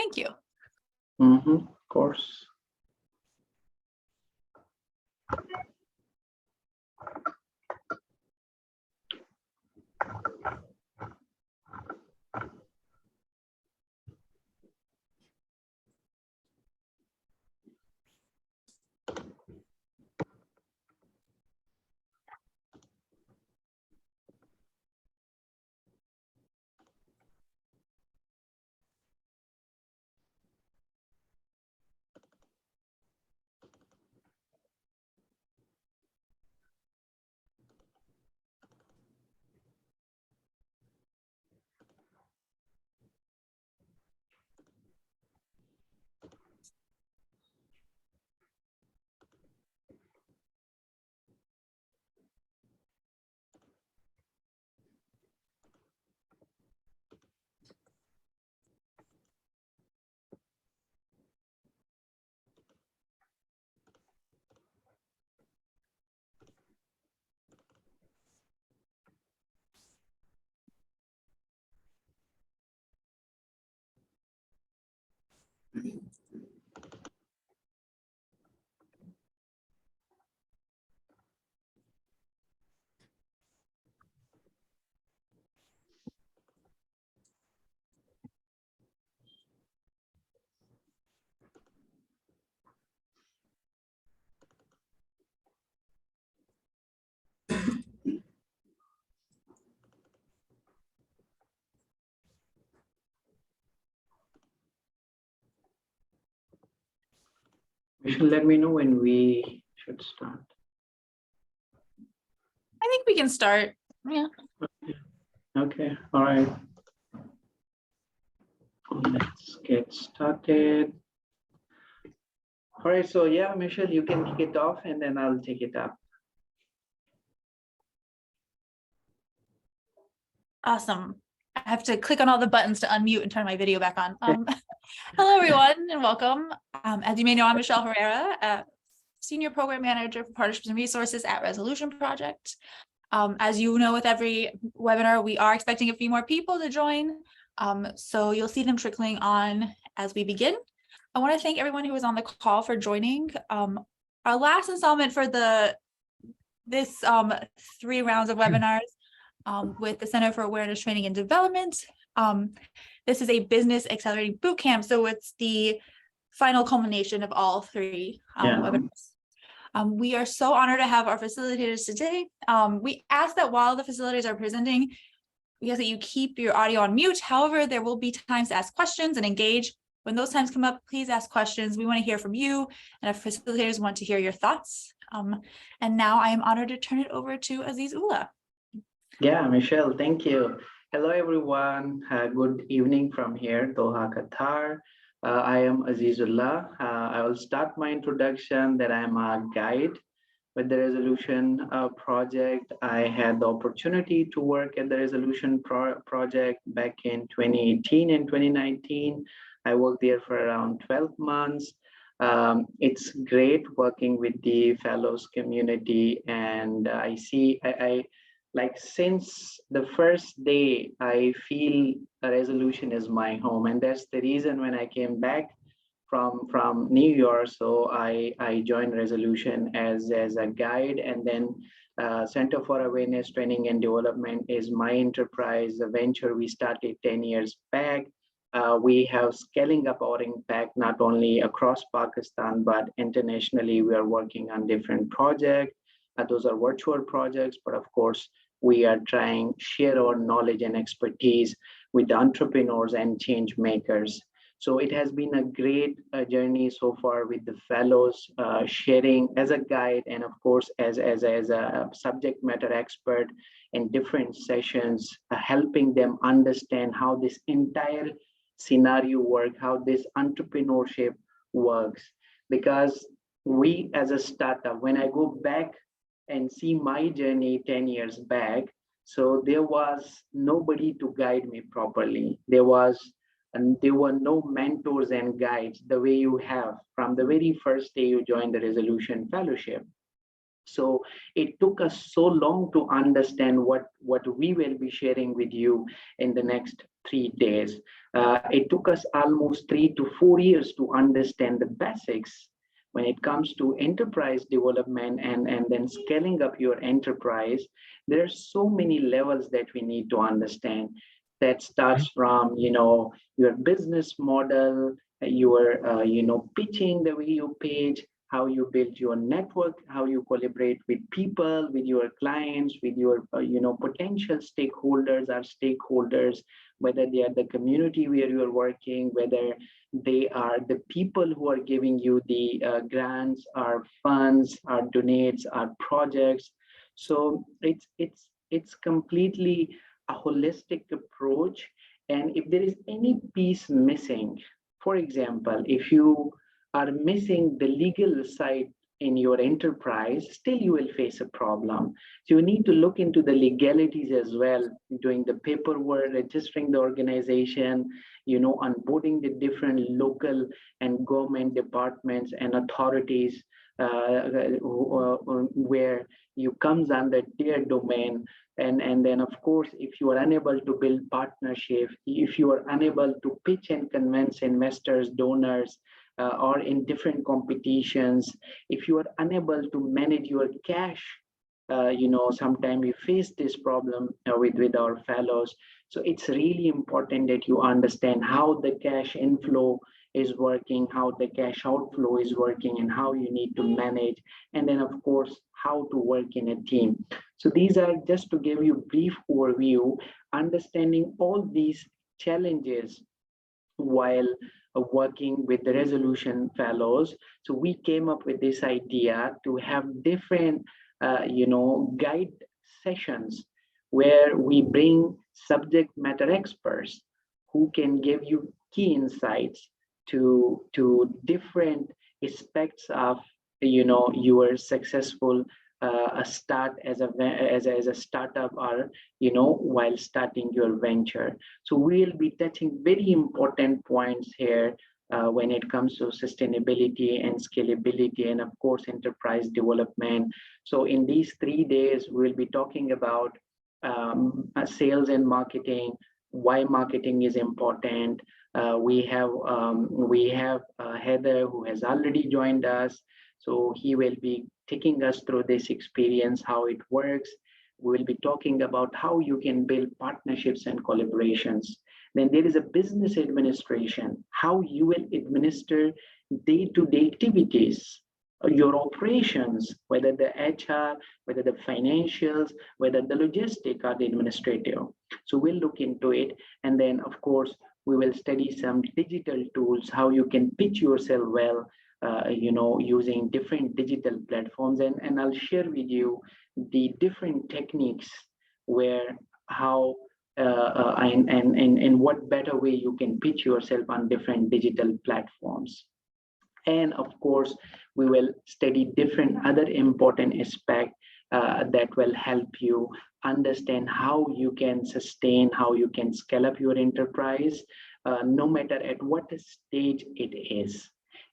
Thank you. Of course. Michelle, let me know when we should start. I think we can start. Yeah. Okay, all right. Let's get started. All right, so yeah, Michelle, you can kick it off and then I'll take it up. Awesome. I have to click on all the buttons to unmute and turn my video back on. Hello, everyone, and welcome. As you may know, I'm Michelle Herrera, Senior Program Manager for Partnerships and Resources at Resolution Project. As you know, with every webinar, we are expecting a few more people to join. So you'll see them trickling on as we begin. I want to thank everyone who was on the call for joining. Our last installment for this 3 rounds of webinars with the Center for Awareness Training and Development. This is a business accelerating bootcamp, so it's the final culmination of all 3 webinars. We are so honored to have our facilitators today. We ask that while the facilitators are presenting, we ask that you keep your audio on mute. However, there will be times to ask questions and engage. When those times come up, please ask questions. We want to hear from you, and our facilitators want to hear your thoughts. And now I am honored to turn it over to Aziz Ullah. Yeah, Michelle, thank you. Hello, everyone. Good evening from here, Doha, Qatar. I am Azizullah. I will start my introduction that I am a guide with the Resolution project. I had the opportunity to work at the Resolution project back in 2018 and 2019. I worked there for around 12 months. It's great working with the fellows community, and I like since the first day, I feel a Resolution is my home. And that's the reason when I came back from New York, so I joined Resolution as a guide, and then Center for Awareness Training and Development is my enterprise, a venture we started 10 years back. We have scaling up our impact not only across Pakistan, but internationally. We are working on different projects. Those are virtual projects, but of course, we are trying to share our knowledge and expertise with the entrepreneurs and change makers. So it has been a great journey so far with the fellows, sharing as a guide, and of course, as a subject matter expert in different sessions, helping them understand how this entire scenario works, how this entrepreneurship works. Because we as a startup, when I go back and see my journey 10 years back, so there was nobody to guide me properly. There were no mentors and guides the way you have from the very first day you joined the Resolution Fellowship. So it took us so long to understand what we will be sharing with you in the next 3 days. It took us almost 3 to 4 years to understand the basics when it comes to enterprise development and then scaling up your enterprise. There are so many levels that we need to understand. That starts from your business model, your pitching the video page, how you build your network, how you collaborate with people, with your clients, with your potential stakeholders or stakeholders, whether they are the community where you are working, whether they are the people who are giving you the grants or funds or donates or projects. So it's completely a holistic approach. And if there is any piece missing, for example, if you are missing the legal side in your enterprise, still you will face a problem. So you need to look into the legalities as well, doing the paperwork, registering the organization, onboarding the different local and government departments and authorities where you comes under their domain. And then, of course, if you are unable to build partnership, if you are unable to pitch and convince investors, donors, or in different competitions, if you are unable to manage your cash, sometimes we face this problem with our fellows. So it's really important that you understand how the cash inflow is working, how the cash outflow is working, and how you need to manage. And then, of course, how to work in a team. So these are just to give you a brief overview, understanding all these challenges while working with the resolution fellows. So we came up with this idea to have different guide sessions where we bring subject matter experts who can give you key insights to different aspects of your successful start as a startup, or while starting your venture. So we'll be touching very important points here when it comes to sustainability and scalability, and of course enterprise development. So in these 3 days we'll be talking about sales and marketing, why marketing is important. We have Heather, who has already joined us. So he will be taking us through this experience, how it works. We will be talking about how you can build partnerships and collaborations. Then there is a business administration, how you will administer day-to-day activities, your operations, whether the HR, whether the financials, whether the logistic or the administrative. So we'll look into it. And then, of course, we will study some digital tools, how you can pitch yourself well, using different digital platforms. And I'll share with you the different techniques where how and what better way you can pitch yourself on different digital platforms. And of course, we will study different other important aspects that will help you understand how you can sustain, how you can scale up your enterprise, no matter at what stage it is.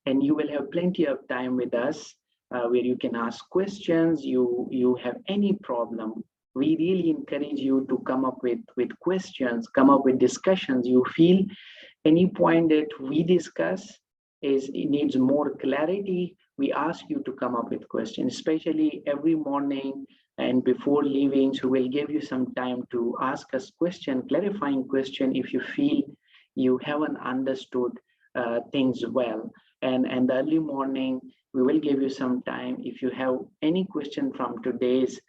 And you will have plenty of time with us where you can ask questions. You have any problem, we really encourage you to come up with questions, come up with discussions. You feel any point that we discuss it needs more clarity, we ask you to come up with questions, especially every morning and before leaving. So we'll give you some time to ask us question, clarifying question, if you feel you haven't understood things well. And the early morning, we will give you some time. If you have any question from today's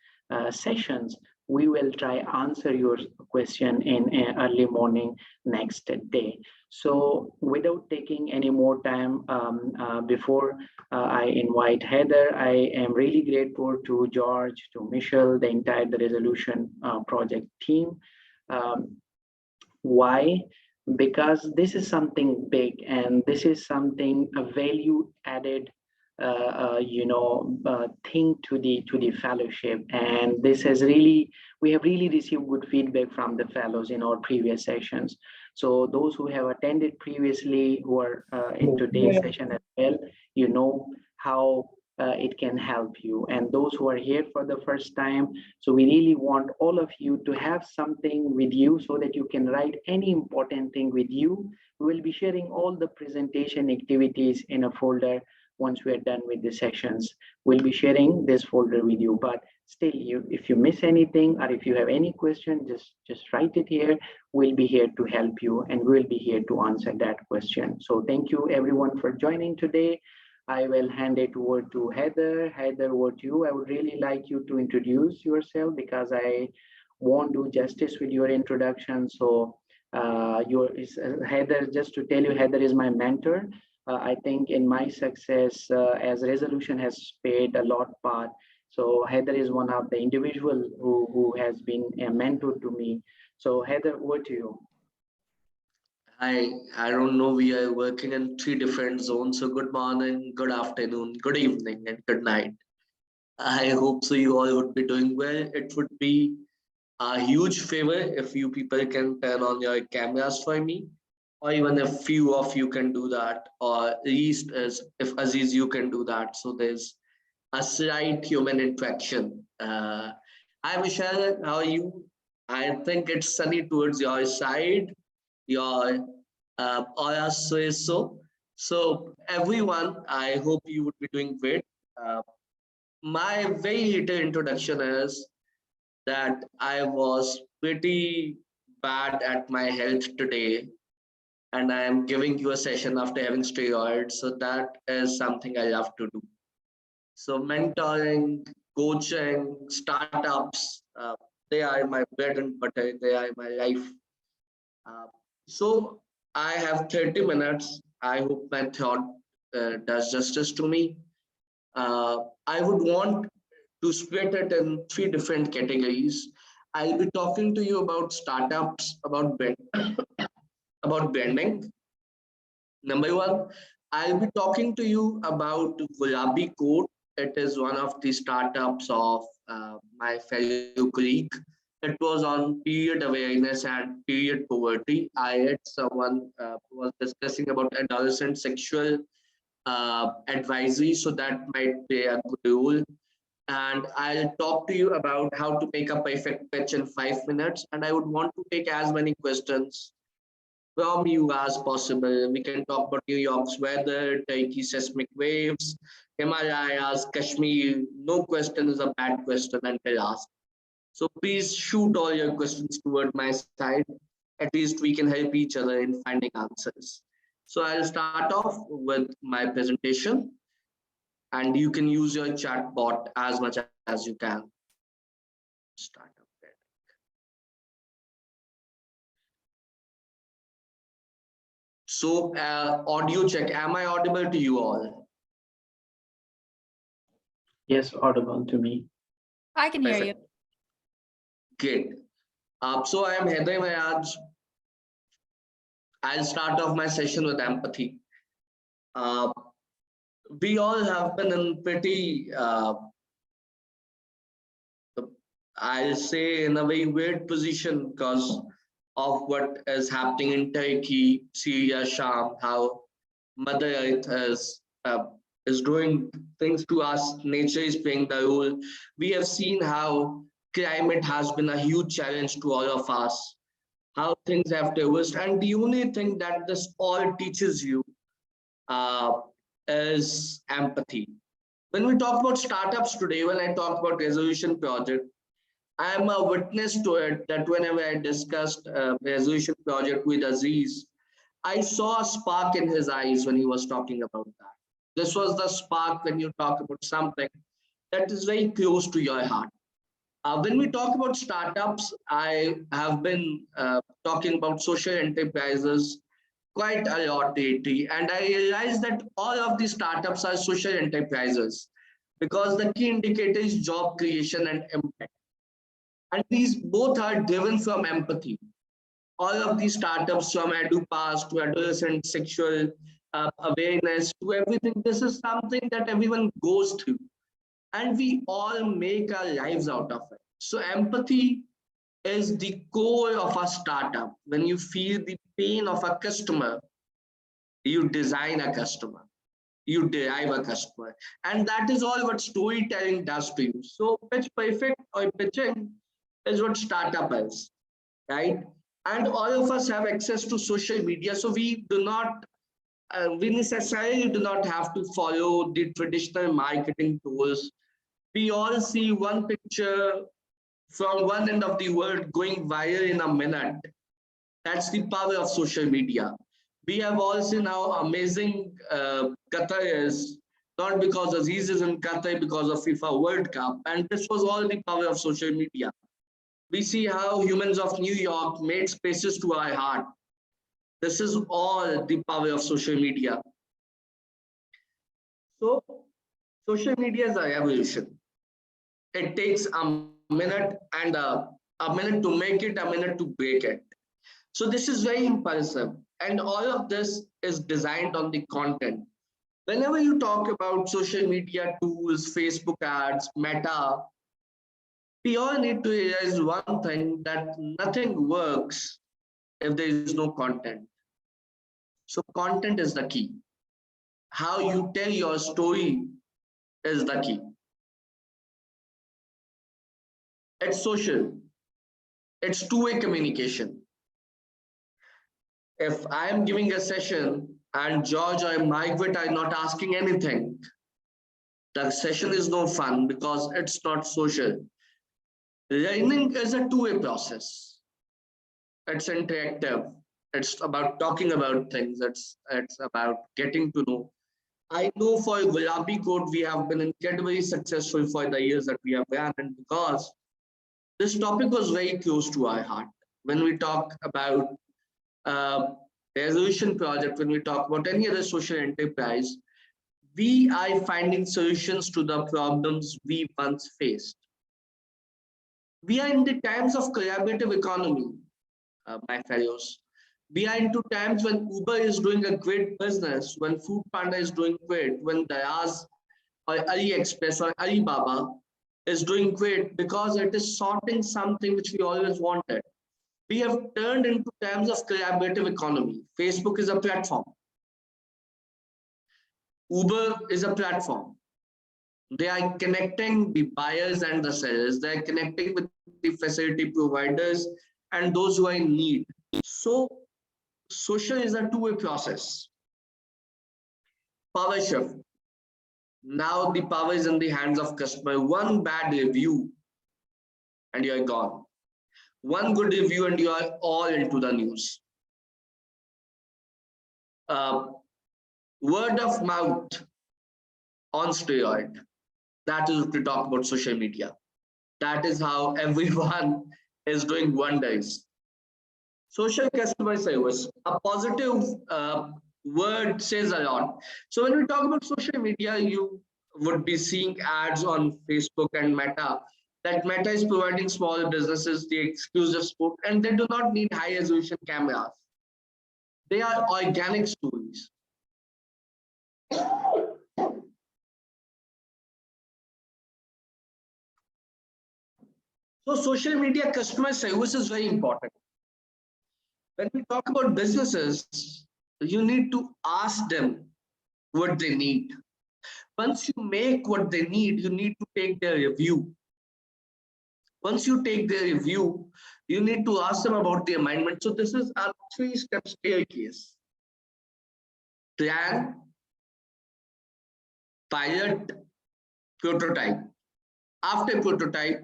sessions, we will try answer your question in early morning next day. So without taking any more time, before I invite Heather, I am really grateful to George, to Michelle, the entire Resolution project team. Why? Because this is something big, and this is something a value added thing to the fellowship. And this has really, we have really received good feedback from the fellows in our previous sessions. So those who have attended previously, who are in today's session as well, you know how it can help you. And those who are here for the first time, so we really want all of you to have something with you so that you can write any important thing with you. We will be sharing all the presentation activities in a folder. Once we are done with the sessions, we'll be sharing this folder with you. But still, if you miss anything or if you have any question, just write it here. We'll be here to help you and we'll be here to answer that question. So thank you everyone for joining today. I will hand it over to Heather. Heather, over to you. I would really like you to introduce yourself because I won't do justice with your introduction. So Heather, just to tell you, Heather is my mentor. I think in my success, as Resolution has played a lot part. So Heather is one of the individual who has been a mentor to me. So Heather, over to you. I don't know. We are working in 3 different zones. So good morning, good afternoon, good evening, and good night. I hope so you all would be doing well. It would be a huge favor if you people can turn on your cameras for me, or even if few of you can do that, or at least as if Aziz you can do that. So there's a slight human interaction. Hi Michelle, how are you? I think it's sunny towards your side. Your aura says so. So everyone, I hope you would be doing great. My very little introduction is that I was pretty bad at my health today, and I am giving you a session after having steroids. So that is something I love to do. So mentoring, coaching, startups, they are my bread and butter. They are my life. So I have 30 minutes. I hope my thought does justice to me. I would want to split it in 3 different categories. I'll be talking to you about startups, about branding. Number 1, I'll be talking to you about Gulabi Code. It is one of the startups of my fellow colleague. It was on period awareness and period poverty. I had someone who was discussing about adolescent sexual advisory, so that might play a good role. And I'll talk to you about how to make a perfect pitch in 5 minutes. And I would want to take as many questions from you as possible. We can talk about New York's weather, Turkey seismic waves, Himalayas, Kashmir. No question is a bad question until asked. So please shoot all your questions toward my side. At least we can help each other in finding answers. So I'll start off with my presentation, and you can use your chat bot as much as you can. Start up there. So audio check. Am I audible to you all? Yes, audible to me. I can hear you. Great. So I am Heather Mayaj. I'll start off my session with empathy. We all have been in pretty, I'll say, in a very weird position because of what is happening in Turkey, Syria, Sham, how Mother Earth is doing things to us. Nature is playing the role. We have seen how climate has been a huge challenge to all of us, how things have reversed. And the only thing that this all teaches you is empathy. When we talk about startups today, when I talk about Resolution Project, I am a witness to it that whenever I discussed Resolution Project with Aziz, I saw a spark in his eyes when he was talking about that. This was the spark when you talk about something that is very close to your heart. When we talk about startups, I have been talking about social enterprises quite a lot lately, and I realized that all of these startups are social enterprises because the key indicator is job creation and impact. And these both are driven from empathy. All of these startups, from EduPass to adolescent sexual awareness to everything, this is something that everyone goes through. And we all make our lives out of it. So empathy is the core of a startup. When you feel the pain of a customer, you design a customer. you derive a customer. And that is all what storytelling does to you. So pitch perfect or pitching is what startup is, right? And all of us have access to social media. So we do not, we necessarily do not have to follow the traditional marketing tools. We all see one picture from one end of the world going viral in a minute. That's the power of social media. We have all seen how amazing Qatar is, not because Aziz is in Qatar, because of FIFA World Cup. And this was all the power of social media. We see how humans of New York made spaces to our heart. This is all the power of social media. So, social media is a revolution. It takes a minute and a minute to make it, a minute to break it. So this is very impressive. And all of this is designed on the content. Whenever you talk about social media tools, Facebook ads, Meta, we all need to realize one thing, that nothing works if there is no content. So content is the key. How you tell your story is the key. It's social. It's two-way communication. If I am giving a session and George or Margaret are not asking anything, the session is no fun because it's not social. Learning is a two-way process. It's interactive. It's about talking about things. It's about getting to know. I know for Gulabi Code, we have been incredibly successful for the years that we have run, and because this topic was very close to our heart. When we talk about resolution project, when we talk about any other social enterprise, we are finding solutions to the problems we once faced. We are in the times of collaborative economy, my fellows. We are into times when Uber is doing a great business, when Foodpanda is doing great, when Dayaz or AliExpress or Alibaba is doing great, because it is sorting something which we always wanted. We have turned into times of collaborative economy. Facebook is a platform. Uber is a platform. They are connecting the buyers and the sellers. They are connecting with the facility providers and those who are in need. So social is a two-way process. Power shift. Now the power is in the hands of customer. One bad review and you're gone. One good review and you are all into the news. Word of mouth on steroid. That is what we talk about social media. That is how everyone is doing wonders. Social customer service, a positive word says a lot. So when we talk about social media, you would be seeing ads on Facebook and Meta, that Meta is providing small businesses the exclusive sport, and they do not need high resolution cameras. They are organic stories. So social media customer service is very important. When we talk about businesses, you need to ask them what they need. Once you make what they need, you need to take their review. Once you take their review, you need to ask them about the amendment. So this is a three-step staircase. Plan, pilot, prototype. After prototype,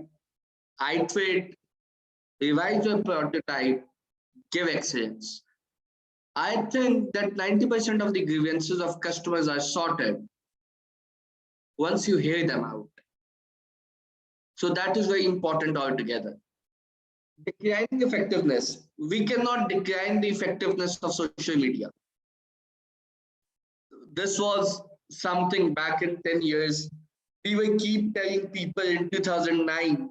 iterate, revise your prototype, give excellence. I think that 90% of the grievances of customers are sorted once you hear them out. So that is very important altogether. Declining effectiveness. We cannot decline the effectiveness of social media. This was something back in 10 years. We will keep telling people in 2009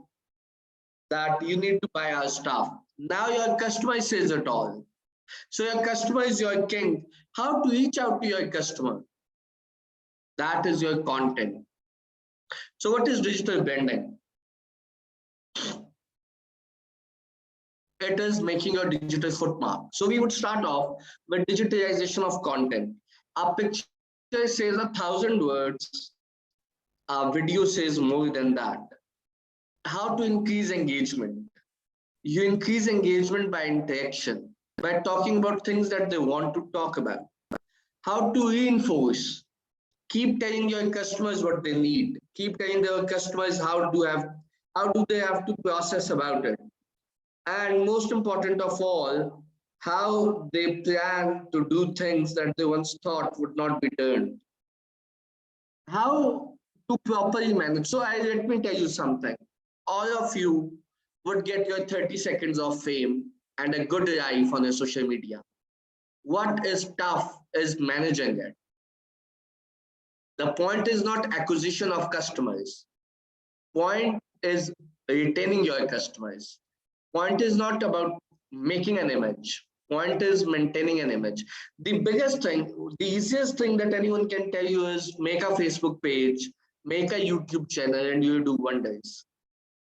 that you need to buy our stuff. Now your customer says it all. So your customer is your king. How to reach out to your customer? That is your content. So what is digital branding? It is making a digital footmark. So we would start off with digitalization of content. A picture picture says 1,000 words, a video says more than that. How to increase engagement? You increase engagement by interaction, by talking about things that they want to talk about. How to reinforce? Keep telling your customers what they need. Keep telling their customers how do they have to process about it. And most important of all, how they plan to do things that they once thought would not be done. How to properly manage. So let me tell you something. All of you would get your 30 seconds of fame and a good life on your social media. What is tough is managing it. The point is not acquisition of customers. Point is retaining your customers. Point is not about making an image. Point is maintaining an image. The biggest thing, the easiest thing that anyone can tell you is make a Facebook page, make a YouTube channel, and you'll do wonders.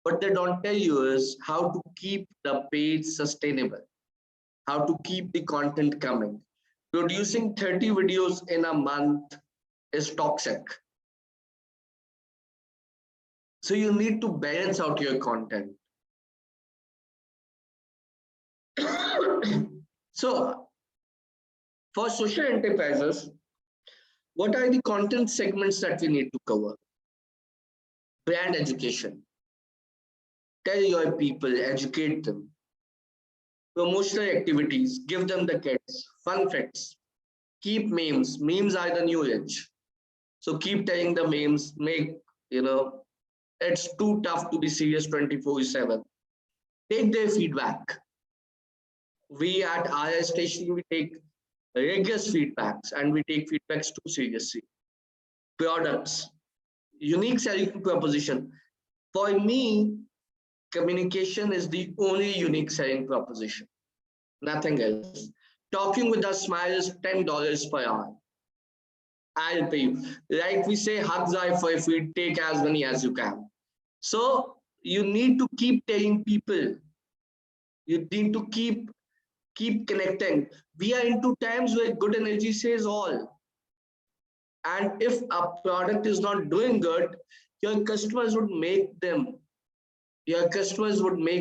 What they don't tell you is how to keep the page sustainable, how to keep the content coming. Producing 30 videos in a month is toxic. So you need to balance out your content. So for social enterprises, what are the content segments that we need to cover? Brand education. Tell your people, educate them. Promotional activities, give them the kits, fun facts. Keep memes. Memes are the new age. So keep telling the memes, it's too tough to be serious 24/7. Take their feedback. We at RI Station, we take rigorous feedbacks and we take feedbacks too seriously. Products, unique selling proposition. For me, communication is the only unique selling proposition, nothing else. Talking with a smile is $10 per hour. I'll pay you. Like we say, hugs are for free, take as many as you can. So you need to keep telling people, you need to keep connecting. We are into times where good energy says all. And if a product is not doing good, your customers would make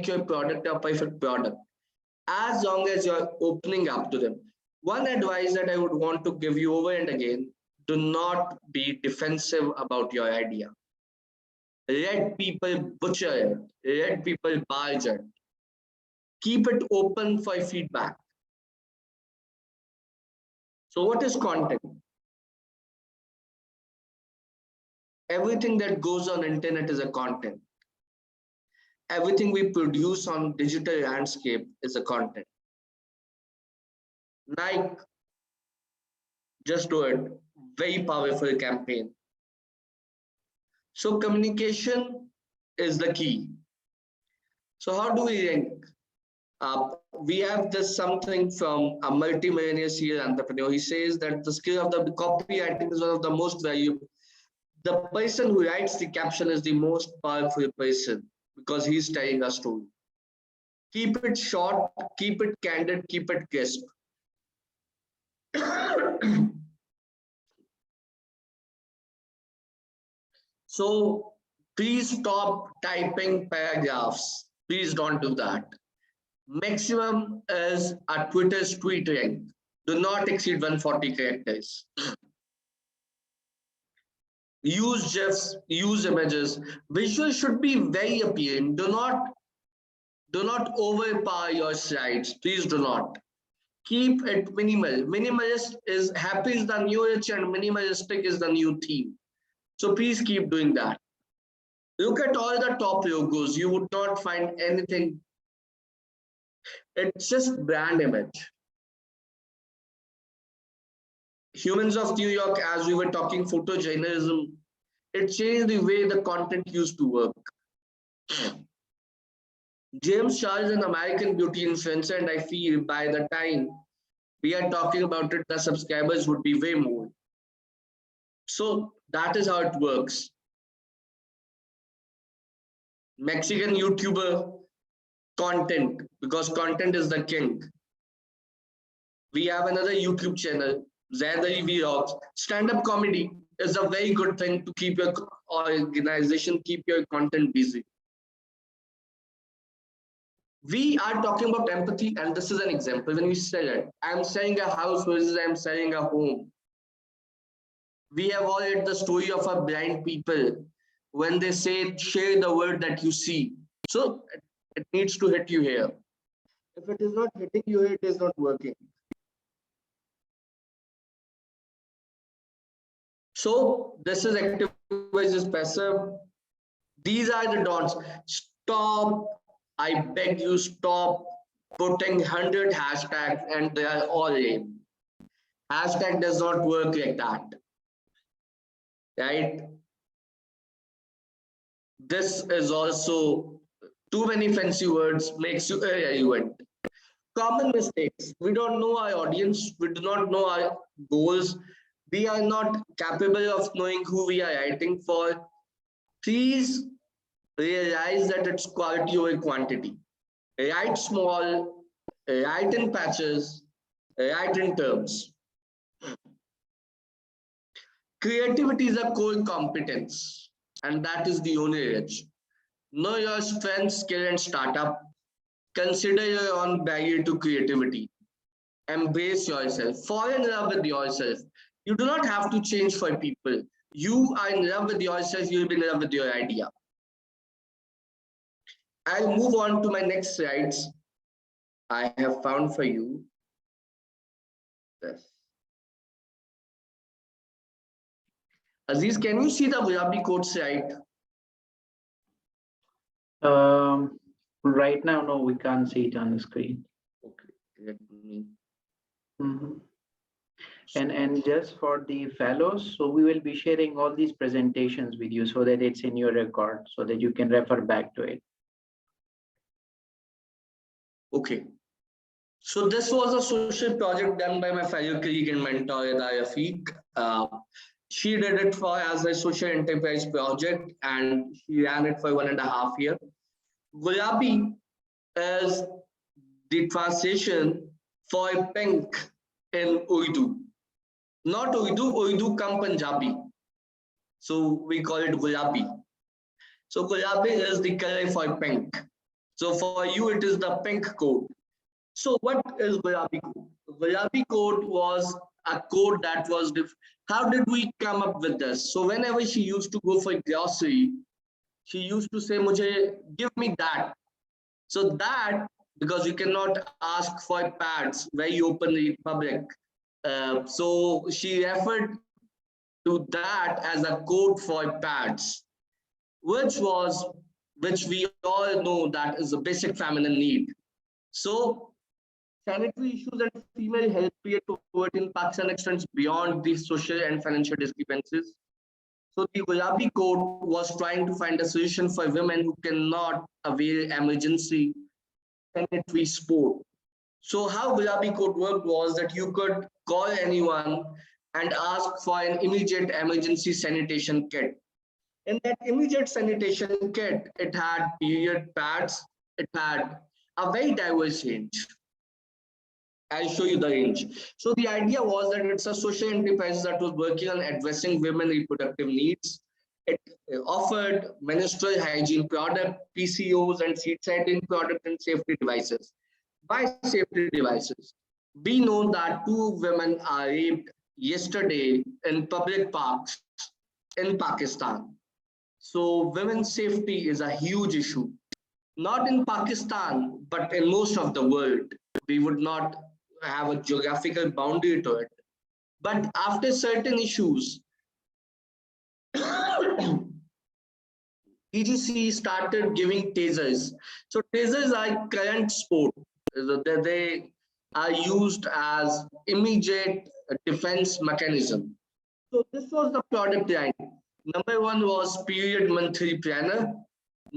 your product a perfect product, as long as you're opening up to them. One advice that I would want to give you over and again, do not be defensive about your idea. Let people butcher it, let people barge it. Keep it open for feedback. So what is content? Everything that goes on internet is a content. Everything we produce on digital landscape is a content. Nike just do it. Very powerful campaign. So communication is the key. So how do we rank? We have this something from a multi-millionaire serial entrepreneur. He says that the skill of the copywriting is one of the most valuable. The person who writes the caption is the most powerful person because he's telling a story. Keep it short, keep it candid, keep it crisp. So please stop typing paragraphs. Please don't do that. Maximum is a Twitter's tweet rank. Do not exceed 140 characters. Use GIFs, use images. Visuals should be very appealing. Do not overpower your slides. Please do not. Keep it minimal. Minimalist is happy is the new rich and minimalistic is the new theme. So please keep doing that. Look at all the top logos. You would not find anything. It's just brand image. Humans of New York, as we were talking photojournalism, it changed the way the content used to work. James Charles, an American beauty influencer, and I feel by the time we are talking about it, the subscribers would be way more. So that is how it works. Mexican YouTuber content, because content is the king. We have another YouTube channel Zyadari vlogs, stand-up comedy is a very good thing to keep your organization, keep your content busy. We are talking about empathy, and this is an example. When we sell it, I'm selling a house versus I'm selling a home. We have all heard the story of our blind people when they say, share the word that you see. So it needs to hit you here. If it is not hitting you here, it is not working. So this is active versus passive. These are the don'ts. Stop. I beg you, stop putting 100 hashtags and they are all lame. Hashtag does not work like that. Right? This is also too many fancy words makes you irrelevant. Common mistakes. We don't know our audience. We do not know our goals. We are not capable of knowing who we are writing for. Please realize that it's quality over quantity. Write small, write in patches, write in terms. Creativity is a core competence, and that is the only edge. Know your strength, skill, and startup. Consider your own barrier to creativity. Embrace yourself. Fall in love with yourself. You do not have to change for people. You are in love with yourself, you'll be in love with your idea. I'll move on to my next slides. I have found for you this. Aziz, can you see the Gulabi code slide? Right now, no, we can't see it on the screen. Okay, let me. And just for the fellows, so we will be sharing all these presentations with you so that it's in your record, so that you can refer back to it. Okay. So this was a social project done by my fellow colleague and mentor, Ida Rafiq. She did it for as a social enterprise project, and she ran it for 1.5 years. Gulabi is the translation for pink in Urdu. Not Urdu, Urdu come Punjabi. So we call it Gulabi. So Gulabi is the color for pink. So for you, it is the pink code. So what is Gulabi code? Gulabi code was a code that was how did we come up with this? So whenever she used to go for grocery, she used to say, "Mujhe give me that." So that, because you cannot ask for pads very openly in public. So she referred to that as a code for pads, which we all know that is a basic feminine need. So sanitary issues and female health toward in Pakistan extends beyond the social and financial discrepancies. So the Gulabi code was trying to find a solution for women who cannot avail emergency sanitary support. So how Gulabi code worked was that you could call anyone and ask for an immediate emergency sanitation kit. In that immediate sanitation kit, it had period pads, it had a very diverse range. I'll show you the range. So the idea was that it's a social enterprise that was working on addressing women's reproductive needs. It offered menstrual hygiene product, PCOs, and seed-setting product and safety devices. By safety devices, we know that 2 women are raped yesterday in public parks in Pakistan. So women's safety is a huge issue. Not in Pakistan, but in most of the world. We would not have a geographical boundary to it. But after certain issues, EGC started giving tasers. So tasers are current sport. They are used as immediate defense mechanism. So this was the product line. Number 1 was period monthly planner.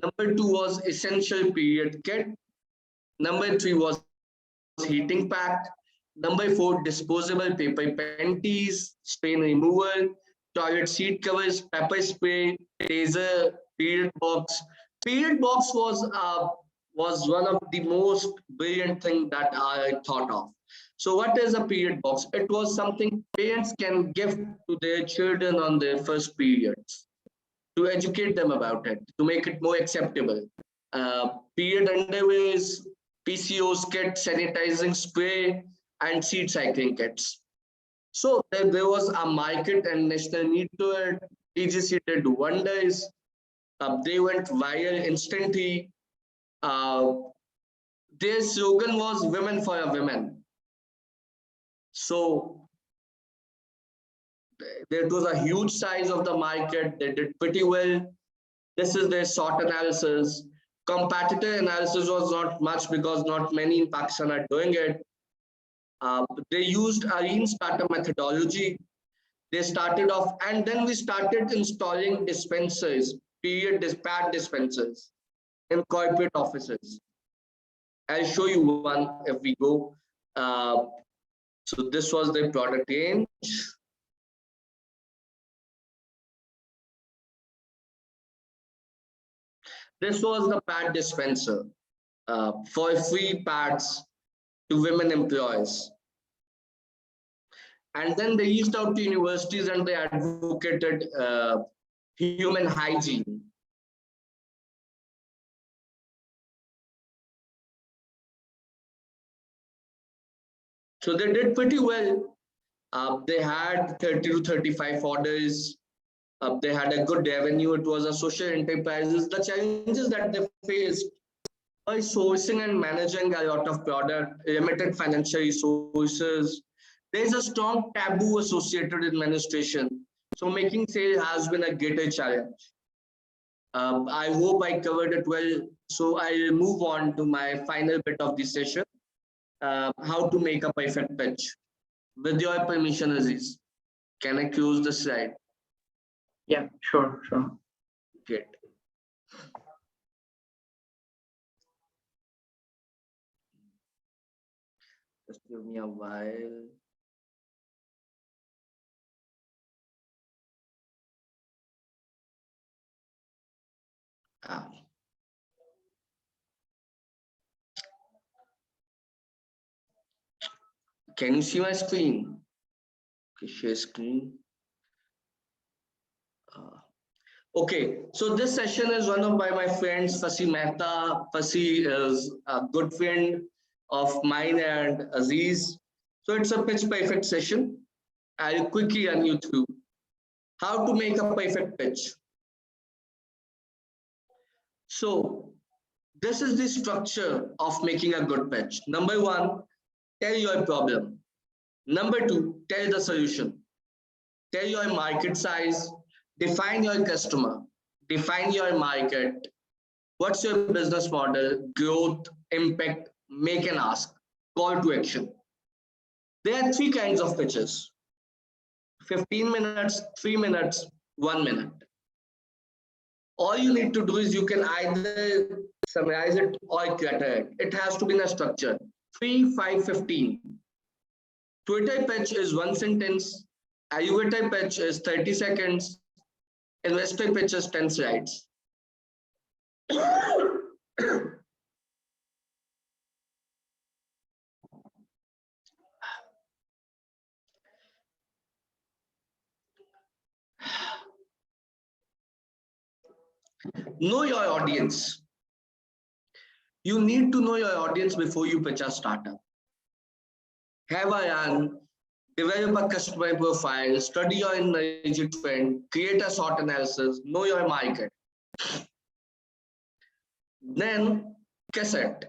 Number 2 was essential period kit. Number 3 was heating pack. Number 4, disposable paper panties, stain removal, toilet seat covers, pepper spray, taser, period box. Period box was a was one of the most brilliant thing that I thought of. So what is a period box? It was something parents can give to their children on their first periods to educate them about it, to make it more acceptable. Period underwears, PCOS kit, sanitizing spray, and seed cycling kits. So there was a market and national need to it. TGC did wonders. They went viral instantly. Uh, their slogan was "Women for a Women." So there was a huge size of the market. They did pretty well. This is their SWOT analysis. Competitor analysis was not much because not many in Pakistan are doing it. They used a lean startup methodology. They started off, and then we started installing dispensers, period dispatch dispensers in corporate offices. I'll show you one if we go. So this was the product range. This was the pad dispenser for free pads to women employees. And then they reached out to universities and they advocated human hygiene. So they did pretty well. They had 30 to 35 orders. They had a good revenue. It was a social enterprises. The challenges that they faced by sourcing and managing a lot of product, limited financial resources. There is a strong taboo associated with administration. So making sale has been a greater challenge. I hope I covered it well. So I'll move on to my final bit of the session. How to make a perfect pitch. With your permission, Aziz, can I close the slide? Yeah, sure. Great. Just give me a while. Can you see my screen? Okay, share screen. Okay, so this session is run up by my friends Fasi Mehta. Fasi is a good friend of mine and Aziz. So it's a pitch perfect session. I'll quickly run you through how to make a perfect pitch. So this is the structure of making a good pitch. Number one, tell your problem. Number two, tell the solution. Tell your market size, define your customer, define your market. What's your business model, growth, impact, make and ask, call to action. There are three kinds of pitches: 15 minutes, 3 minutes, 1 minute. All you need to do is you can either summarize it or clutter it. It has to be in a structure. 3, 5, 15. Twitter pitch is 1 sentence. Elevator pitch is 30 seconds. Investor pitch is 10 slides. Know your audience. You need to know your audience before you pitch a startup. Have a run, develop a customer profile, study your energy trend, create a SWOT analysis, know your market. Then kiss it.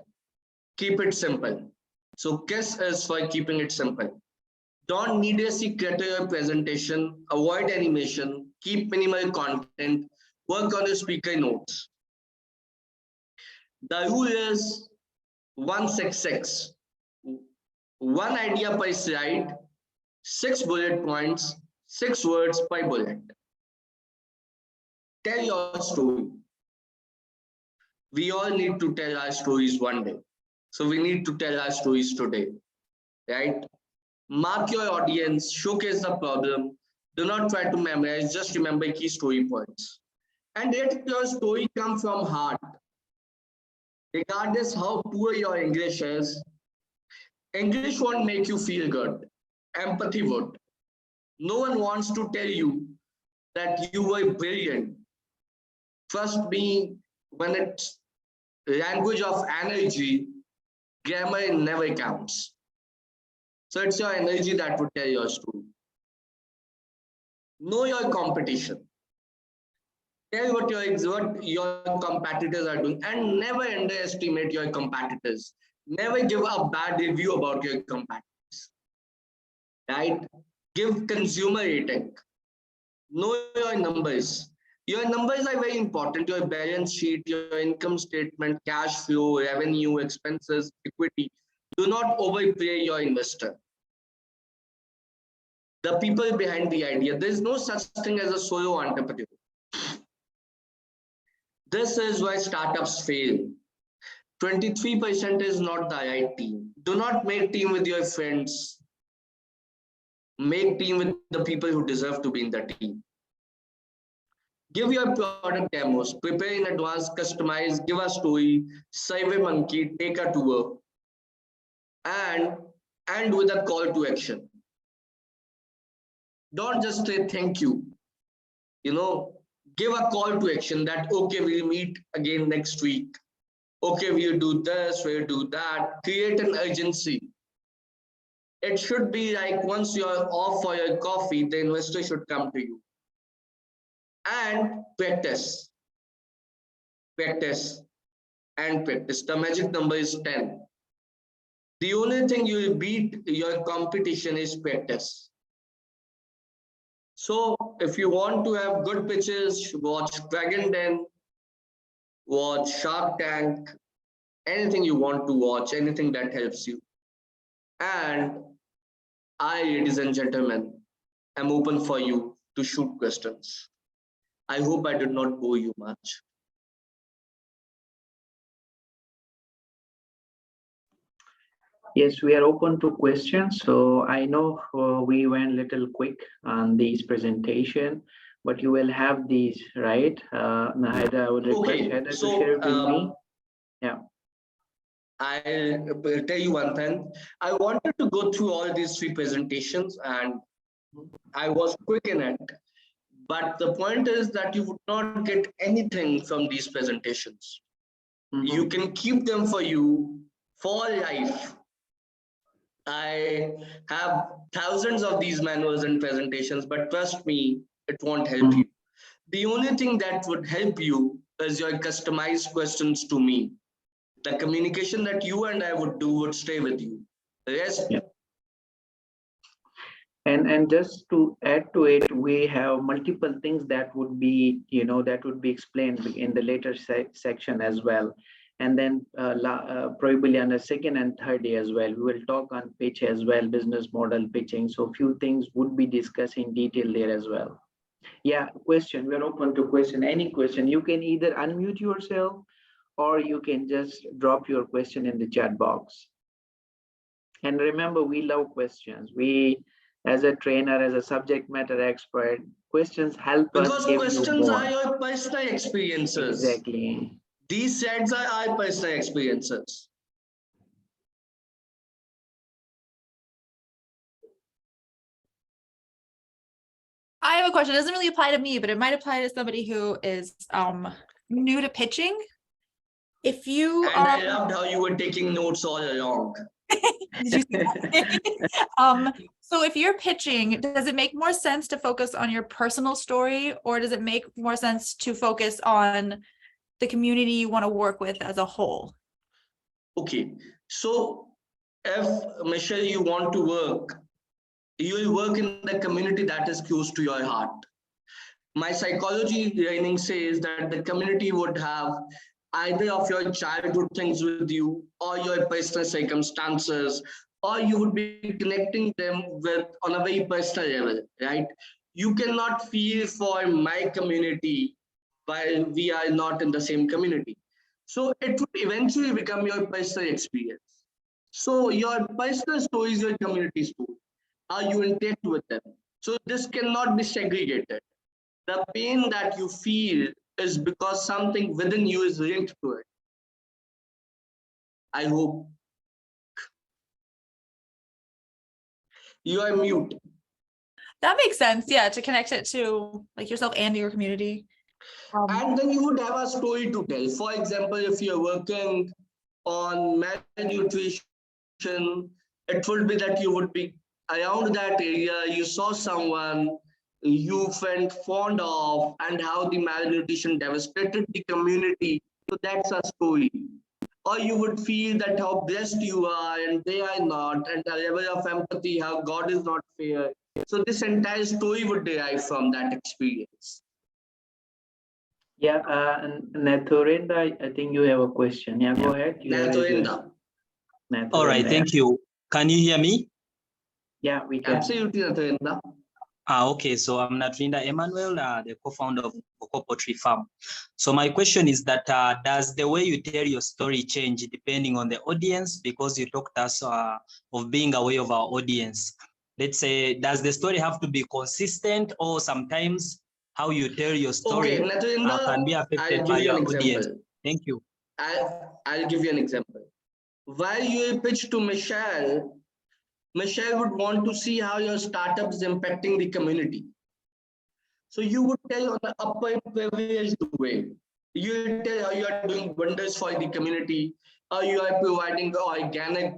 Keep it simple. So kiss is for keeping it simple. Don't need a secret presentation, avoid animation, keep minimal content, work on your speaker notes. The rule is 166. One idea per slide, 6 bullet points, 6 words per bullet. Tell your story. We all need to tell our stories one day. So we need to tell our stories today, right? Mark your audience, showcase the problem. Do not try to memorize, just remember key story points. And let your story come from heart. Regardless how poor your English is, English won't make you feel good. Empathy would. No one wants to tell you that you were brilliant. Trust me, when it's language of energy, grammar never counts. So it's your energy that would tell your story. Know your competition. Tell what your competitors are doing, and never underestimate your competitors. Never give a bad review about your competitors. Right? Give consumer rating. Know your numbers. Your numbers are very important. Your balance sheet, your income statement, cash flow, revenue, expenses, equity. Do not overpay your investor. The people behind the idea. There is no such thing as a solo entrepreneur. This is why startups fail. 23% is not the right team. Do not make team with your friends. Make team with the people who deserve to be in the team. Give your product demos, prepare in advance, customize, give a story, SurveyMonkey, take a tour, and end with a call to action. Don't just say thank you. Give a call to action that, okay, we'll meet again next week. Okay, we'll do this, we'll do that. Create an urgency. It should be like once you're off for your coffee, the investor should come to you. And practice. Practice and practice. The magic number is 10. The only thing you will beat your competition is practice. So if you want to have good pitches, watch Dragon Den, watch Shark Tank, anything you want to watch, anything that helps you. And I, ladies and gentlemen, am open for you to shoot questions. I hope I did not bore you much. Yes, we are open to questions. So I know we went a little quick on these presentation, but you will have these, right? Haida, I would request Haida to share it with me. Yeah. I'll tell you one thing. I wanted to go through all these 3 presentations and I was quick in it. But the point is that you would not get anything from these presentations. You can keep them for you for life. I have thousands of these manuals and presentations, but trust me, it won't help you. The only thing that would help you is your customized questions to me. The communication that you and I would do would stay with you. The rest. Yeah. And just to add to it, we have multiple things that would be, that would be explained in the later section as well. And then probably on the second and third day as well, we will talk on pitch as well, business model pitching. So few things would be discussed in detail there as well. Yeah, question, we're open to question, any question. You can either unmute yourself or you can just drop your question in the chat box. And remember, we love questions. We, as a trainer, as a subject matter expert, questions help us. Because questions are your personal experiences. Exactly. These sets are our personal experiences. I have a question. It doesn't really apply to me, but it might apply to somebody who is new to pitching. If you and I loved how you were taking notes all along. So if you're pitching, does it make more sense to focus on your personal story, or does it make more sense to focus on the community you want to work with as a whole? Okay, so if Michelle, you want to work, you will work in the community that is close to your heart. My psychology training says that the community would have either of your childhood things with you or your personal circumstances, or you would be connecting them with on a very personal level, right? You cannot feel for my community while we are not in the same community. So it would eventually become your personal experience. So your personal story is your community story. How you interact with them. So this cannot be segregated. The pain that you feel is because something within you is linked to it. I hope you are mute. That makes sense. Yeah, to connect it to like yourself and your community. And then you would have a story to tell. For example, if you're working on malnutrition, it would be that you would be around that area, you saw someone you felt fond of, and how the malnutrition devastated the community. So that's a story. Or you would feel that how blessed you are and they are not, and a level of empathy, how God is not fair. So this entire story would derive from that experience. Yeah, and Nathurinda, I think you have a question. Yeah, go ahead. You have raised your hand. Nathurinda. All right, Nathurinda, thank you. Can you hear me? Yeah, we can. Absolutely, Nathurinda. Okay, so I'm Nathurinda Emmanuel, the co-founder of Cocoa Poultry Farm. So my question is that does the way you tell your story change depending on the audience? Because you talked us of being aware of our audience. Let's say, does the story have to be consistent, or sometimes how you tell your story Okay, Nathurinda, can be affected I'll by give you your an audience? example. Thank you. I'll give you an example. While you pitch to Michelle would want to see how your startup is impacting the community. So you would tell on the upper privileged way. You will tell how you are doing wonders for the community, how you are providing organic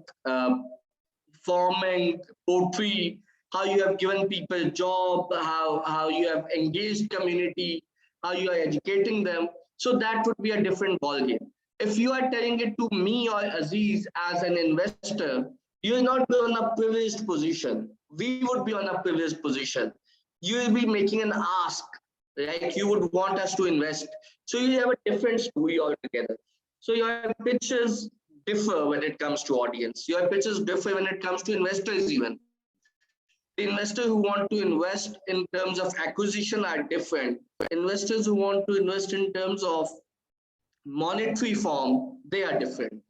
farming, poultry, how you have given people job, how you have engaged community, how you are educating them. So that would be a different ballgame. If you are telling it to me or Aziz as an investor, you will not be on a privileged position. We would be on a privileged position. You will be making an ask, like you would want us to invest. So you have a different story altogether. So your pitches differ when it comes to audience. Your pitches differ when it comes to investors even. The investors who want to invest in terms of acquisition are different. Investors who want to invest in terms of monetary form, they are different.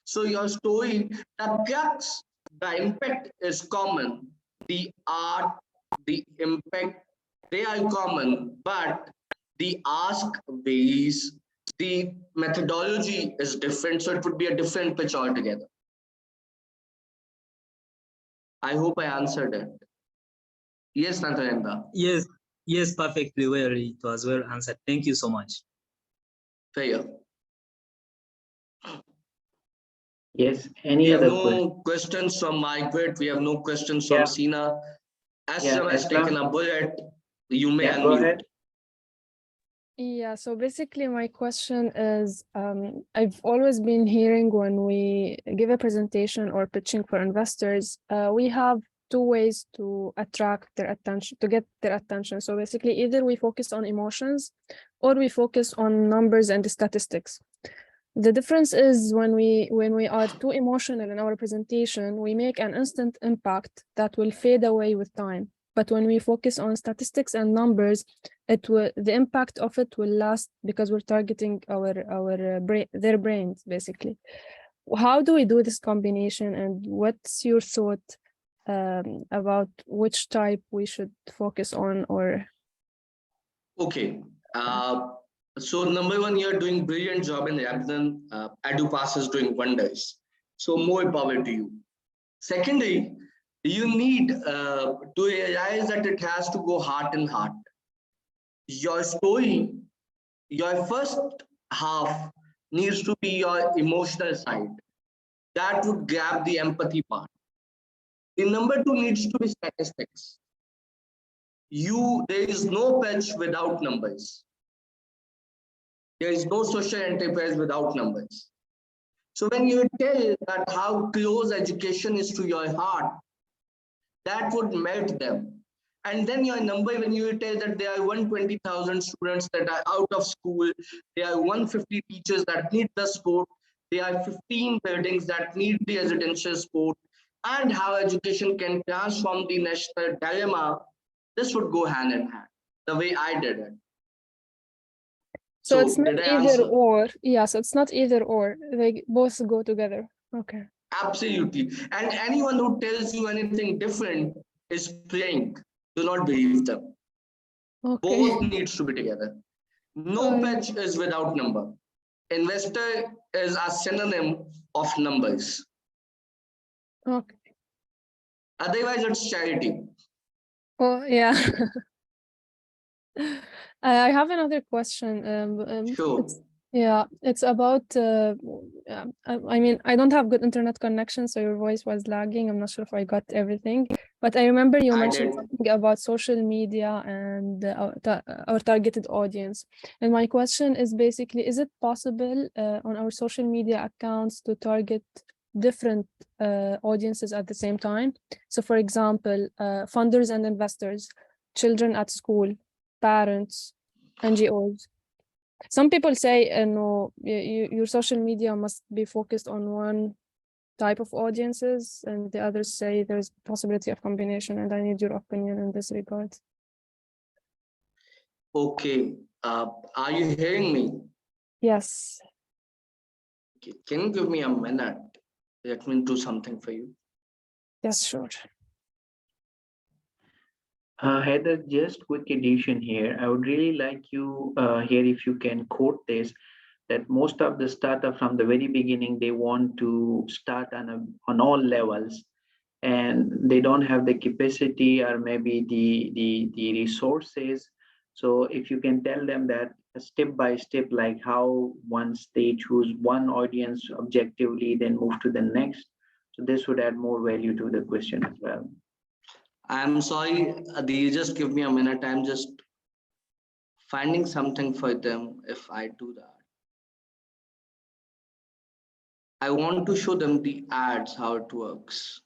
So your story, the crux, the impact is common. The art, the impact, they are common, but the ask varies. The methodology is different, so it would be a different pitch altogether. I hope I answered it. Yes, Nathurinda. Yes, perfectly well. It was well answered. Thank you so much. Fair. Yes, We any have other no question? questions from Margaret. We have no questions from Sina. Aslam has taken a bullet. You may Yeah, go unmute. ahead. Yeah, so basically my question is, I've always been hearing when we give a presentation or pitching for investors, we have two ways to attract their attention, to get their attention. So basically either we focus on emotions or we focus on numbers and statistics. The difference is when we are too emotional in our presentation, we make an instant impact that will fade away with time. But when we focus on statistics and numbers, the impact of it will last because we're targeting their brains basically. How do we do this combination, and what's your thought about which type we should focus on? Or Okay. So number one, you're doing brilliant job in Rabdan. EduPass is doing wonders. So more power to you. Secondly, you need to realize that it has to go heart and heart. Your story, your first half needs to be your emotional side. That would grab the empathy part. The number two needs to be statistics. There is no pitch without numbers. There is no social enterprise without numbers. So when you tell that how close education is to your heart, that would melt them. And then your number, when you tell that there are 120,000 students that are out of school, there are 150 teachers that need the support, there are 15 buildings that need the residential support, and how education can transform the national dilemma, this would go hand in hand, the way I did it. so it's not either or. Yeah, so it's not either or. They both go together. Okay. Absolutely. And anyone who tells you anything different is playing. Do not believe them. Okay. Both needs to be together. No pitch is without number. Investor is a synonym of numbers. Okay. Otherwise, it's charity. Oh, yeah. I have another question. Sure. It's about, I mean, I don't have good internet connection, so your voice was lagging. I'm not sure if I got everything, but I remember you I mentioned did. something about social media and our targeted audience. And my question is basically, is it possible on our social media accounts to target different audiences at the same time? So for example, funders and investors, children at school, parents, NGOs. Some people say, no, your social media must be focused on one type of audiences, and the others say there's possibility of combination, and I need your opinion in this regard. Okay. Are you hearing me? Yes. Okay. Can you give me a minute? Let me do something for you. Yes, sure. Heather, just quick addition here. I would really like you here if you can quote this, that most of the startup from the very beginning, they want to start on all levels, and they don't have the capacity or maybe the resources. So if you can tell them that step by step, like how once they choose one audience objectively, then move to the next. So this would add more value to the question as well. I'm sorry, Adi, just give me a minute. I'm just finding something for them if I do that. I want to show them the ads, how it works.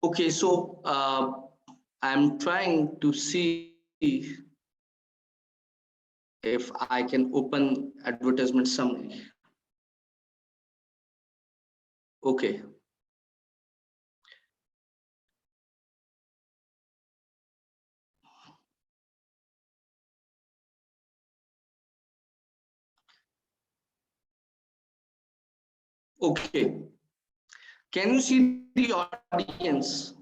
Okay, so I'm trying to see if I can open advertisement summary. Okay. Okay. Can you see the audience?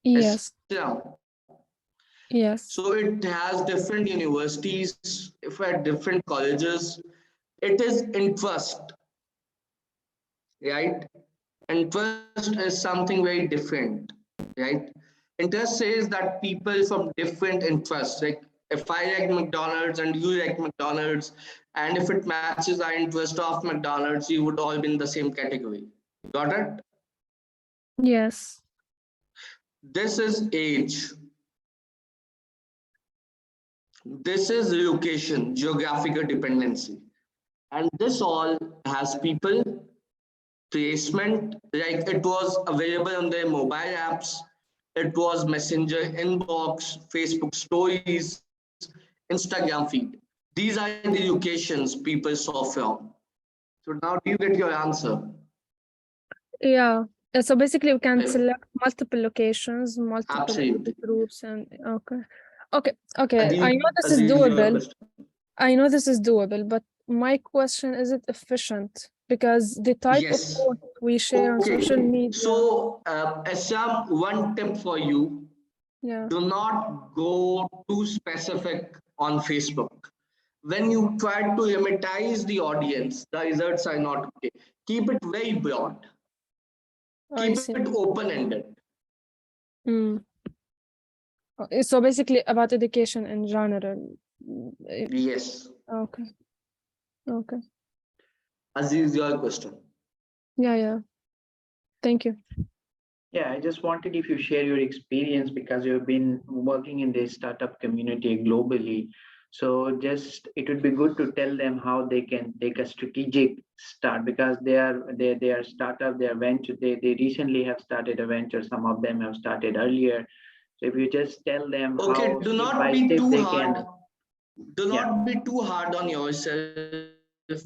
Yes. Yeah. Yes. So it has different universities, if at different colleges, it is interest, right? Interest is something very different, right? Interest says that people from different interests, like if I like McDonald's and you like McDonald's, and if it matches our interest of McDonald's, you would all be in the same category. Got it? Yes. This is age. This is location, geographical dependency. And this all has people, placement, like it was available on their mobile apps, it was Messenger inbox, Facebook stories, Instagram feed. These are the locations people saw from. So now do you get your answer? Yeah. So basically we can If- select multiple locations, multiple Absolutely. groups, and okay. Adi, I know this is Adi, your doable. question. I know this is doable, but my question, is it efficient? Because the type of Yes. post we share on social media. So, Assam, one tip for you, Yeah. do not go too specific on Facebook. When you try to limitize the audience, the results are not okay. Keep it very broad. I Keep see. it open-ended. So basically about education in general. Yes. Okay. Okay. Aziz, your question. Yeah. Thank you. Yeah, I just wanted if you share your experience because you've been working in the startup community globally. So just it would be good to tell them how they can take a strategic start because they are startup, they are venture, they recently have started a venture. Some of them have started earlier. So if you just tell them Okay, how do step not by be step too they hard. can. Do Yeah. not be too hard on yourself.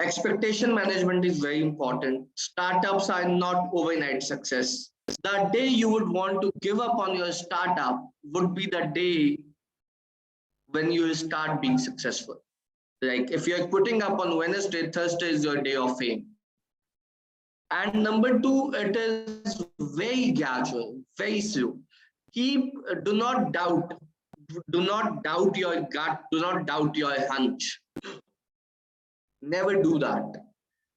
Expectation management is very important. Startups are not overnight success. The day you would want to give up on your startup would be the day when you will start being successful. Like if you're putting up on Wednesday, Thursday is your day of fame. And number two, it is very gradual, very slow. Do not doubt your gut, do not doubt your hunch. Never do that.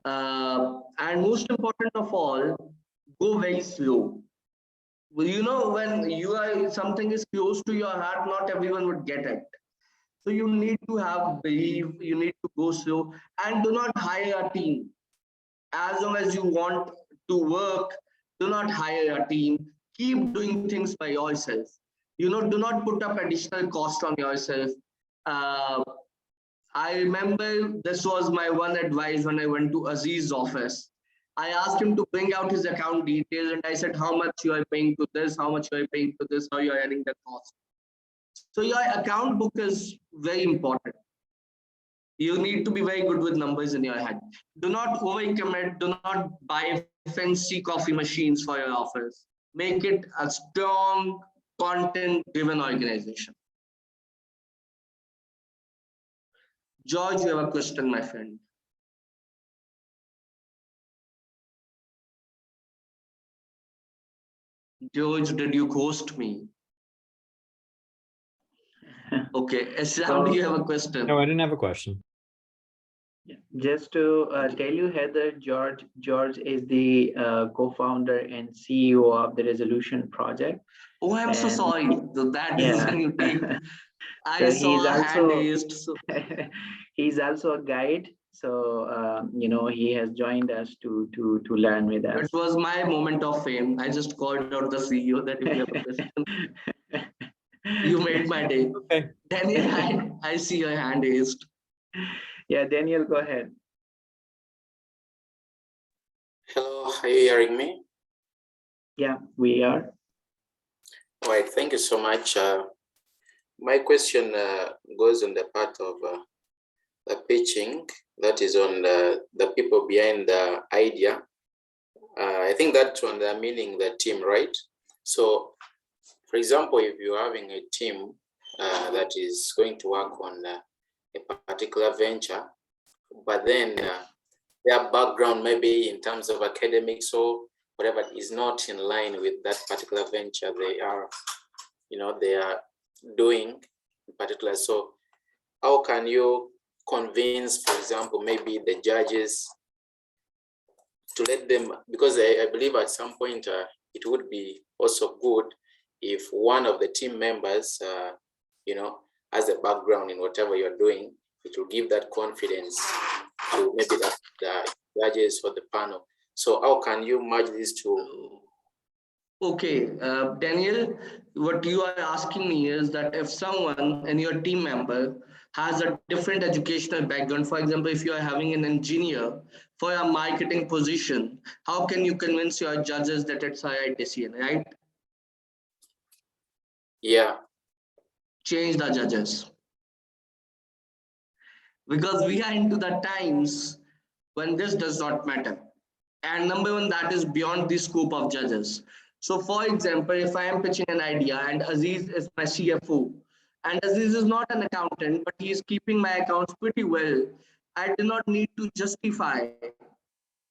And most important of all, go very slow. Well, you know, when something is close to your heart, not everyone would get it. So you need to have belief, you need to go slow, and do not hire a team. As long as you want to work, do not hire a team. Keep doing things by yourself. Do not put up additional cost on yourself. I remember this was my one advice when I went to Aziz's office. I asked him to bring out his account details, and I said, how much you are paying to this, how much you are paying to this, how you are adding the cost. So your account book is very important. You need to be very good with numbers in your head. Do not overcommit. Do not buy fancy coffee machines for your office. Make it a strong, content-driven organization. George, you have a question, my friend. George, did you ghost me? Okay, Islam, do you have a question? No, I didn't have a question. Just to tell you, Heather, George is the co-founder and CEO of the Resolution Project. Oh, I'm so sorry. So that is when you take. I So saw a hand raised. So. He's also a guide. So he has joined us to learn with us. It was my moment of fame. I just called out the CEO that if you have a question. You made my day. Okay. Daniel, I see your hand raised. Yeah, Daniel, go ahead. Hello, are you hearing me? Yeah, we are. All right, thank you so much. My question goes on the part of the pitching, that is on the people behind the idea. I think that's on the meaning the team, right? So, for example, if you're having a team that is going to work on a particular venture, but then their background maybe in terms of academics or whatever is not in line with that particular venture they are doing in particular. So how can you convince, for example, maybe the judges to let them, because I believe at some point it would be also good if one of the team members has a background in whatever you're doing. It will give that confidence to maybe the judges or the panel. So how can you merge these two? Okay, Daniel, what you are asking me is that if someone in your team member has a different educational background, for example, if you are having an engineer for a marketing position, how can you convince your judges that it's a right decision, right? Yeah. Change the judges. Because we are into the times when this does not matter. And number one, that is beyond the scope of judges. So for example, if I am pitching an idea and Aziz is my CFO, and Aziz is not an accountant, but he is keeping my accounts pretty well, I do not need to justify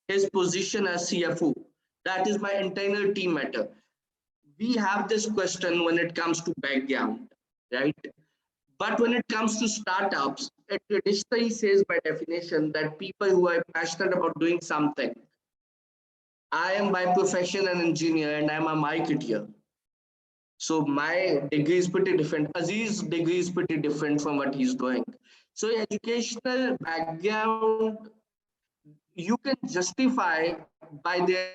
his position as CFO. That is my internal team matter. We have this question when it comes to background, right? But when it comes to startups, it traditionally says by definition that people who are passionate about doing something. I am by profession an engineer and I'm a marketeer. So my degree is pretty different. Aziz's degree is pretty different from what he's doing. So educational background, you can justify by their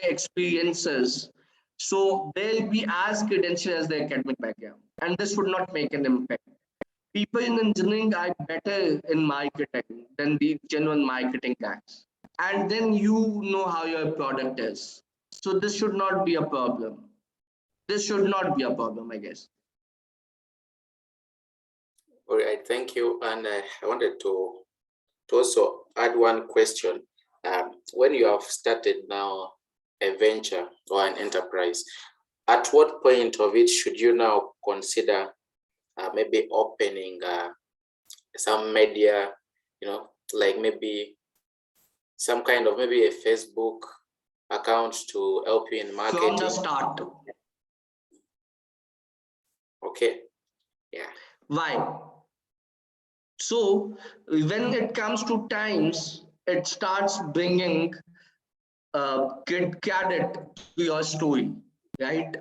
experiences. So they'll be as credentialed as their academic background. And this would not make an impact. People in engineering are better in marketing than the genuine marketing guys. And then you know how your product is. So this should not be a problem. This should not be a problem, I guess. All right, thank you. And I wanted to also add one question. When you have started now a venture or an enterprise, at what point of it should you now consider maybe opening some media, like maybe some kind of maybe a Facebook account to help you in marketing? From the start. Okay. Yeah. Why? So when it comes to times, it starts bringing credit to your story, right?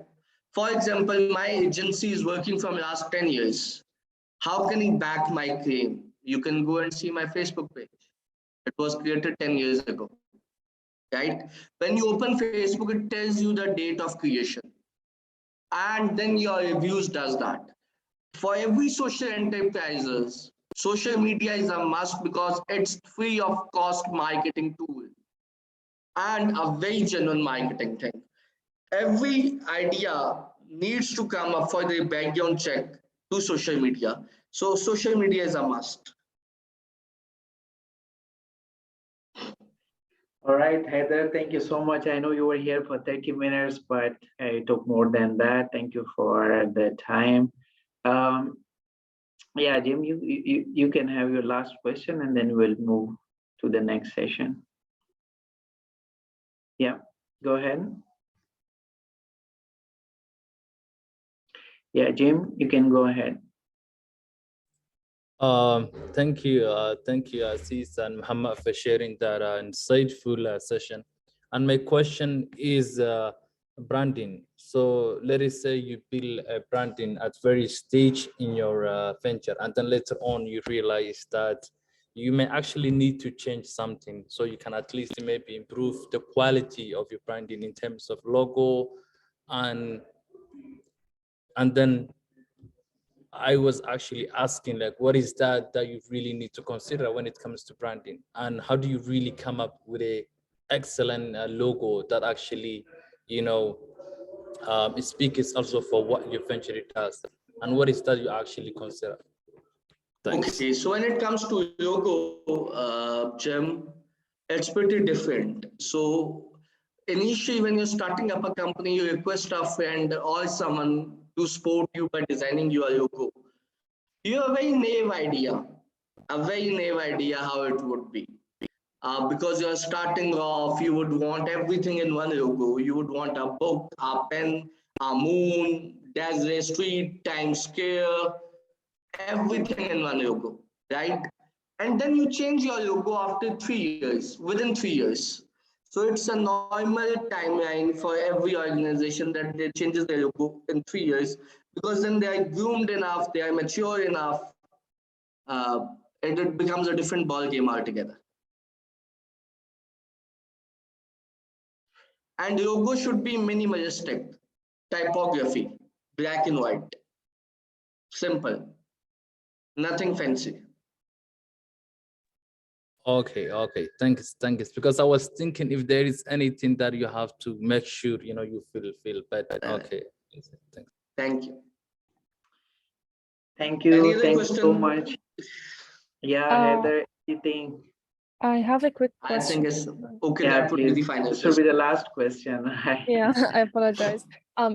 For example, my agency is working from last 10 years. How can he back my claim? You can go and see my Facebook page. It was created 10 years ago, right? When you open Facebook, it tells you the date of creation. And then your reviews does that. For every social enterprises, social media is a must because it's free of cost marketing tool and a very genuine marketing thing. Every idea needs to come up for the background check to social media. So social media is a must. All right, Heather, thank you so much. I know you were here for 30 minutes, but it took more than that. Thank you for the time. Yeah, Jim, you can have your last question and then we'll move to the next session. Yeah, go ahead. Yeah, Jim, you can go ahead. Thank you, Aziz and Muhammad, for sharing that insightful session. And my question is branding. So let us say you build a branding at very stage in your venture, and then later on you realize that you may actually need to change something, so you can at least maybe improve the quality of your branding in terms of logo, and then I was actually asking, like, what is that you really need to consider when it comes to branding, and how do you really come up with a excellent logo that actually, it speaks also for what your venture does, and what is that you actually consider? Thanks. Okay, so when it comes to logo, Jim, it's pretty different. So initially, when you're starting up a company, you request a friend or someone to support you by designing your logo. You have a very naive idea how it would be. Because you're starting off, you would want everything in one logo. You would want a book, a pen, a moon, Desiree Street, Times Square, everything in one logo, right? And then you change your logo after 3 years, within 3 years. So it's a normal timeline for every organization that they changes their logo in 3 years, because then they are groomed enough, they are mature enough, and it becomes a different ball game altogether. And logo should be minimalistic, typography, black and white, simple, nothing fancy. Okay, thanks. Because I was thinking if there is anything that you have to make sure you feel better. Okay, thanks. Thank you. Thank Any you. other Thank you so question? much. Yeah, Heather, anything? I have a quick I question. think it's okay. Yeah, That would be please. the final This will be question. the last question. Yeah, I apologize.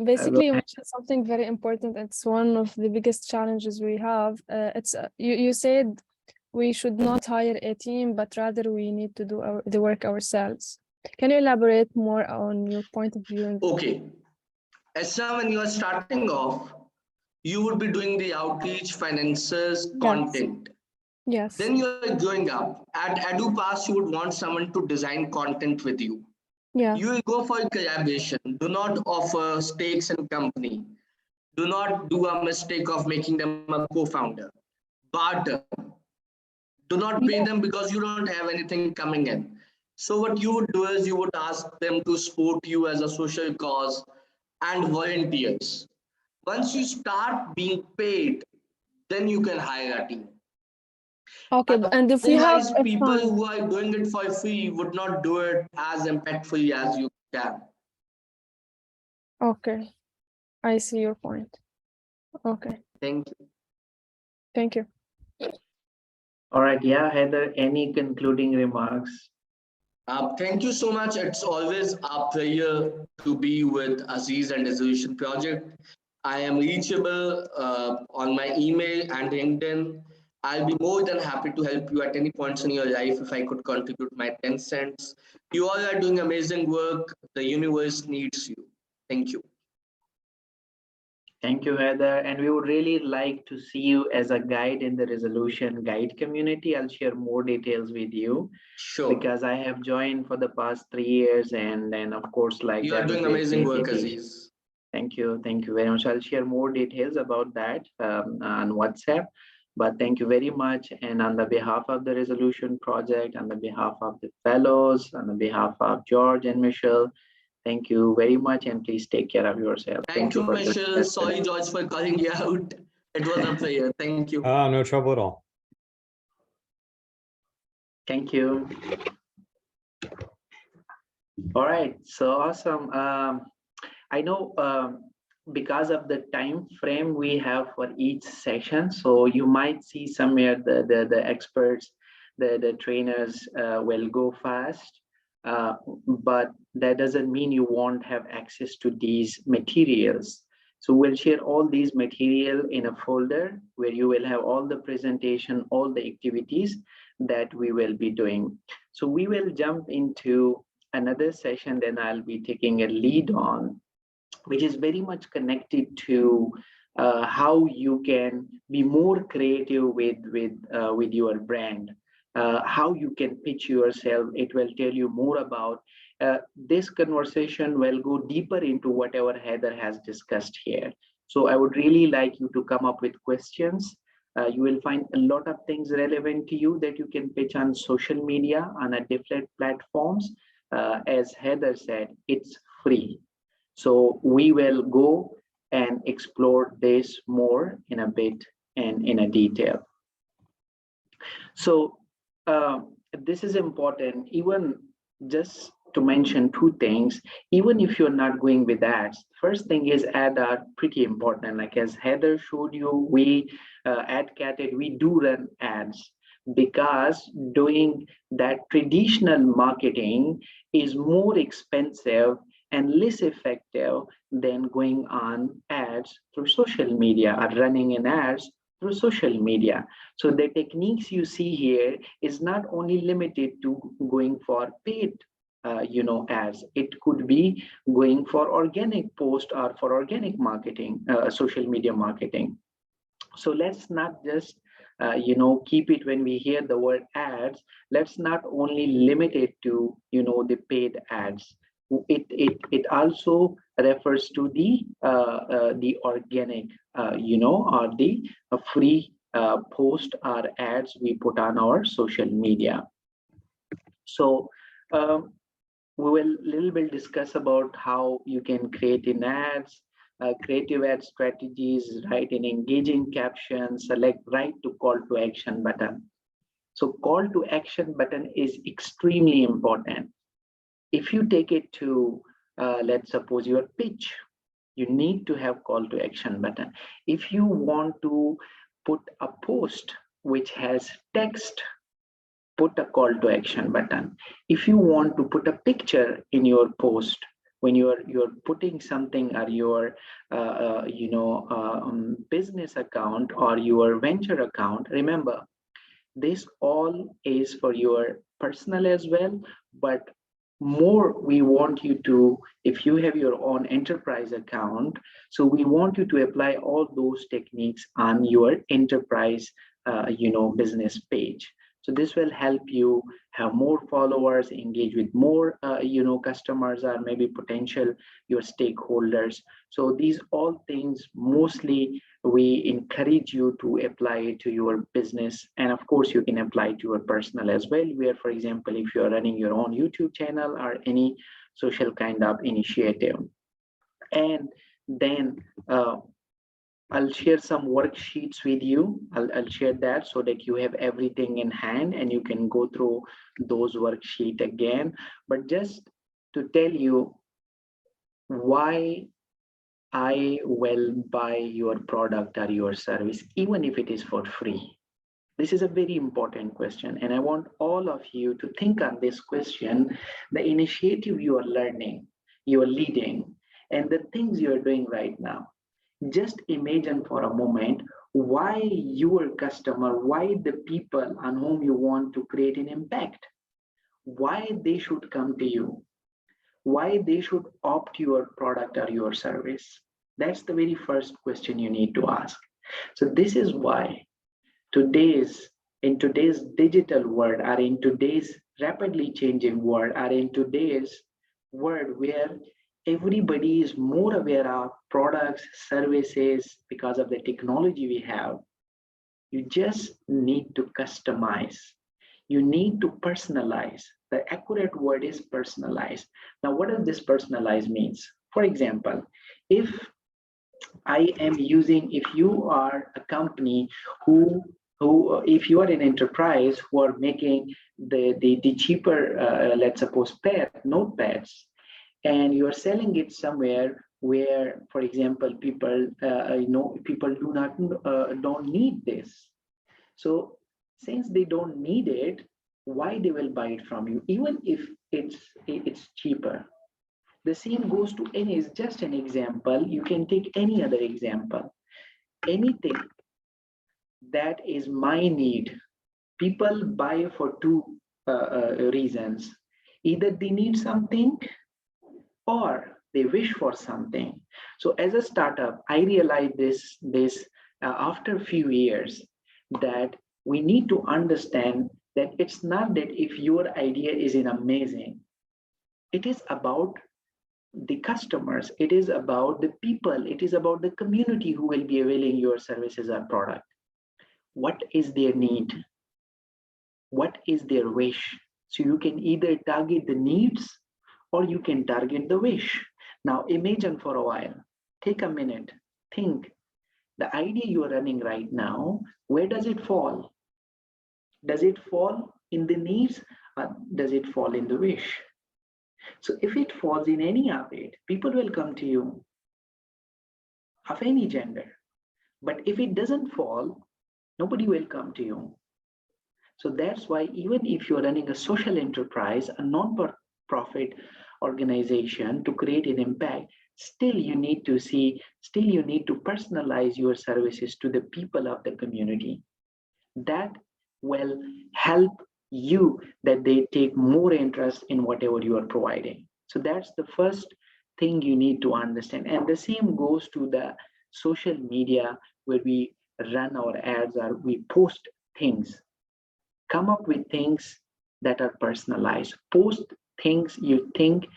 Basically, you mentioned something very important. It's one of the biggest challenges we have. It's you said we should not hire a team, but rather we need to do the work ourselves. Can you elaborate more on your point of view? Okay. As when you are starting off, you would be doing the outreach, finances, content. Yes. Then you are going up. At EduPass, you would want someone to design content with you. Yeah. You will go for a collaboration. Do not offer stakes in company. Do not do a mistake of making them a co-founder. Barter. Do not pay them because you don't have anything coming in. So what you would do is you would ask them to support you as a social cause and volunteers. Once you start being paid, then you can hire a team. Okay, and if you have Otherwise, people who are doing it for free would not do it as impactfully as you can. Okay, I see your point. Okay. Thank you. Thank you. All right. Yeah, Heather, any concluding remarks? Thank you so much. It's always a pleasure to be with Aziz and Resolution Project. I am reachable on my email and LinkedIn. I'll be more than happy to help you at any points in your life if I could contribute my 10 cents. You all are doing amazing work. The universe needs you. Thank you. Thank you, Heather. And we would really like to see you as a guide in the resolution guide community. I'll share more details with you Sure. because I have joined for the past 3 years. And then, of course, like You are doing amazing work, Aziz. Thank you. Thank you very much. I'll share more details about that on WhatsApp. But thank you very much. And on the behalf of the resolution project, on the behalf of the fellows, on the behalf of George and Michelle, thank you very much. And please take care of yourself. Thank you, for Michelle. this. Sorry, George, for calling you out. It was a pleasure. Thank you. No trouble at all. Thank you. All right, so awesome. I know because of the time frame we have for each session, so you might see somewhere the experts, the trainers will go fast, but that doesn't mean you won't have access to these materials. So we'll share all these material in a folder where you will have all the presentation, all the activities that we will be doing. So we will jump into another session that I'll be taking a lead on, which is very much connected to how you can be more creative with your brand, how you can pitch yourself. It will tell you more about this conversation will go deeper into whatever Heather has discussed here. So I would really like you to come up with questions. You will find a lot of things relevant to you that you can pitch on social media, on a different platforms. As Heather said, it's free. So we will go and explore this more in a bit and in a detail. So this is important, even just to mention two things. Even if you're not going with ads, first thing is ads are pretty important. Like as Heather showed you, we at CATED, we do run ads because doing that traditional marketing is more expensive and less effective than going on ads through social media or running an ads through social media. So the techniques you see here is not only limited to going for paid ads. It could be going for organic post or for organic marketing, social media marketing. So let's not just keep it when we hear the word ads. Let's not only limit it to the paid ads. It also refers to the organic or the free post or ads we put on our social media. So we will little bit discuss about how you can create in ads, creative ad strategies, write an engaging caption, select right to call to action button. So call to action button is extremely important. If you take it to, let's suppose your pitch, you need to have call to action button. If you want to put a post which has text, put a call to action button. If you want to put a picture in your post, when you're putting something or your business account or your venture account, remember this all is for your personal as well, but more we want you to, if you have your own enterprise account, so we want you to apply all those techniques on your enterprise business page. So this will help you have more followers, engage with more customers or maybe potential your stakeholders. So these all things mostly we encourage you to apply it to your business, and of course you can apply it to your personal as well, where for example if you're running your own YouTube channel or any social kind of initiative. And then I'll share some worksheets with you. I'll share that so that you have everything in hand and you can go through those worksheets again. But just to tell you why I will buy your product or your service, even if it is for free. This is a very important question, and I want all of you to think on this question, the initiative you are learning, you are leading, and the things you are doing right now. Just imagine for a moment why your customer, why the people on whom you want to create an impact, why they should come to you, why they should opt your product or your service. That's the very first question you need to ask. So this is why in today's digital world, or in today's rapidly changing world, or in today's world where everybody is more aware of products, services because of the technology we have, you just need to customize. You need to personalize. The accurate word is personalize. Now, what does this personalize means? For example, if you are a company if you are an enterprise who are making the cheaper, let's suppose notepads, and you're selling it somewhere where, for example, people don't need this. So since they don't need it, why they will buy it from you, even if it's cheaper? The same goes to any, is just an example. You can take any other example. Anything that is my need, people buy for two reasons. Either they need something or they wish for something. So as a startup, I realized this after a few years, that we need to understand that it's not that if your idea is amazing, it is about the customers, it is about the people, it is about the community who will be availing your services or product. What is their need? What is their wish? So you can either target the needs or you can target the wish. Now imagine for a while, take a minute, think, the idea you are running right now, where does it fall? Does it fall in the needs or does it fall in the wish? So if it falls in any of it, people will come to you of any gender. But if it doesn't fall, nobody will come to you. So that's why even if you're running a social enterprise, a non-profit organization to create an impact, still you need to personalize your services to the people of the community. That will help you, that they take more interest in whatever you are providing. So that's the first thing you need to understand. And the same goes to the social media where we run our ads or we post things. Come up with things that are personalized. Post things you think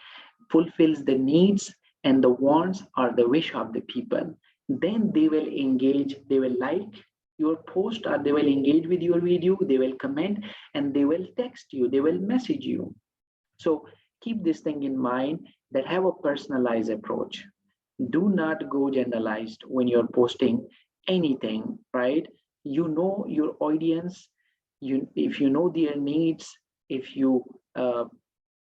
fulfills the needs and the wants or the wish of the people. Then they will engage, they will like your post, or they will engage with your video, they will comment, and they will text you, they will message you. So keep this thing in mind, that have a personalized approach. Do not go generalized when you're posting anything, right? You know your audience, if you know their needs, if you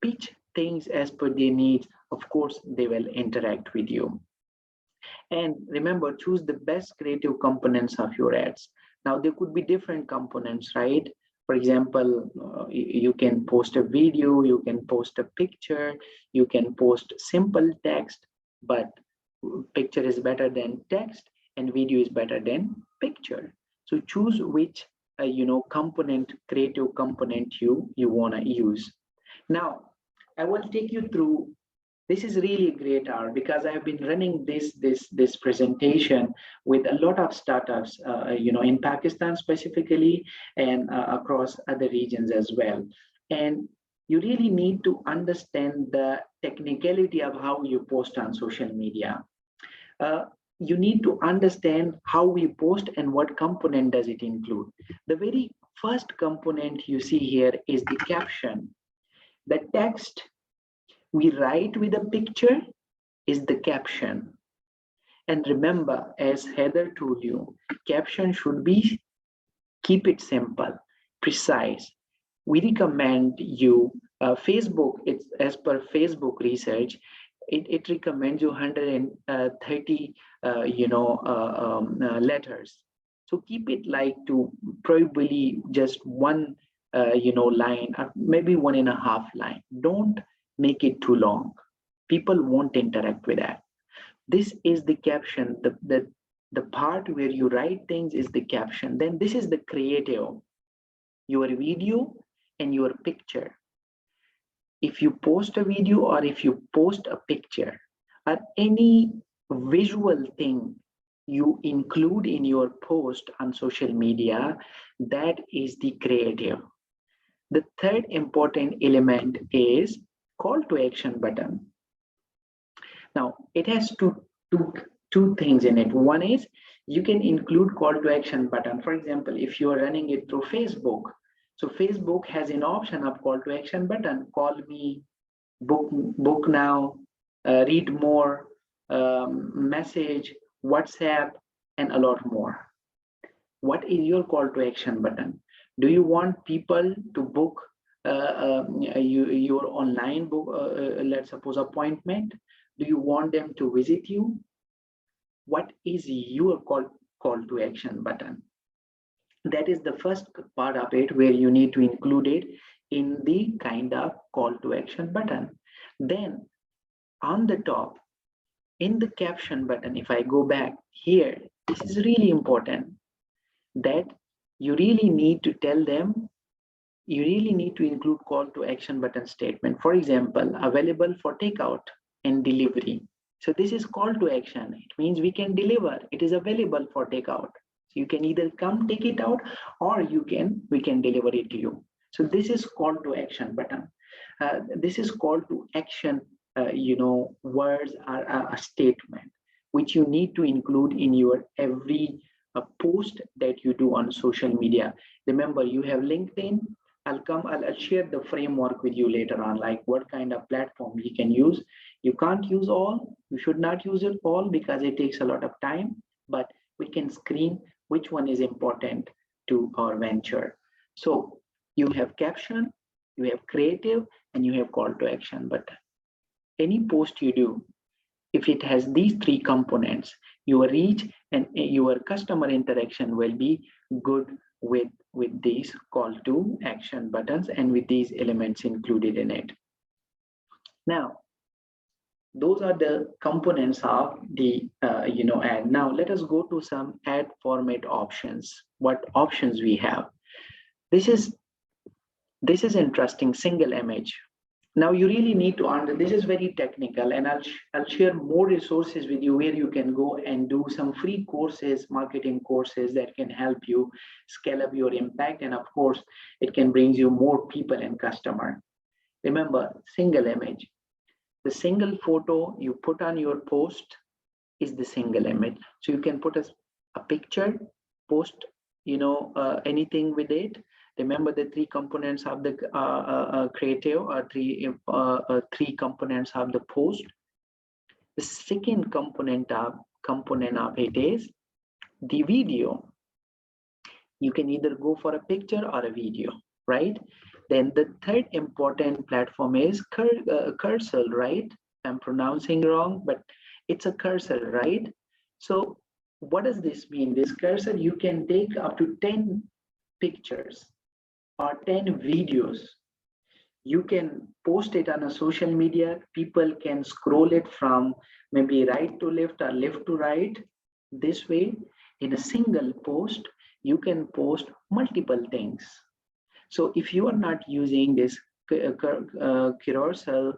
pitch things as per their needs, of course they will interact with you. And remember, choose the best creative components of your ads. Now there could be different components, right? For example, you can post a video, you can post a picture, you can post simple text, but picture is better than text and video is better than picture. So choose which creative component you want to use. Now I will take you through. This is really a great hour because I have been running this presentation with a lot of startups, in Pakistan specifically, and across other regions as well. And you really need to understand the technicality of how you post on social media. You need to understand how we post and what component does it include. The very first component you see here is the caption. The text we write with a picture is the caption. And remember, as Heather told you, caption should be, keep it simple, precise. We recommend you, Facebook, it's as per Facebook research, it recommends you 130 letters. So keep it like to probably just one line, or maybe 1.5 line. Don't make it too long. People won't interact with that. This is the caption, the The part where you write things is the caption. Then this is the creative, your video and your picture. If you post a video or if you post a picture or any visual thing you include in your post on social media, that is the creative. The third important element is call to action button. Now, it has two things in it. One is you can include call to action button. For example, if you are running it through Facebook, so Facebook has an option of call to action button, call me, book now, read more, message, WhatsApp, and a lot more. What is your call to action button? Do you want people to book your online book, let's suppose appointment? Do you want them to visit you? What is your call to action button? That is the first part of it where you need to include it in the kind of call to action button. Then on the top, in the caption button, if I go back here, this is really important that you really need to tell them, you really need to include call to action button statement. For example, available for takeout and delivery. So this is call to action. It means we can deliver. It is available for takeout. So you can either come take it out or we can deliver it to you. So this is call to action button. This is call to action, words are a statement which you need to include in your every post that you do on social media. Remember, you have LinkedIn. I'll share the framework with you later on, like what kind of platform you can use. You can't use all, you should not use it all because it takes a lot of time, but we can screen which one is important to our venture. So you have caption, you have creative, and you have call to action. But any post you do, if it has these three components, your reach and your customer interaction will be good with these call to action buttons and with these elements included in it. Now, those are the components of the ad. Now let us go to some ad format options. What options we have? This is interesting. Single image. Now you really need to understand, this is very technical, and I'll share more resources with you where you can go and do some free courses, marketing courses that can help you scale up your impact. And of course, it can bring you more people and customer. Remember, single image. The single photo you put on your post is the single image. So you can put a picture, post, anything with it. Remember the three components of the creative, or three components of the post. The second component of it is the video. You can either go for a picture or a video, right? Then the third important platform is cursor, right? I'm pronouncing wrong, but it's a cursor, right? So what does this mean? This cursor, you can take up to 10 pictures or 10 videos. You can post it on a social media. People can scroll it from maybe right to left or left to right. This way, in a single post, you can post multiple things. So if you are not using this carousel,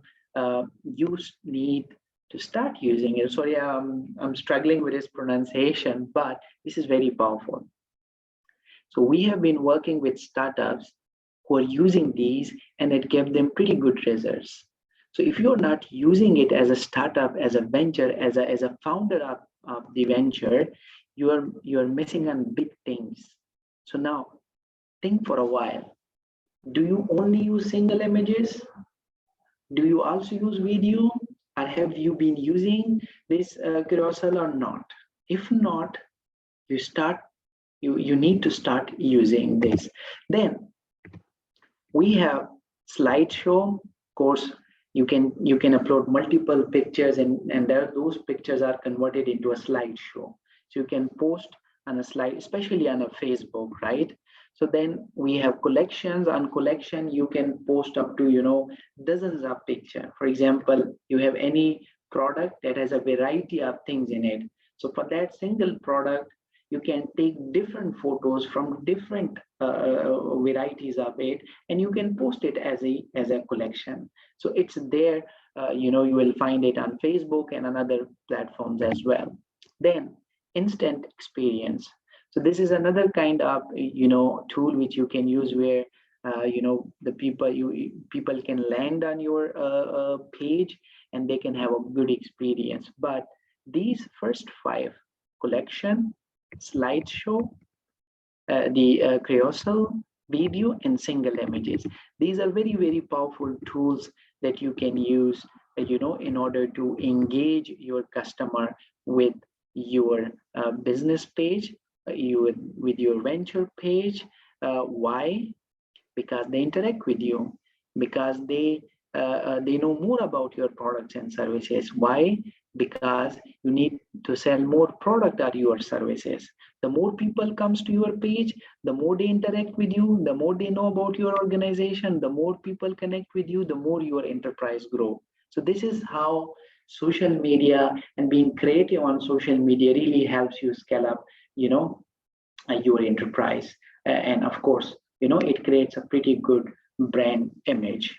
you need to start using it. Sorry, I'm struggling with this pronunciation, but this is very powerful. So we have been working with startups who are using these, and it gave them pretty good results. So if you're not using it as a startup, as a venture, as a founder of the venture, you're missing on big things. So now think for a while. Do you only use single images? Do you also use video? Or have you been using this carousel or not? If not, you need to start using this. Then we have slideshow. Of course, you can upload multiple pictures, and those pictures are converted into a slideshow. So you can post on a slide, especially on a Facebook, right? So then we have collections. On collection, you can post up to dozens of pictures. For example, you have any product that has a variety of things in it. So for that single product, you can take different photos from different varieties of it, and you can post it as a collection. So it's there. You know, you will find it on Facebook and on other platforms as well. Then instant experience. So this is another kind of, you know, tool which you can use where you know, the people can land on your page and they can have a good experience. But these first 5, collection, slideshow, the carousel, video, and single images, these are very, very powerful tools that you can use, you know, in order to engage your customer with your business page, with your venture page. Why? Because they interact with you, because they know more about your products and services. Why? Because you need to sell more product or your services. The more people comes to your page, the more they interact with you, the more they know about your organization, the more people connect with you, the more your enterprise grow. So this is how social media and being creative on social media really helps you scale up, you know, your enterprise. And of course, you know, it creates a pretty good brand image.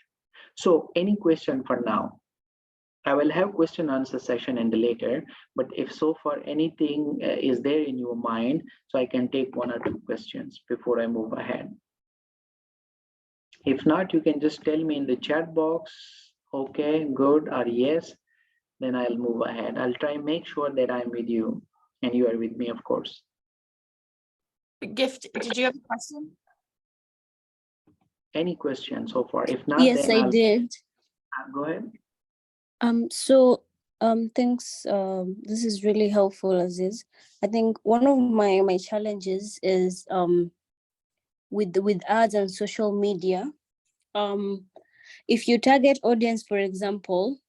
So any question for now? I will have question answer session in the later, but if so far anything is there in your mind, so I can take 1 or 2 questions before I move ahead. If not, you can just tell me in the chat box, okay, good, or yes, then I'll move ahead. I'll try and make sure that I'm with you and you are with me, of course. Gift, did you have a question? Any questions so far? If not, Yes, then I did. go ahead. Thanks. This is really helpful, Aziz. I think one of my challenges is with ads and social media. If you target audience, for example,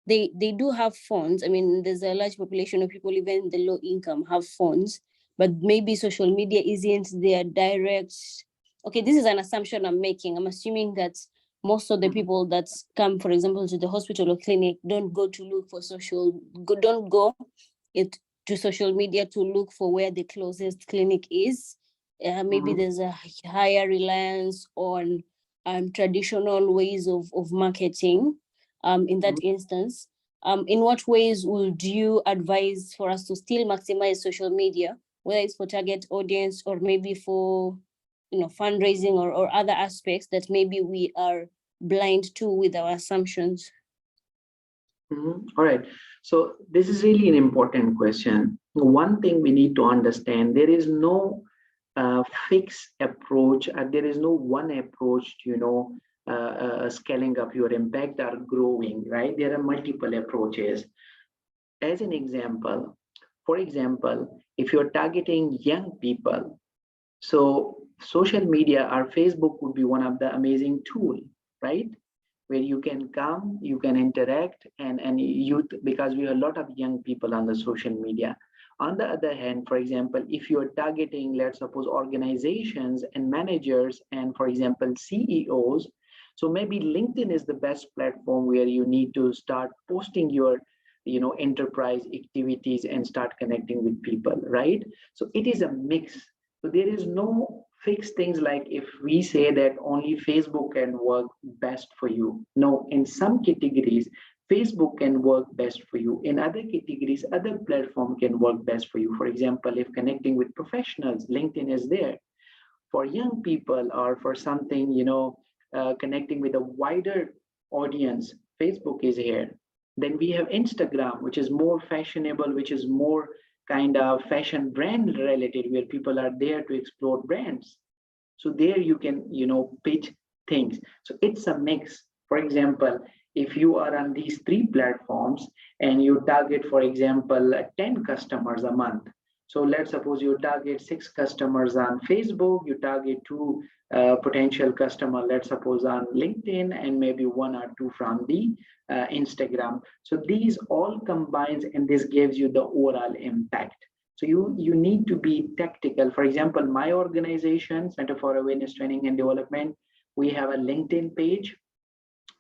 they do have phones. I mean, there's a large population of people, even the low income, have phones, but maybe social media isn't their direct. Okay, this is an assumption I'm making. I'm assuming that most of the people that come, for example, to the hospital or clinic don't go to look for don't go to social media to look for where the closest clinic is. Maybe there's a higher reliance on traditional ways of marketing in that instance. In what ways would you advise for us to still maximize social media, whether it's for target audience or maybe for, you know, fundraising or other aspects that maybe we are blind to with our assumptions? All right. So this is really an important question. One thing we need to understand, there is no fixed approach, there is no one approach to, you know, scaling up your impact or growing, right? There are multiple approaches. As an example, for example, if you're targeting young people, so social media or Facebook would be one of the amazing tool, right? Where you can come, you can interact, and youth, because we have a lot of young people on the social media. On the other hand, for example, if you're targeting, let's suppose, organizations and managers and, for example, CEOs, so maybe LinkedIn is the best platform where you need to start posting your, you know, enterprise activities and start connecting with people, right? So it is a mix. So there is no fixed things like if we say that only Facebook can work best for you. No, in some categories, Facebook can work best for you. In other categories, other platform can work best for you. For example, if connecting with professionals, LinkedIn is there. For young people or for something, you know, connecting with a wider audience, Facebook is here. Then we have Instagram, which is more fashionable, which is more kind of fashion brand related, where people are there to explore brands. So there you can, you know, pitch things. So it's a mix. For example, if you are on these 3 platforms and you target, for example, 10 customers a month. So let's suppose you target 6 customers on Facebook, you target 2 potential customer, let's suppose on LinkedIn, and maybe 1 or 2 from the Instagram. So these all combines and this gives you the overall impact. So you need to be tactical. For example, my organization, Center for Awareness Training and Development, we have a LinkedIn page.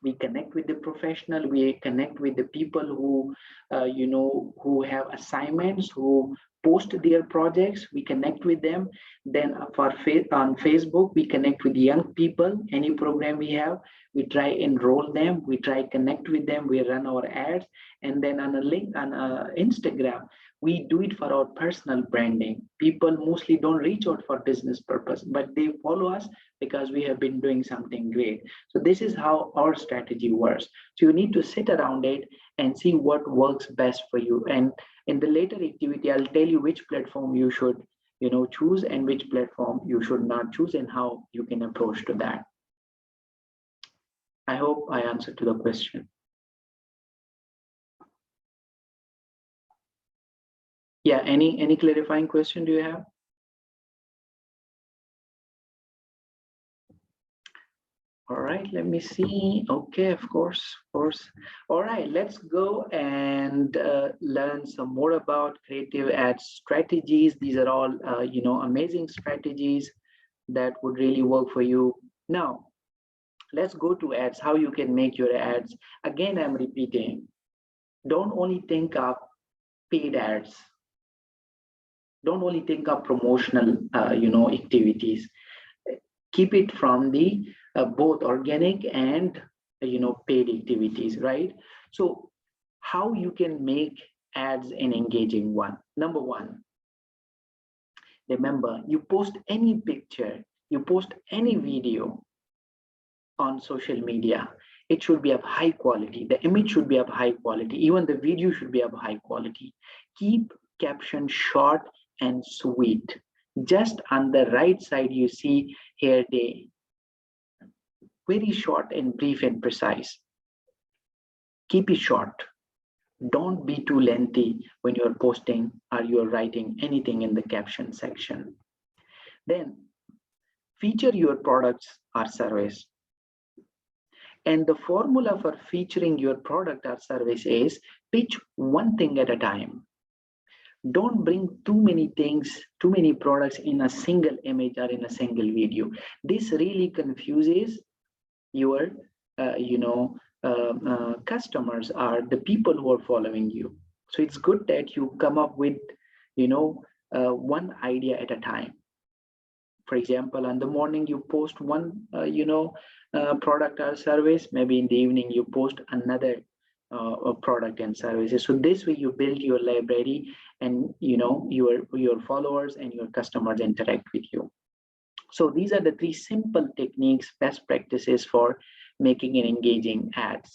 We connect with the professional, we connect with the people who, who have assignments, who post their projects, we connect with them. Then on Facebook, we connect with young people. Any program we have, we try enroll them, we try connect with them, we run our ads. And then on a link on Instagram, we do it for our personal branding. People mostly don't reach out for business purpose, but they follow us because we have been doing something great. So this is how our strategy works. So you need to sit around it and see what works best for you. And in the later activity, I'll tell you which platform you should, choose and which platform you should not choose and how you can approach to that. I hope I answered to the question. Yeah, any clarifying question do you have? All right, let me see. Okay, of course. All right, let's go and learn some more about creative ad strategies. These are all, amazing strategies that would really work for you. Now, let's go to ads, how you can make your ads. Again, I'm repeating, don't only think of paid ads. Don't only think of promotional, activities. Keep it from the both organic and paid activities, right? So how you can make ads an engaging one? Number one, remember, you post any picture, you post any video on social media, it should be of high quality. The image should be of high quality. Even the video should be of high quality. Keep caption short and sweet. Just on the right side, you see hair day. Very short and brief and precise. Keep it short. Don't be too lengthy when you're posting or you're writing anything in the caption section. Then feature your products or service. And the formula for featuring your product or service is pitch one thing at a time. Don't bring too many things, too many products in a single image or in a single video. This really confuses your, customers or the people who are following you. So it's good that you come up with, one idea at a time. For example, in the morning you post one, product or service. Maybe in the evening you post another product and services. So this way you build your library, and your followers and your customers interact with you. So these are the three simple techniques, best practices for making an engaging ads.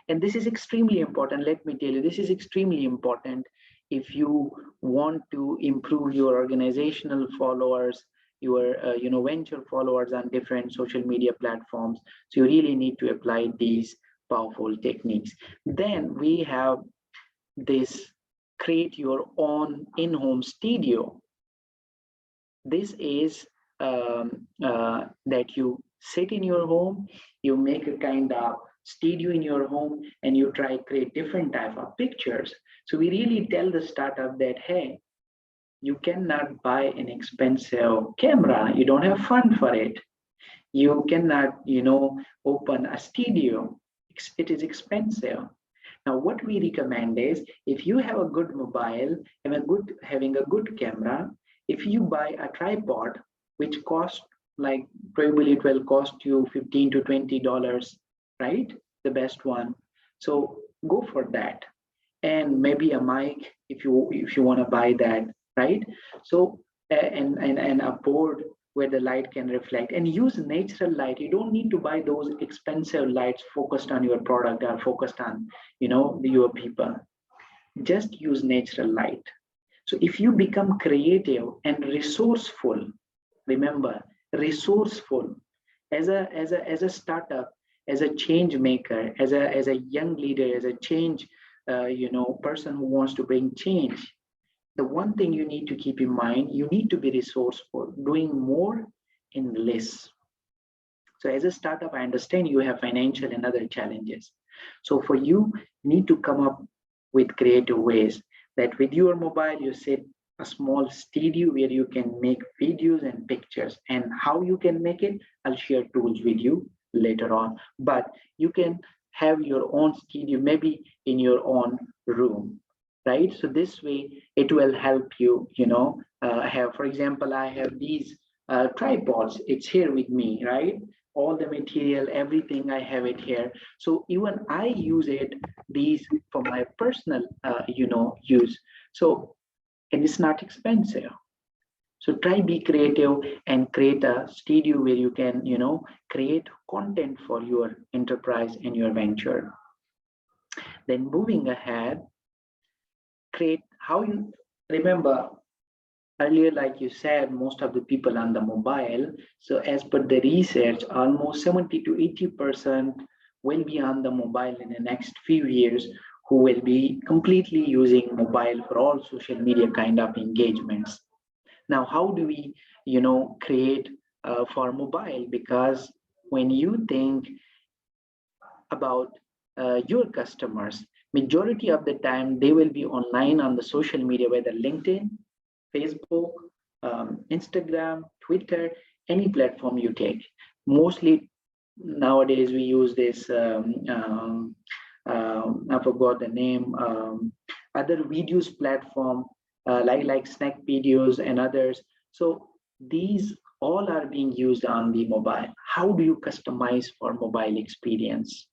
And this is extremely important. Let me tell you, this is extremely important if you want to improve your organizational followers, your venture followers on different social media platforms. So you really need to apply these powerful techniques. Then we have this create your own in-home studio. This is that you sit in your home, you make a kind of studio in your home, and you try to create different type of pictures. So we really tell the startup that, hey, you cannot buy an expensive camera. You don't have fund for it. You cannot, open a studio. It is expensive. Now, what we recommend is, if you have a good mobile and having a good camera, if you buy a tripod, which costs probably it will cost you $15 to $20, right? The best one. So go for that. And maybe a mic if you want to buy that, right? So and a board where the light can reflect, and use natural light. You don't need to buy those expensive lights focused on your product or focused on your people. Just use natural light. So if you become creative and resourceful, remember, resourceful as a startup, as a change maker, as a young leader, as a change person who wants to bring change, the one thing you need to keep in mind, you need to be resourceful, doing more in less. So as a startup, I understand you have financial and other challenges. So for you, you need to come up with creative ways that with your mobile, you set a small studio where you can make videos and pictures. And how you can make it, I'll share tools with you later on. But you can have your own studio, maybe in your own room, right? So this way it will help you, have, for example, I have these tripods, it's here with me, right? All the material, everything, I have it here. So even I use these for my personal, use. So, and it's not expensive. So try be creative and create a studio where you can, create content for your enterprise and your venture. Then moving ahead, create how you remember earlier, like you said, most of the people on the mobile. So as per the research, almost 70 to 80% will be on the mobile in the next few years, who will be completely using mobile for all social media kind of engagements. Now, how do we, create for mobile? Because when you think about your customers, majority of the time they will be online on the social media, whether LinkedIn, Facebook, Instagram, Twitter, any platform you take. Mostly nowadays we use this, I forgot the name, other videos platform, like Snack Videos and others. So these all are being used on the mobile. How do you customize for mobile experience?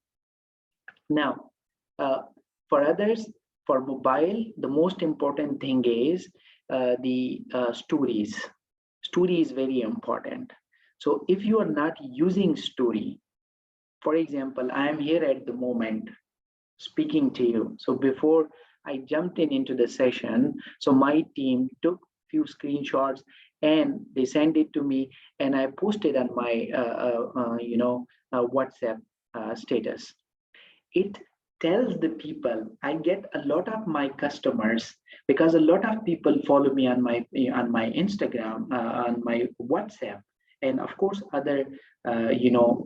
Now, for others, for mobile, the most important thing is the stories. Story is very important. So if you are not using story, for example, I am here at the moment speaking to you. So before I jumped into the session, so my team took few screenshots and they sent it to me, and I posted on my WhatsApp status. It tells the people, I get a lot of my customers, because a lot of people follow me on my Instagram, on my WhatsApp, and of course other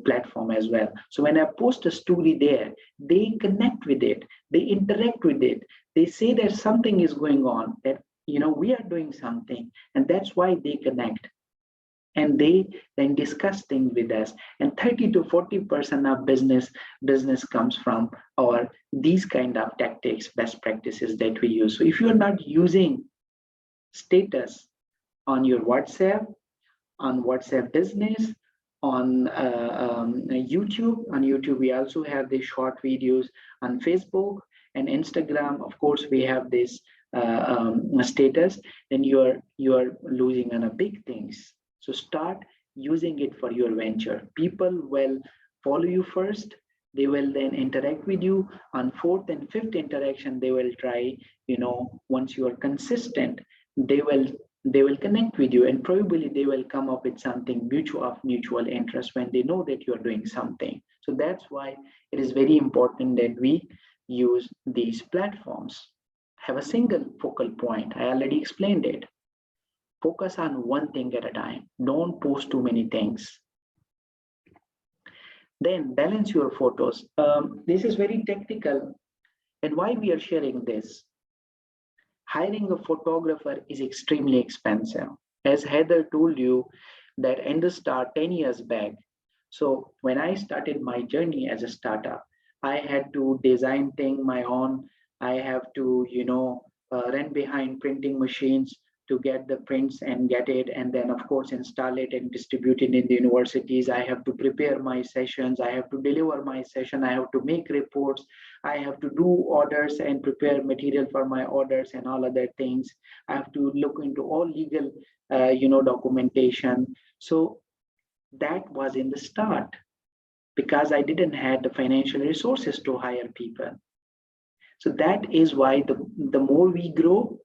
platform as well. So when I post a story there, they connect with it, they interact with it, they say that something is going on, that we are doing something, and that's why they connect. And they then discuss things with us. And 30 to 40% of business comes from these kind of tactics, best practices that we use. So if you're not using status on your WhatsApp, on WhatsApp Business, on YouTube. On YouTube, we also have the short videos. On Facebook and Instagram, of course, we have this status. Then you are losing on a big things. So start using it for your venture. People will follow you first. They will then interact with you. On fourth and fifth interaction, they will try, once you are consistent, they will connect with you, and probably they will come up with something of mutual interest when they know that you're doing something. So that's why it is very important that we use these platforms. Have a single focal point. I already explained it. Focus on one thing at a time. Don't post too many things. Then balance your photos. This is very technical. And why we are sharing this? Hiring a photographer is extremely expensive. As Heather told you that in the start 10 years back. So when I started my journey as a startup, I had to design things my own. I have to, run behind printing machines to get the prints and get it, and then of course install it and distribute it in the universities. I have to prepare my sessions, I have to deliver my session, I have to make reports, I have to do orders and prepare material for my orders and all other things. I have to look into all legal documentation. So that was in the start, because I didn't have the financial resources to hire people. So that is why the more we grow,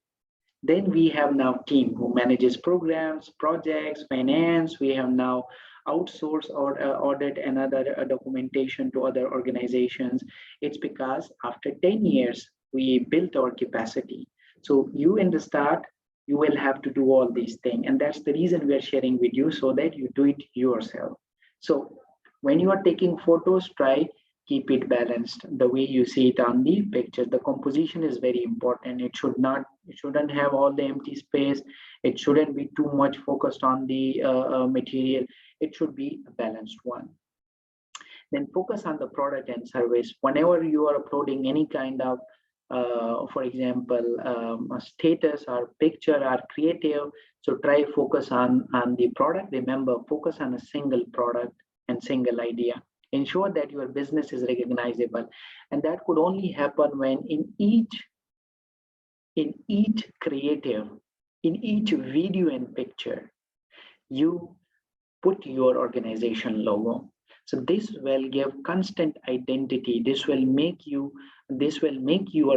then we have now team who manages programs, projects, finance. We have now outsourced or audit and other documentation to other organizations. It's because after 10 years, we built our capacity. So you in the start, you will have to do all these things. And that's the reason we are sharing with you, so that you do it yourself. So when you are taking photos, try keep it balanced the way you see it on the picture. The composition is very important. It shouldn't have all the empty space. It shouldn't be too much focused on the material. It should be a balanced one. Then focus on the product and service. Whenever you are uploading any kind of, for example, a status or picture or creative, so try focus on the product. Remember, focus on a single product and single idea. Ensure that your business is recognizable, and that could only happen when in each creative, in each video and picture, you put your organization logo. So this will give constant identity. This will make your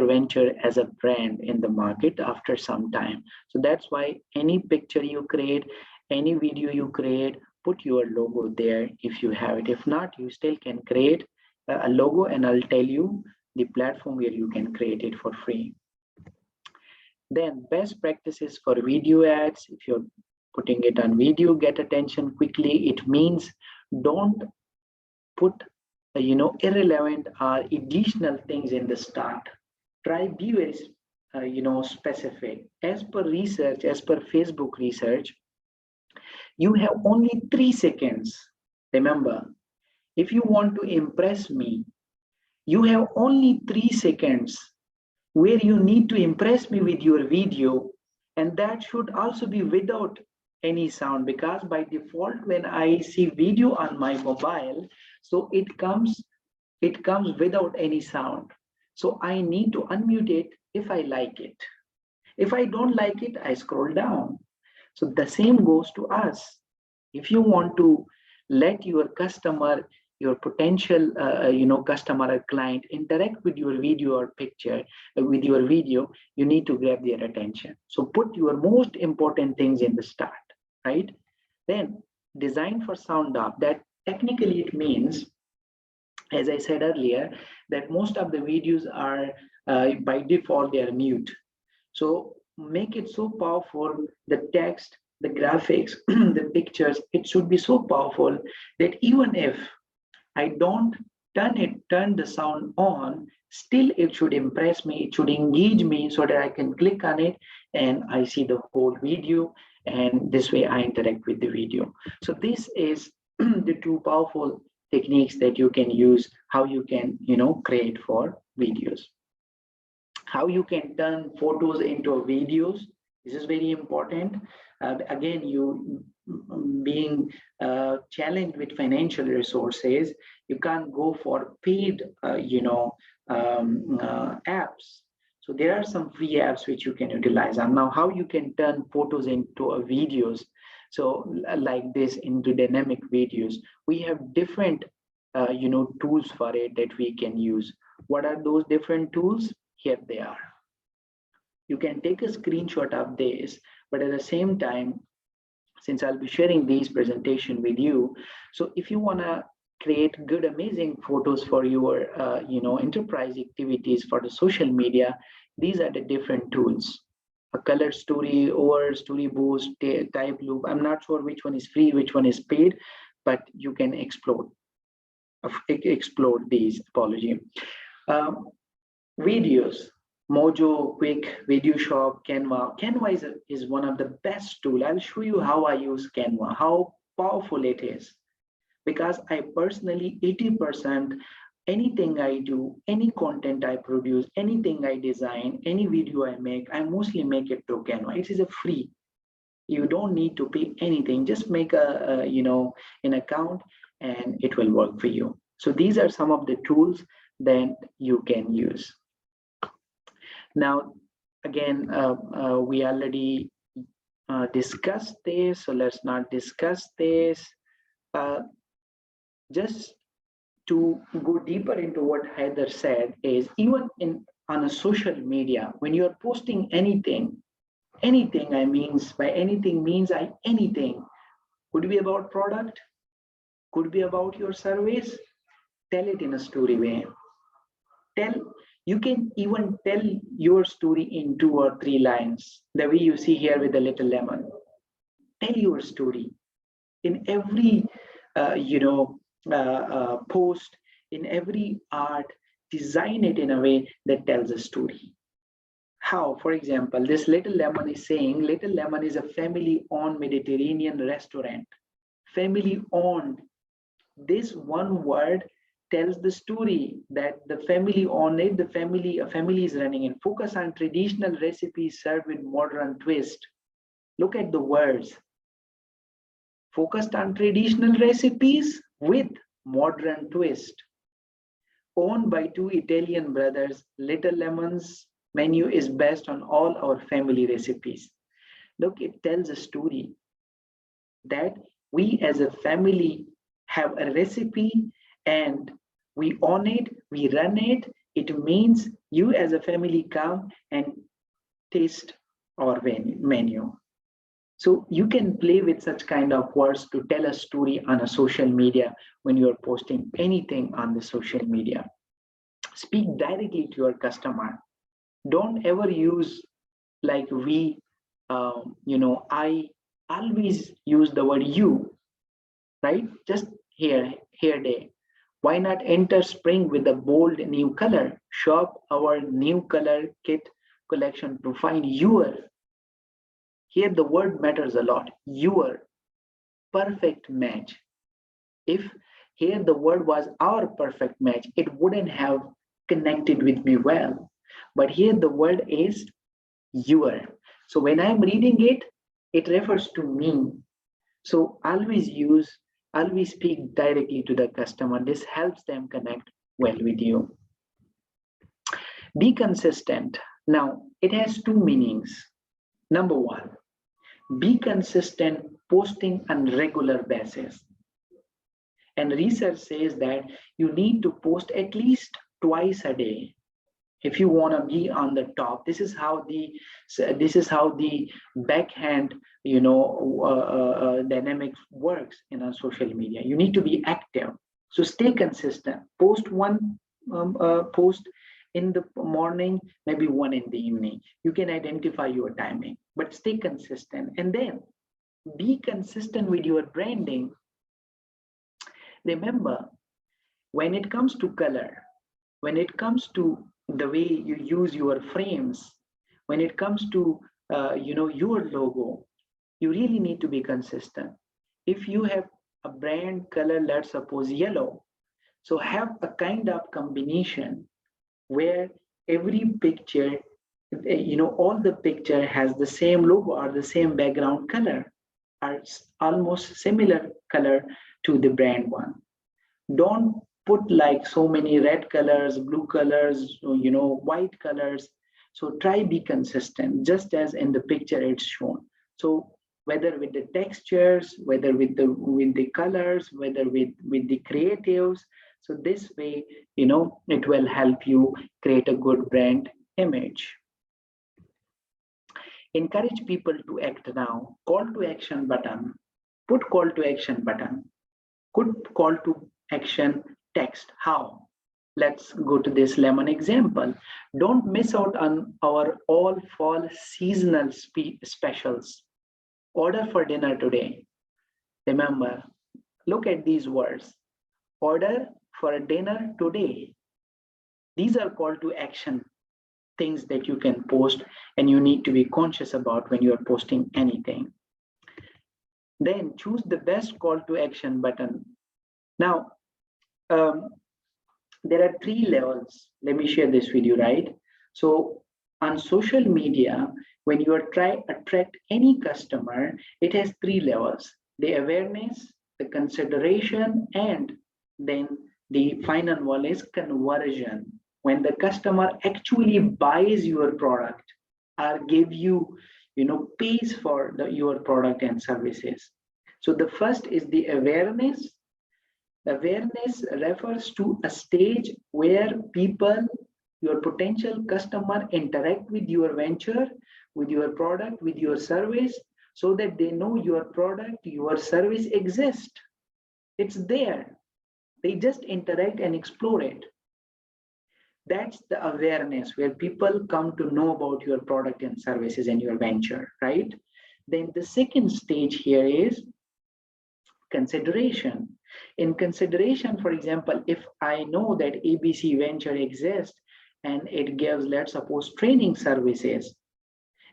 venture as a brand in the market after some time. So that's why any picture you create, any video you create, put your logo there if you have it. If not, you still can create a logo, and I'll tell you the platform where you can create it for free. Then best practices for video ads. If you're putting it on video, get attention quickly. It means don't put irrelevant or additional things in the start. Try be very specific. As per research, as per Facebook research, you have only 3 seconds. Remember, if you want to impress me, you have only 3 seconds where you need to impress me with your video, and that should also be without any sound, because by default when I see video on my mobile, so it comes without any sound. So I need to unmute it if I like it. If I don't like it, I scroll down. So the same goes to us. If you want to let your customer, your potential customer or client interact with your video or picture, with your video, you need to grab their attention. So put your most important things in the start, right? Then design for sound off. That technically it means, as I said earlier, that most of the videos are by default they are mute. So make it so powerful, the text, the graphics, the pictures, it should be so powerful that even if I don't turn the sound on, still it should impress me, it should engage me so that I can click on it and I see the whole video, and this way I interact with the video. So this is the 2 powerful techniques that you can use, how you can create for videos. How you can turn photos into videos, this is very important. Again, you being challenged with financial resources, you can't go for paid apps. So there are some free apps which you can utilize. And now how you can turn photos into videos, so like this, into dynamic videos. We have different tools for it that we can use. What are those different tools? Here they are. You can take a screenshot of this, but at the same time, since I'll be sharing these presentation with you, so if you want to create good, amazing photos for your enterprise activities for the social media, these are the different tools. A color story or story boost, type loop. I'm not sure which one is free, which one is paid, but you can explore these. Apology. Videos. Mojo, Quick, Video Shop, Canva. Canva is one of the best tools. I'll show you how I use Canva, how powerful it is. Because I personally, 80%, anything I do, any content I produce, anything I design, any video I make, I mostly make it through Canva. It is a free. You don't need to pay anything. Just make an account and it will work for you. So these are some of the tools that you can use. Now, again, we already discussed this, so let's not discuss this. Just to go deeper into what Heather said is, even on a social media, when you're posting anything I means by anything means anything. Could be about product, could be about your service. Tell it in a story way. You can even tell your story in 2 or 3 lines, the way you see here with the little lemon. Tell your story. In every post, in every art, design it in a way that tells a story. How? For example, this Little Lemon is saying, Little Lemon is a family-owned Mediterranean restaurant. Family-owned. This one word tells the story that the family on it, a family is running it. Focus on traditional recipes served with modern twist. Look at the words. Focused on traditional recipes with modern twist. Owned by two Italian brothers, Little Lemon's menu is based on all our family recipes. Look, it tells a story that we as a family have a recipe and we own it, we run it. It means you as a family come and taste our menu. So you can play with such kind of words to tell a story on a social media when you're posting anything on the social media. Speak directly to your customer. Don't ever use like we, I always use the word you, right? Just here, there. Why not enter spring with a bold new color? Shop our new color kit collection to find your. Here the word matters a lot. Your perfect match. If here the word was our perfect match, it wouldn't have connected with me well. But here the word is your. So when I'm reading it, it refers to me. So always speak directly to the customer. This helps them connect well with you. Be consistent. Now, it has two meanings. Number one, be consistent posting on regular basis. And research says that you need to post at least twice a day if you want to be on the top. This is how the backhand dynamics works in our social media. You need to be active. So stay consistent. Post one post in the morning, maybe one in the evening. You can identify your timing, but stay consistent. And then be consistent with your branding. Remember, when it comes to color, when it comes to the way you use your frames, when it comes to your logo, you really need to be consistent. If you have a brand color, let's suppose yellow, so have a kind of combination where every picture, all the picture has the same logo or the same background color or almost similar color to the brand one. Don't put like so many red colors, blue colors, white colors. So try be consistent, just as in the picture it's shown. So whether with the textures, whether with the colors, whether with the creatives. So this way, it will help you create a good brand image. Encourage people to act now. Call to action button. Put call to action button. Put call to action text. How? Let's go to this lemon example. Don't miss out on our all fall seasonal specials. Order for dinner today. Remember, look at these words. Order for a dinner today. These are call to action things that you can post and you need to be conscious about when you're posting anything. Then choose the best call to action button. Now, there are 3 levels. Let me share this with you, right? So on social media, when you are trying to attract any customer, it has 3 levels: the awareness, the consideration, and then the final one is conversion. When the customer actually buys your product or give you, pays for your product and services. So the first is the awareness. Awareness refers to a stage where people, your potential customer, interact with your venture, with your product, with your service, so that they know your product, your service exists. It's there. They just interact and explore it. That's the awareness where people come to know about your product and services and your venture, right? Then the second stage here is consideration. In consideration, for example, if I know that ABC Venture exists and it gives, let's suppose, training services,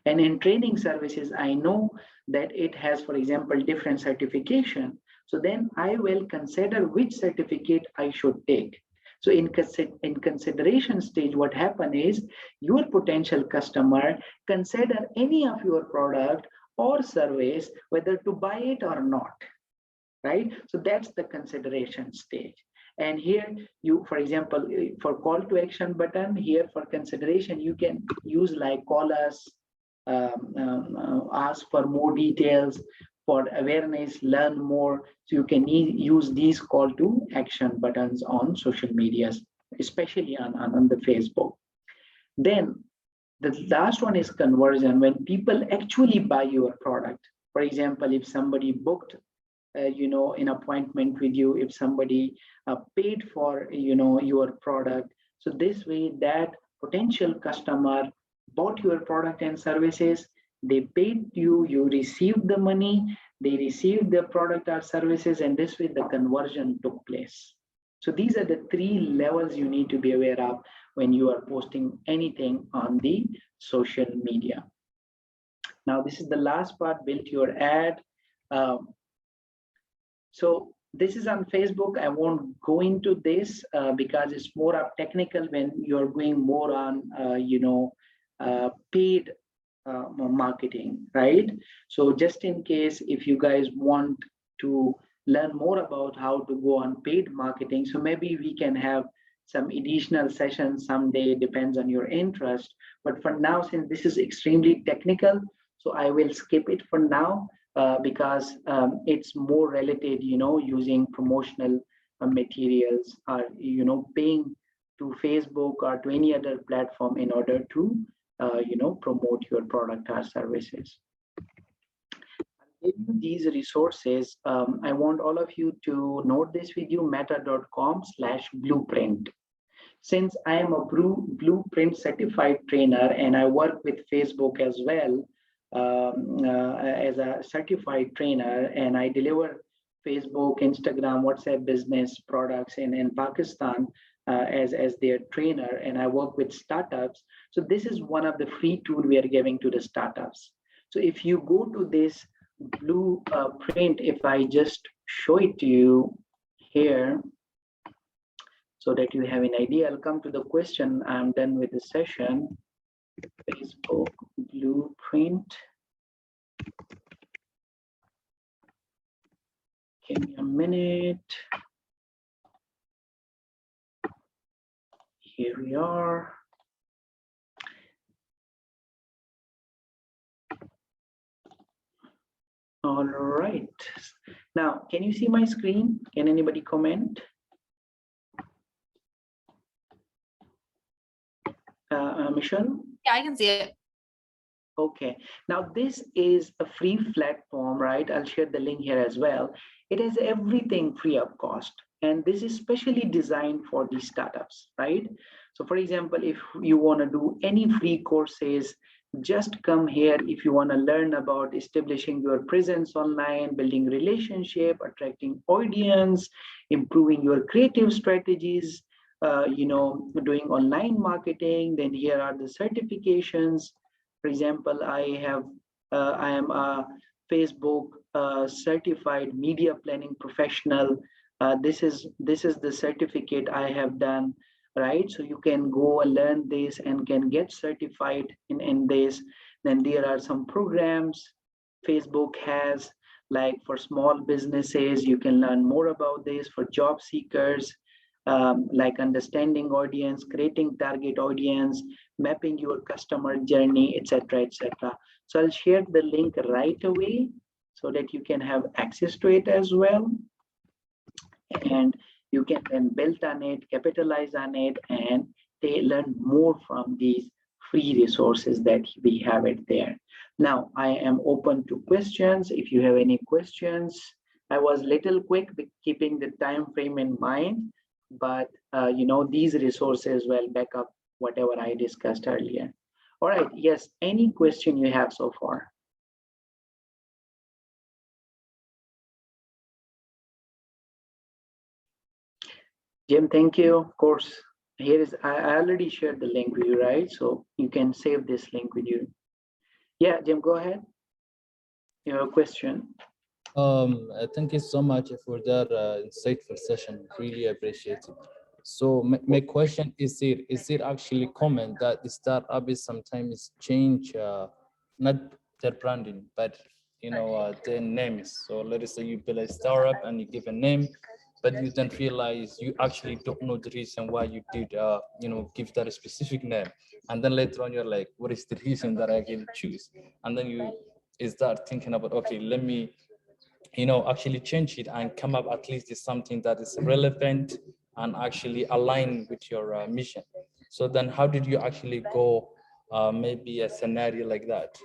and in training services, I know that it has, for example, different certification. So then I will consider which certificate I should take. So in consideration stage, what happens is your potential customer consider any of your product or service, whether to buy it or not, right? So that's the consideration stage. And here you, for example, for call to action button, here for consideration, you can use like call us, ask for more details, for awareness, learn more. So you can use these call to action buttons on social medias, especially on the Facebook. Then the last one is conversion, when people actually buy your product. For example, if somebody booked an appointment with you, if somebody paid for your product, so this way that potential customer bought your product and services, they paid you, you received the money, they received the product or services, and this way the conversion took place. So these are the 3 levels you need to be aware of when you are posting anything on the social media. Now this is the last part, build your ad. So this is on Facebook. I won't go into this because it's more of technical when you're going more on paid marketing, right? So just in case if you guys want to learn more about how to go on paid marketing, so maybe we can have some additional sessions someday, depends on your interest. But for now, since this is extremely technical, so I will skip it for now. Because it's more related, using promotional materials or, paying to Facebook or to any other platform in order to, promote your product or services. These resources, I want all of you to note this with you, meta.com/blueprint. Since I am a Blueprint certified trainer and I work with Facebook as well, as a certified trainer, and I deliver Facebook, Instagram, WhatsApp business products in Pakistan as their trainer, and I work with startups. So this is one of the free tools we are giving to the startups. So if you go to this Blueprint, if I just show it to you here, so that you have an idea, I'll come to the question. I'm done with the session. Facebook Blueprint. Give me a minute. Here we are. All right. Now, can you see my screen? Can anybody comment? Michelle? Yeah, I can see it. Okay, now this is a free platform, right? I'll share the link here as well. It has everything free of cost, and this is specially designed for the startups, right? So for example, if you want to do any free courses, just come here. If you want to learn about establishing your presence online, building relationship, attracting audience, improving your creative strategies, doing online marketing, then here are the certifications. For example, I am a Facebook certified media planning professional. This is the certificate I have done, right? So you can go and learn this and can get certified in this. Then there are some programs Facebook has, like for small businesses, you can learn more about this. For job seekers, like understanding audience, creating target audience, mapping your customer journey, etc., etc. So I'll share the link right away so that you can have access to it as well, and you can then build on it, capitalize on it, and learn more from these free resources that we have it there. Now I am open to questions. If you have any questions, I was little quick with keeping the time frame in mind, but these resources will back up whatever I discussed earlier. All right, yes, any question you have so far? Jim, thank you. Of course, here is, I already shared the link with you, right? So you can save this link with you. Yeah, Jim, go ahead. Your question. Thank you so much for that insightful session. Really appreciate it. So my question is it actually common that the startups sometimes change not their branding, but their names? So let us say you build a startup and you give a name, but you then realize you actually don't know the reason why you did give that a specific name, and then later on you're like, what is the reason that I actually choose? And then you start thinking about, okay, let me actually change it and come up at least with something that is relevant and actually align with your mission. So then how did you actually go maybe a scenario like that?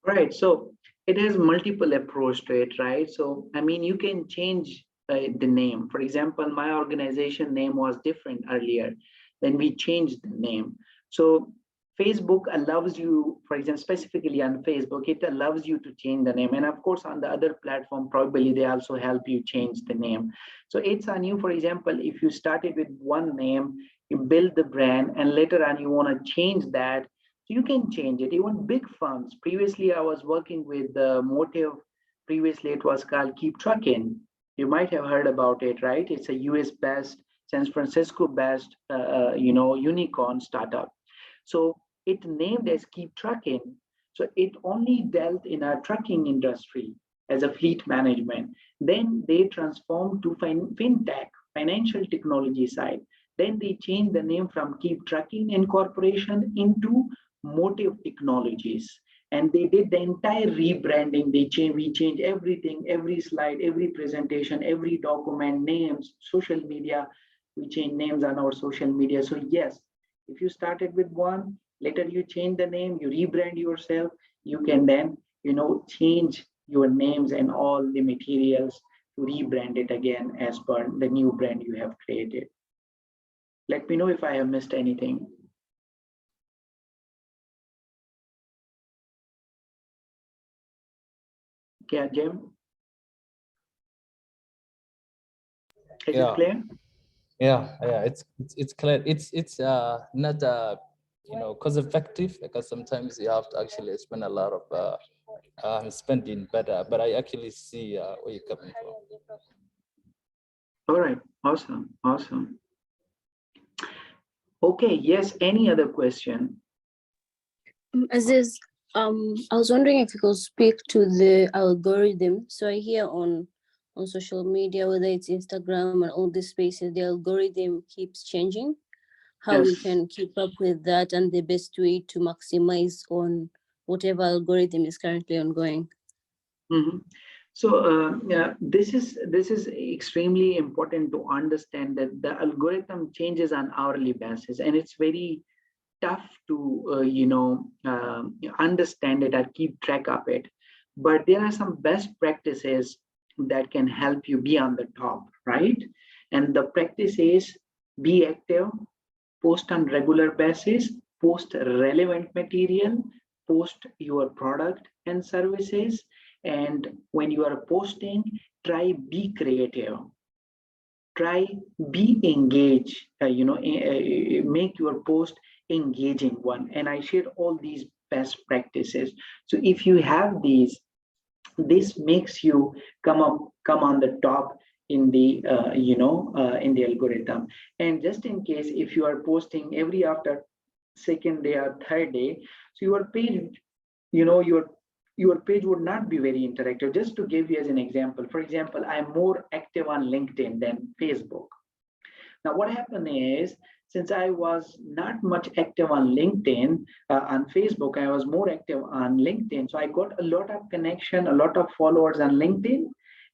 Right. So it has multiple approach to it, right? So, I mean, you can change the name. For example, my organization name was different earlier. Then we changed the name. So Facebook allows you, for example, specifically on Facebook, it allows you to change the name. And of course, on the other platform, probably they also help you change the name. So it's on you. For example, if you started with one name, you build the brand, and later on you want to change that, you can change it. Even big firms. Previously, I was working with Motive. Previously, it was called Keep Trucking. You might have heard about it, right? It's a US-based, San Francisco-based, unicorn startup. So it named as Keep Trucking. So it only dealt in our trucking industry as a fleet management. Then they transformed to fintech, financial technology side. Then they changed the name from Keep Trucking Incorporation into Motive Technologies, and they did the entire rebranding. We changed everything, every slide, every presentation, every document, names, social media. We changed names on our social media. So yes, if you started with one, later you change the name, you rebrand yourself, you can then change your names and all the materials to rebrand it again as per the new brand you have created. Let me know if I have missed anything. Yeah, Jim? Is it clear? Yeah, it's clear. It's not cost effective, because sometimes you have to actually spend a lot of spending, but I actually see where you're coming from. All right, awesome. Okay, yes, any other question? Aziz, I was wondering if you could speak to the algorithm. So I hear on social media, whether it's Instagram and all these spaces, the algorithm keeps changing. How we can keep up with that, and the best way to maximize on whatever algorithm is currently ongoing. Mm-hmm. So yeah, this is extremely important to understand that the algorithm changes on hourly basis, and it's very tough to understand it and keep track of it. But there are some best practices that can help you be on the top, right? And the practice is be active, post on regular basis, post relevant material, post your product and services. And when you are posting, try be creative, try be engaged, make your post engaging one. And I share all these best practices. So if you have these, this makes you come on the top in the in the algorithm. And just in case, if you are posting every after second day or third day, so your page, your page would not be very interactive. Just to give you as an example, for example, I'm more active on LinkedIn than Facebook. Now what happened is, since I was not much active on LinkedIn, on Facebook, I was more active on LinkedIn. So I got a lot of connection, a lot of followers on LinkedIn.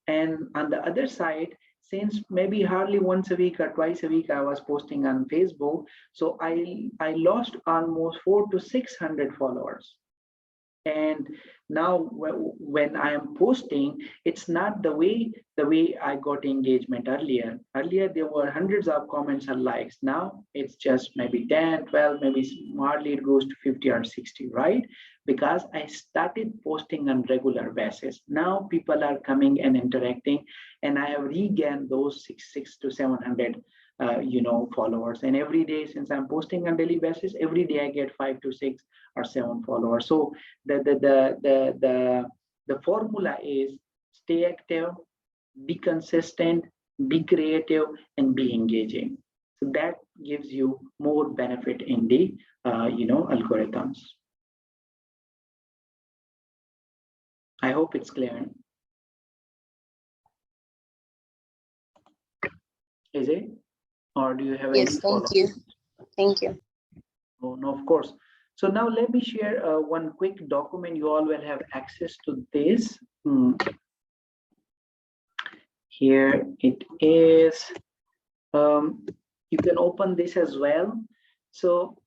And on the other side, since maybe hardly once a week or twice a week, I was posting on Facebook. So I lost almost 400 to 600 followers. And now when I am posting, it's not the way I got engagement earlier. Earlier, there were hundreds of comments and likes. Now it's just maybe 10, 12, maybe hardly it goes to 50 or 60, right? Because I started posting on regular basis. Now people are coming and interacting, and I have regained those 600 to 700 followers. And every day, since I'm posting on daily basis, every day I get 5 to 6 or 7 followers. So the formula is stay active, be consistent, be creative, and be engaging. So that gives you more benefit in the algorithms. I hope it's clear. Is it? Or do you have any Yes, thank follow-up? you. Thank you. Oh, no, of course. So now let me share one quick document. You all will have access to this. Here it is. You can open this as well. So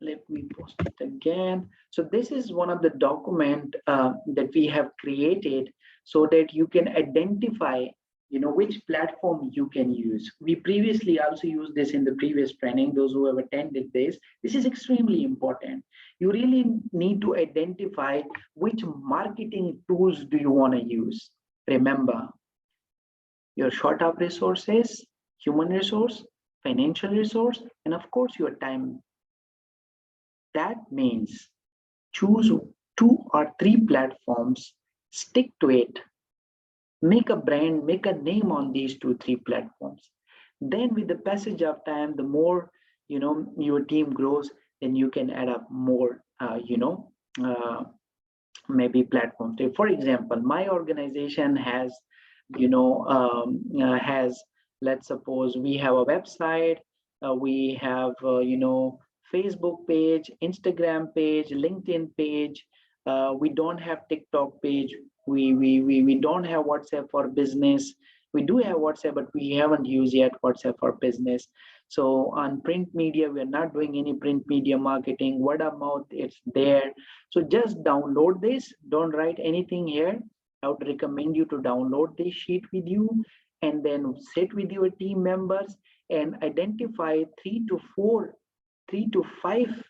let me post it again. So this is one of the document that we have created so that you can identify, which platform you can use. We previously also used this in the previous training, those who have attended this. This is extremely important. You really need to identify which marketing tools do you want to use. Remember, your short-term resources, human resource, financial resource, and of course your time. That means choose 2 or 3 platforms, stick to it, make a brand, make a name on these 2-3 platforms. Then with the passage of time, the more your team grows, then you can add up more maybe platforms. For example, my organization has let's suppose we have a website, we have Facebook page, Instagram page, LinkedIn page. We don't have TikTok page. We don't have WhatsApp for business. We do have WhatsApp, but we haven't used yet WhatsApp for business. So on print media, we are not doing any print media marketing. Word of mouth, it's there. So just download this. Don't write anything here. I would recommend you to download this sheet with you and then sit with your team members and identify 3 to 5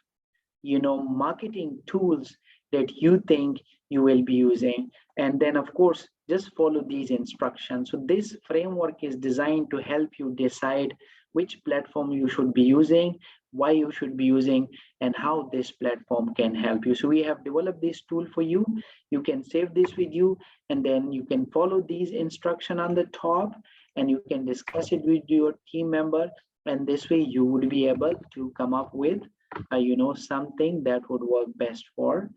marketing tools that you think you will be using. And then of course just follow these instructions. So this framework is designed to help you decide which platform you should be using, why you should be using, and how this platform can help you. So we have developed this tool for you. You can save this with you, and then you can follow these instructions on the top, and you can discuss it with your team member. And this way you would be able to come up with something that would work best for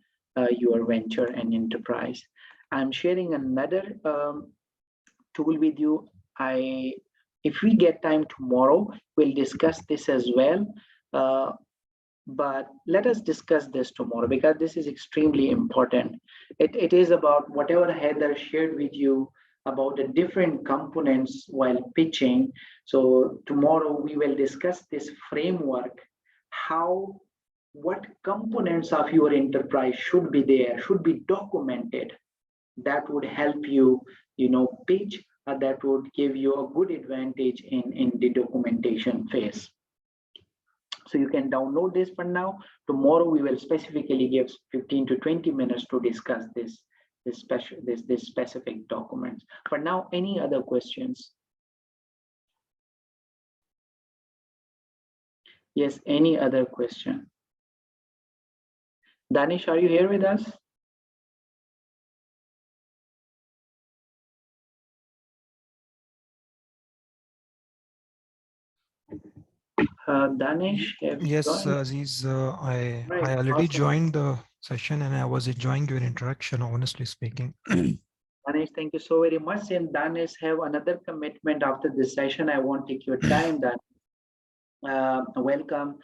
your venture and enterprise. I'm sharing another tool with you. If we get time tomorrow, we'll discuss this as well. But let us discuss this tomorrow because this is extremely important. It is about whatever Heather shared with you about the different components while pitching. So tomorrow we will discuss this framework, what components of your enterprise should be there, should be documented. That would help you, pitch, that would give you a good advantage in the documentation phase. So you can download this for now. Tomorrow we will specifically give 15 to 20 minutes to discuss this specific documents. For now, any other questions? Yes, any other question? Danish, are you here with us? Danish? Yes, Aziz, I Right, already awesome. joined the session and I was enjoying your interaction, honestly speaking. Danish, thank you so very much. And Danish have another commitment after this session. I won't take your time, Danish. Welcome.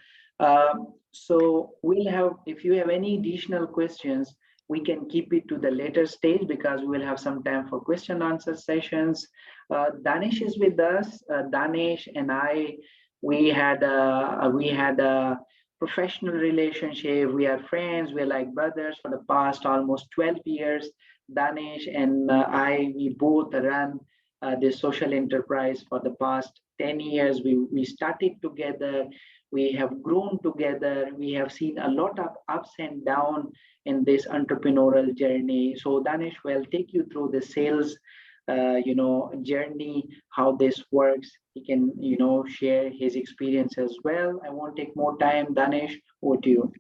So we'll have, if you have any additional questions, we can keep it to the later stage because we will have some time for question answer sessions. Danish is with us. Danish and I, we had a professional relationship. We are friends. We're like brothers for the past almost 12 years. Danish and I, we both run this social enterprise for the past 10 years. We started together. We have grown together. We have seen a lot of ups and downs in this entrepreneurial journey. So Danish will take you through the sales journey, how this works. He can share his experience as well. I won't take more time. Danish, over to you.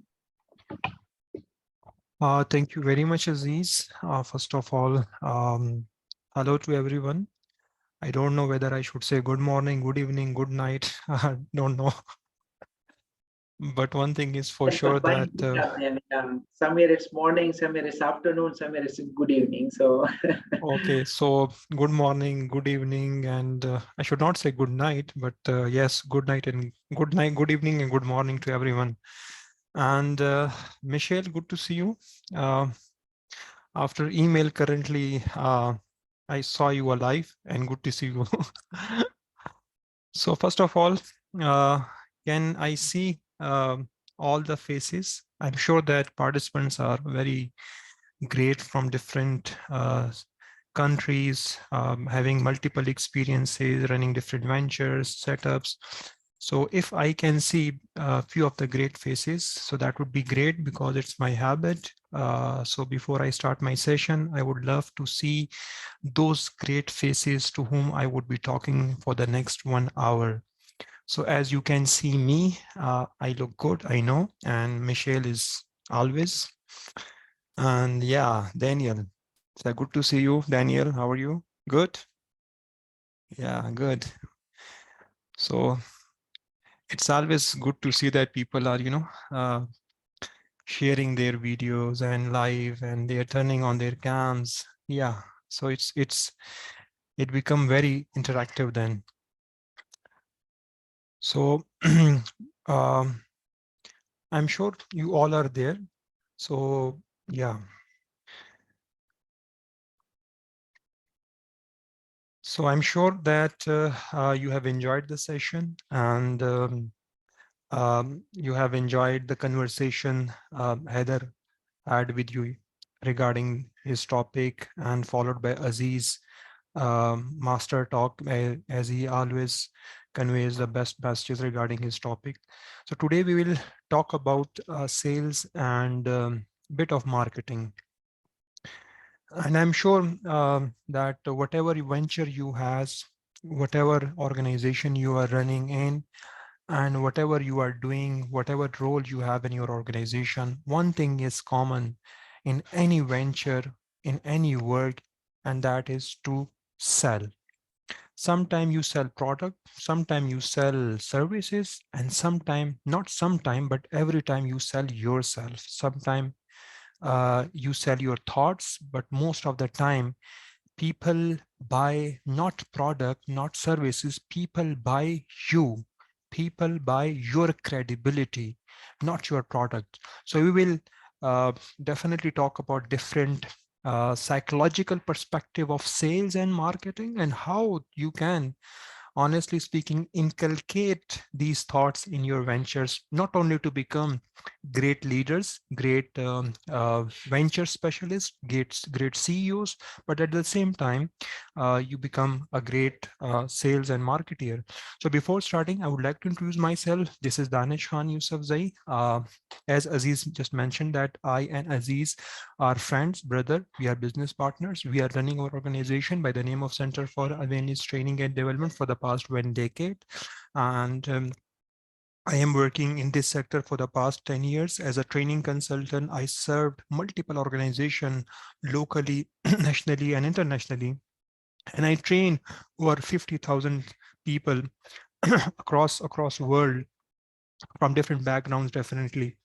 Thank you very much, Aziz. First of all, hello to everyone. I don't know whether I should say good morning, good evening, good night. I don't know. But one thing is for That's a sure fine that and somewhere it's morning, somewhere it's afternoon, somewhere it's good evening. So okay, so good morning, good evening, and I should not say good night, but yes, good night and good night, good evening, and good morning to everyone. And Michelle, good to see you. After email currently, I saw you alive and good to see you. So first of all, can I see all the faces? I'm sure that participants are very great from different countries, having multiple experiences, running different ventures, setups. So if I can see a few of the great faces, so that would be great because it's my habit. So before I start my session, I would love to see those great faces to whom I would be talking for the next 1 hour. So as you can see me, I look good, I know, and Michelle is always. And yeah, Daniel, so good to see you. Daniel, how are you? Good? Yeah, good. So it's always good to see that people are, sharing their videos and live and they're turning on their cams. Yeah, so it become very interactive then. So I'm sure you all are there. So yeah. So I'm sure that you have enjoyed the session and you have enjoyed the conversation Heather had with you regarding his topic and followed by Aziz master talk as he always conveys the best messages regarding his topic. So today we will talk about sales and bit of marketing. And I'm sure that whatever venture you has, whatever organization you are running in, and whatever you are doing, whatever role you have in your organization, one thing is common in any venture, in any work, and that is to sell. Sometimes you sell product, sometimes you sell services, and sometimes, not sometime, but every time you sell yourself. Sometimes you sell your thoughts, but most of the time people buy not product, not services, people buy you. People buy your credibility, not your product. So we will definitely talk about different psychological perspective of sales and marketing and how you can, honestly speaking, inculcate these thoughts in your ventures, not only to become great leaders, great venture specialists, great CEOs, but at the same time, you become a great sales and marketeer. So before starting, I would like to introduce myself. This is Danish Khan Yousafzai. As Aziz just mentioned that I and Aziz are friends, brother. We are business partners. We are running our organization by the name of Center for Awareness Training and Development for the past 1 decade. And I am working in this sector for the past 10 years as a training consultant. I served multiple organizations locally, nationally, and internationally. And I train over 50,000 people across the world from different backgrounds, definitely.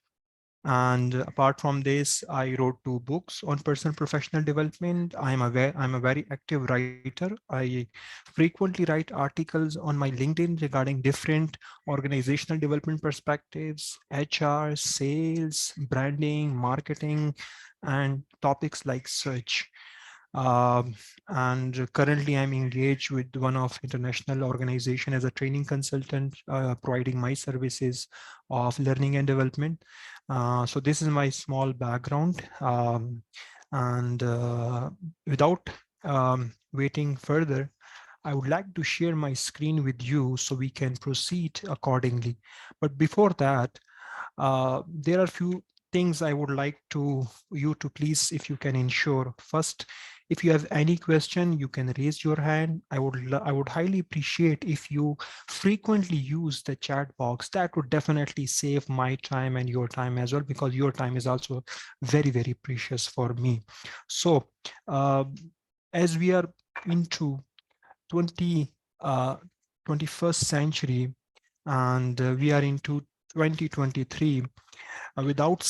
And apart from this, I wrote 2 books on personal professional development. I'm a very active writer. I frequently write articles on my LinkedIn regarding different organizational development perspectives, HR, sales, branding, marketing, and topics like such. And currently I'm engaged with one of international organization as a training consultant, providing my services of learning and development. So this is my small background. And without waiting further, I would like to share my screen with you so we can proceed accordingly. But before that, there are few things I would like you to please, if you can ensure. First, if you have any question, you can raise your hand. I would highly appreciate if you frequently use the chat box. That would definitely save my time and your time as well, because your time is also very, very precious for me. So as we are into 21st century, and we are into 2023. Without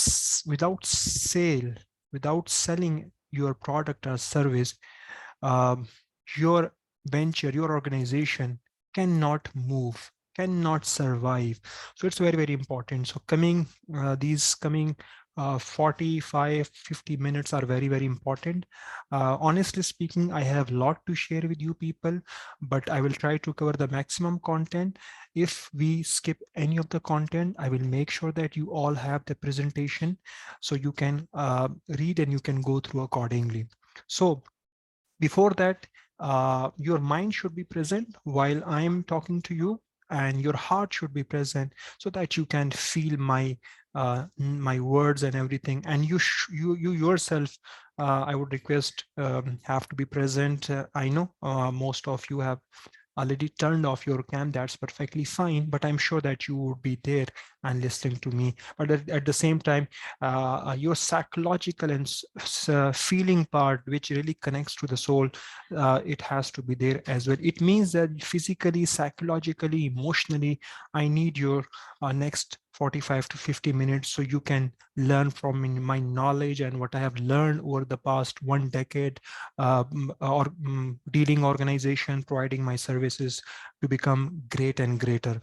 selling your product or service, your venture, your organization cannot move, cannot survive. So it's very, very important. So these coming 45-50 minutes are very, very important. Honestly speaking, I have a lot to share with you people, but I will try to cover the maximum content. If we skip any of the content, I will make sure that you all have the presentation so you can read and you can go through accordingly. So before that, your mind should be present while I'm talking to you, and your heart should be present so that you can feel my words and everything. And you yourself, I would request, have to be present. I know most of you have already turned off your cam. That's perfectly fine, but I'm sure that you would be there and listening to me. But at the same time, your psychological and feeling part, which really connects to the soul, it has to be there as well. It means that physically, psychologically, emotionally, I need your next 45 to 50 minutes so you can learn from my knowledge and what I have learned over the past 1 decade, dealing organization, providing my services to become great and greater.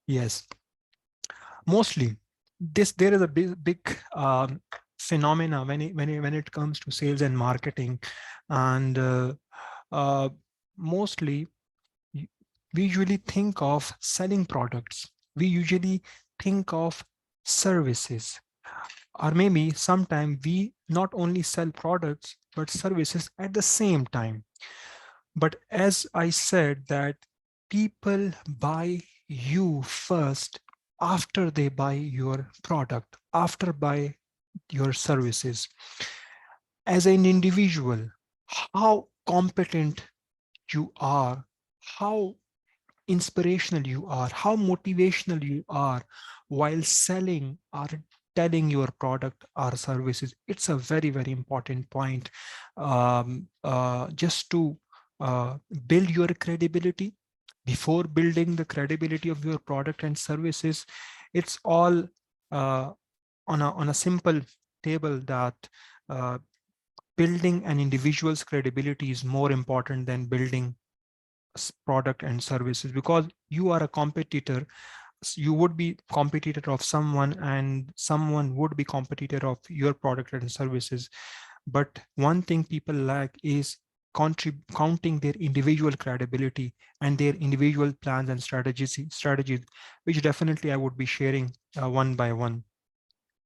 Yes, mostly there is a big phenomena when it comes to sales and marketing, and mostly we usually think of selling products. We usually think of services, or maybe sometimes we not only sell products but services at the same time. But as I said, that people buy you first after they buy your product, after buy your services. As an individual, how competent you are, how inspirational you are, how motivational you are while selling or telling your product or services. It's a very, very important point, just to build your credibility. Before building the credibility of your product and services, it's all on a simple table that building an individual's credibility is more important than building product and services, because you are a competitor. You would be competitor of someone, and someone would be competitor of your product and services. But one thing people lack is counting their individual credibility and their individual plans and strategies, which definitely I would be sharing one by one.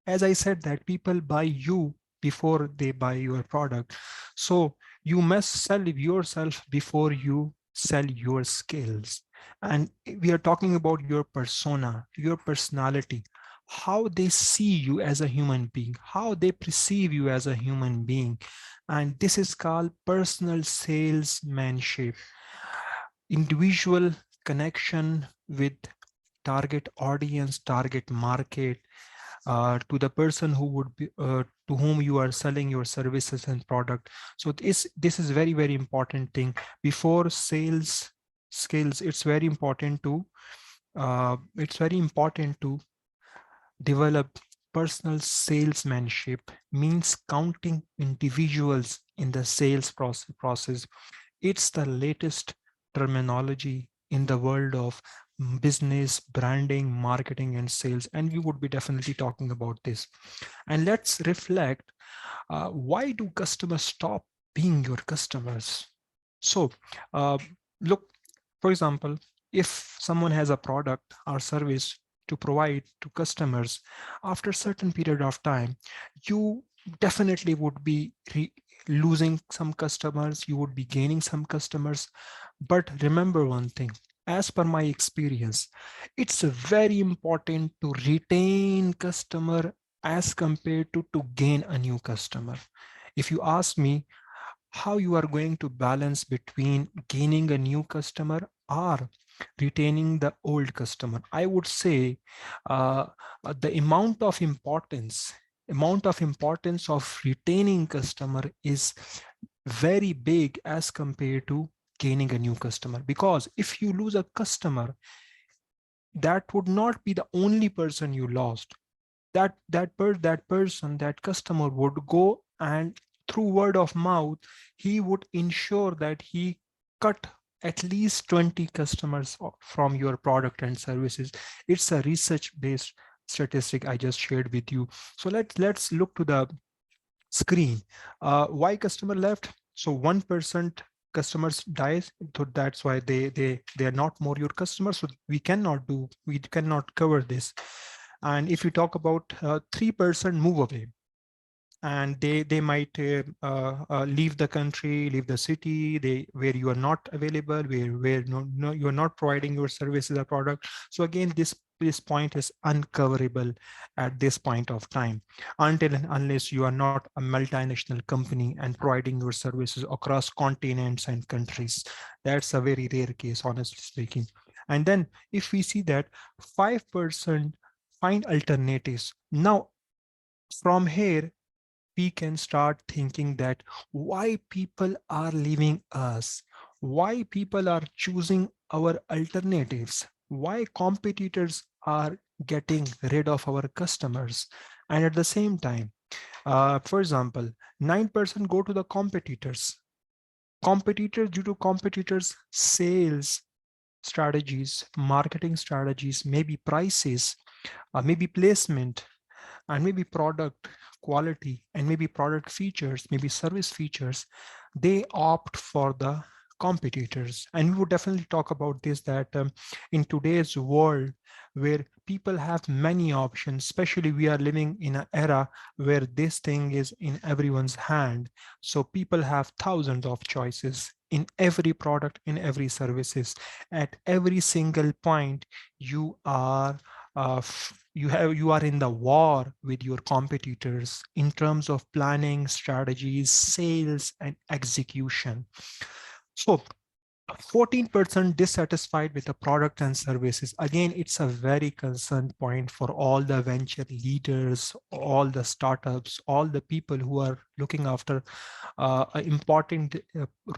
As I said, that people buy you before they buy your product. So you must sell yourself before you sell your skills. And we are talking about your persona, your personality, how they see you as a human being, how they perceive you as a human being. And this is called personal salesmanship. Individual connection with target audience, target market, to the person who would be to whom you are selling your services and product. So this is very, very important thing. Before sales skills, it's very important to develop personal salesmanship. Means counting individuals in the sales process. It's the latest terminology in the world of business, branding, marketing, and sales. And we would be definitely talking about this. And let's reflect, why do customers stop being your customers? So look, for example, if someone has a product or service to provide to customers, after a certain period of time, you definitely would be losing some customers, you would be gaining some customers. But remember one thing, as per my experience, it's very important to retain customer as compared to gain a new customer. If you ask me how you are going to balance between gaining a new customer or retaining the old customer, I would say the amount of importance of retaining customer is very big as compared to gaining a new customer. Because if you lose a customer, that would not be the only person you lost. That person, that customer would go, and through word of mouth, he would ensure that he cut at least 20 customers from your product and services. It's a research-based statistic I just shared with you. So let's look to the screen. Why customer left? So 1% customers dies, so that's why they are not more your customers. So we cannot cover this. And if you talk about 3% move away, and they might leave the country, leave the city, where you are not available, where no you are not providing your services or product. So again, this point is uncoverable at this point of time, until and unless you are not a multinational company and providing your services across continents and countries. That's a very rare case, honestly speaking. And then if we see that 5% find alternatives, now from here we can start thinking that why people are leaving us, why people are choosing our alternatives, why competitors are getting rid of our customers. And at the same time, for example, 9% go to the competitors. Due to competitors' sales strategies, marketing strategies, maybe prices, maybe placement, and maybe product quality, and maybe product features, maybe service features, they opt for the competitors. And we would definitely talk about this, that in today's world where people have many options, especially we are living in an era where this thing is in everyone's hand. So people have thousands of choices in every product, in every services. At every single point, you are in the war with your competitors in terms of planning, strategies, sales, and execution. So 14% dissatisfied with the product and services. Again, it's a very concerned point for all the venture leaders, all the startups, all the people who are looking after important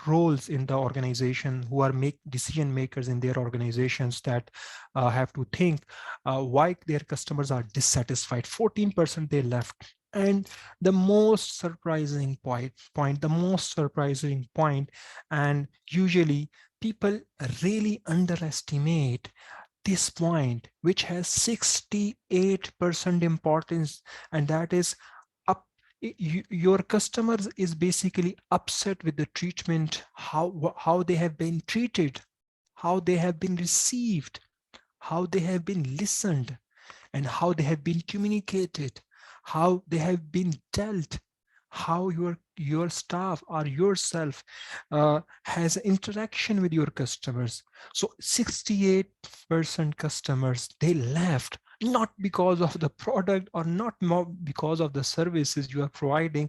roles in the organization, who are decision makers in their organizations, that have to think why their customers are dissatisfied. 14% they left. And the most surprising point, and usually people really underestimate this point, which has 68% importance, and that is your customers is basically upset with the treatment, how they have been treated, how they have been received, how they have been listened, and how they have been communicated, how they have been dealt, how your staff or yourself has interaction with your customers. So 68% customers, they left, not because of the product or not more because of the services you are providing,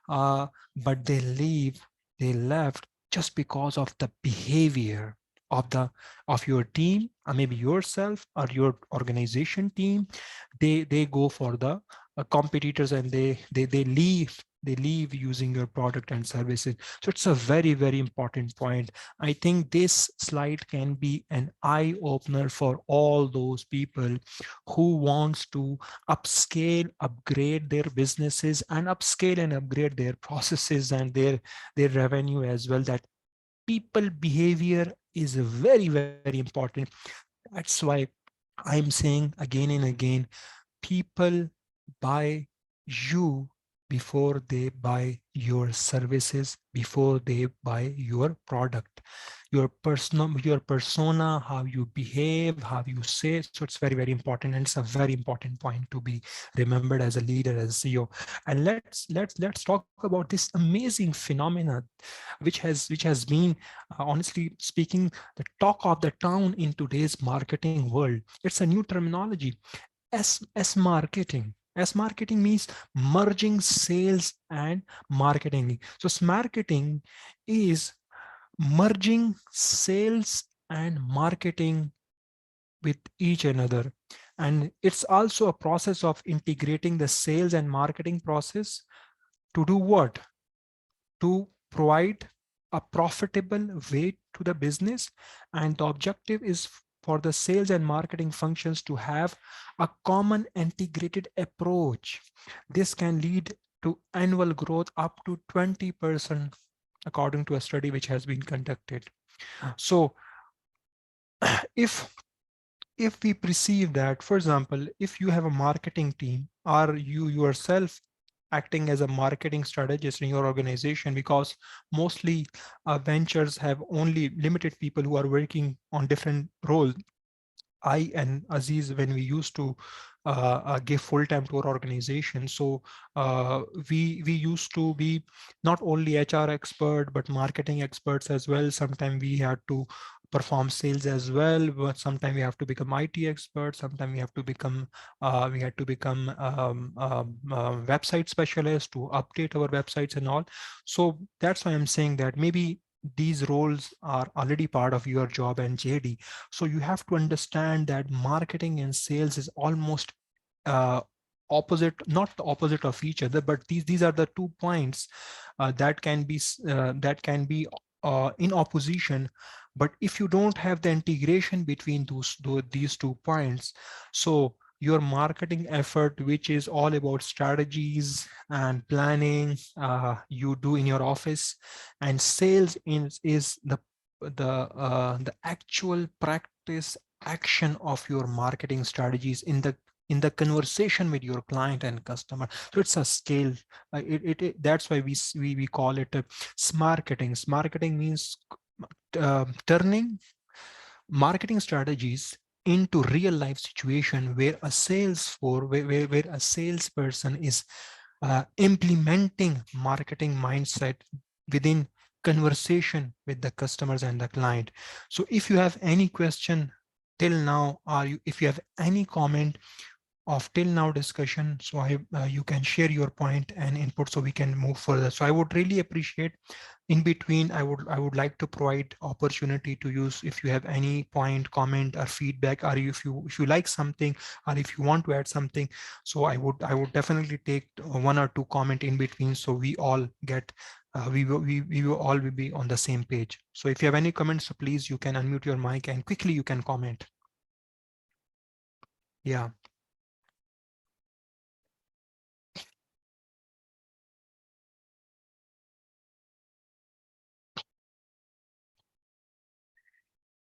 but they left just because of the behavior of your team, or maybe yourself or your organization team. They go for the competitors, and they leave using your product and services. So it's a very, very important point. I think this slide can be an eye opener for all those people who wants to upgrade their businesses, and upscale and upgrade their processes and their revenue as well. That people behavior is very, very important. That's why I'm saying again and again, people buy you before they buy your services, before they buy your product, your persona, how you behave, how you say. So it's very, very important, and it's a very important point to be remembered as a leader, as a CEO. And let's talk about this amazing phenomena, which has been, honestly speaking, the talk of the town in today's marketing world. It's a new terminology, S marketing. S marketing means merging sales and marketing. So marketing is merging sales and marketing with each another. And it's also a process of integrating the sales and marketing process to do what? To provide a profitable way to the business, and the objective is for the sales and marketing functions to have a common integrated approach. This can lead to annual growth up to 20%, according to a study which has been conducted. So if we perceive that, for example, if you have a marketing team, or you yourself acting as a marketing strategist in your organization, because mostly ventures have only limited people who are working on different roles. I and Aziz, when we used to give full time to our organization, so we used to be not only HR expert but marketing experts as well. Sometimes we had to perform sales as well, but sometimes we have to become IT experts. Sometimes we have to become we had to become website specialists to update our websites and all. So that's why I'm saying that maybe these roles are already part of your job and JD. So you have to understand that marketing and sales is almost opposite, not the opposite of each other, but these are the 2 points that can be in opposition. But if you don't have the integration between these 2 points, so your marketing effort, which is all about strategies and planning, you do in your office, and sales is the actual practice action of your marketing strategies in the conversation with your client and customer. So it's a scale. That's why we call it smarketing. Smarketing means turning marketing strategies into real life situation where a where a salesperson is implementing marketing mindset within conversation with the customers and the client. So if you have any question till now, or if you have any comment of till now discussion, so you can share your point and input so we can move further. So I would really appreciate, in between, I would like to provide opportunity to use, if you have any point, comment or feedback, or if you like something, or if you want to add something. So I would definitely take 1 or 2 comment in between, so we all get we will all be on the same page. So if you have any comments, so please, you can unmute your mic and quickly you can comment. Yeah.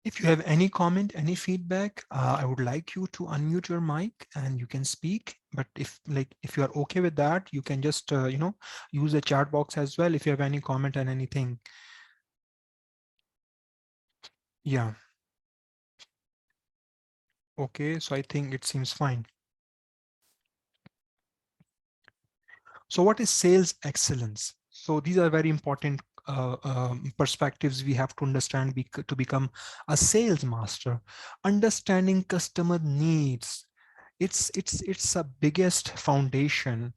If you have any comment, any feedback, I would like you to unmute your mic and you can speak. But if you are okay with that, you can just use the chat box as well if you have any comment and anything. Yeah. Okay, so I think it seems fine. So what is sales excellence? So these are very important perspectives we have to understand to become a sales master. Understanding customer needs, it's a biggest foundation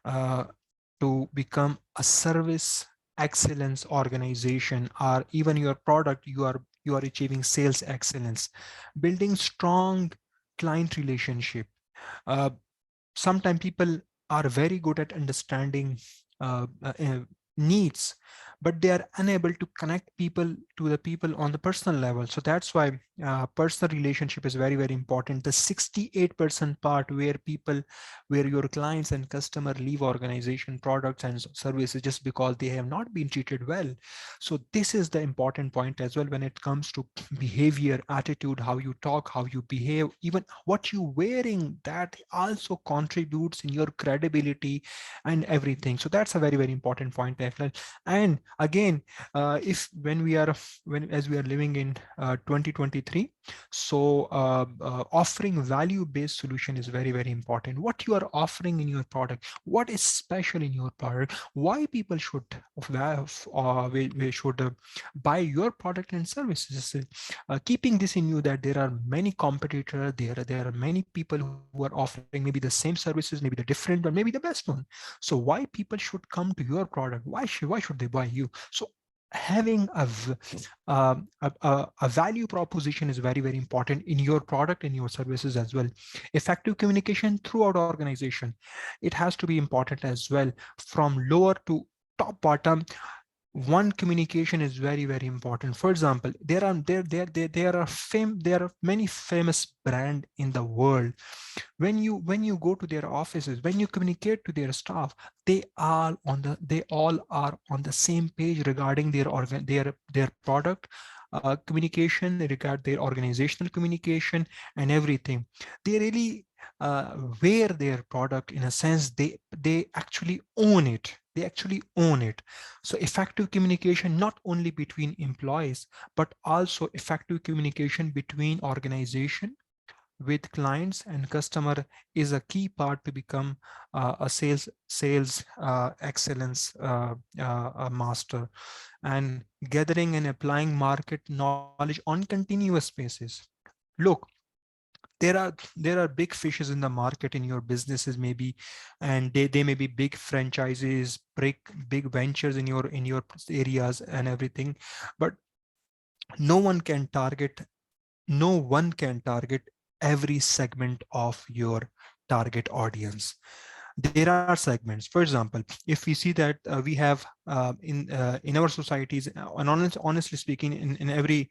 to become a service excellence organization, or even your product, you are achieving sales excellence. Building strong client relationship. Sometimes people are very good at understanding needs, but they are unable to connect people to the people on the personal level. So that's why personal relationship is very, very important. The 68% part where your clients and customer leave organization, products and services just because they have not been treated well. So this is the important point as well when it comes to behavior, attitude, how you talk, how you behave, even what you're wearing, that also contributes in your credibility and everything. So that's a very, very important point as well. And again, as we are living in 2023, so offering value-based solution is very, very important. What you are offering in your product, what is special in your product, why people should buy your product and services. Keeping this in you, that there are many competitors, there are many people who are offering maybe the same services, maybe the different, or maybe the best one. So why people should come to your product? Why should they buy you? So having a value proposition is very, very important in your product and your services as well. Effective communication throughout organization, it has to be important as well, from lower to top bottom. one, communication is very, very important. For example, there are many famous brand in the world. When you go to their offices, when you communicate to their staff, they all are on the same page regarding their product communication, regard their organizational communication and everything. They really wear their product in a sense. They actually own it. They actually own it. So effective communication, not only between employees, but also effective communication between organization with clients and customer is a key part to become a sales excellence master. And gathering and applying market knowledge on continuous basis. Look, there are big fishes in the market in your businesses maybe, and they may be big franchises, big ventures in your areas and everything, but no one can target every segment of your target audience. There are segments. For example, if we see that we have in our societies, and honestly speaking, in every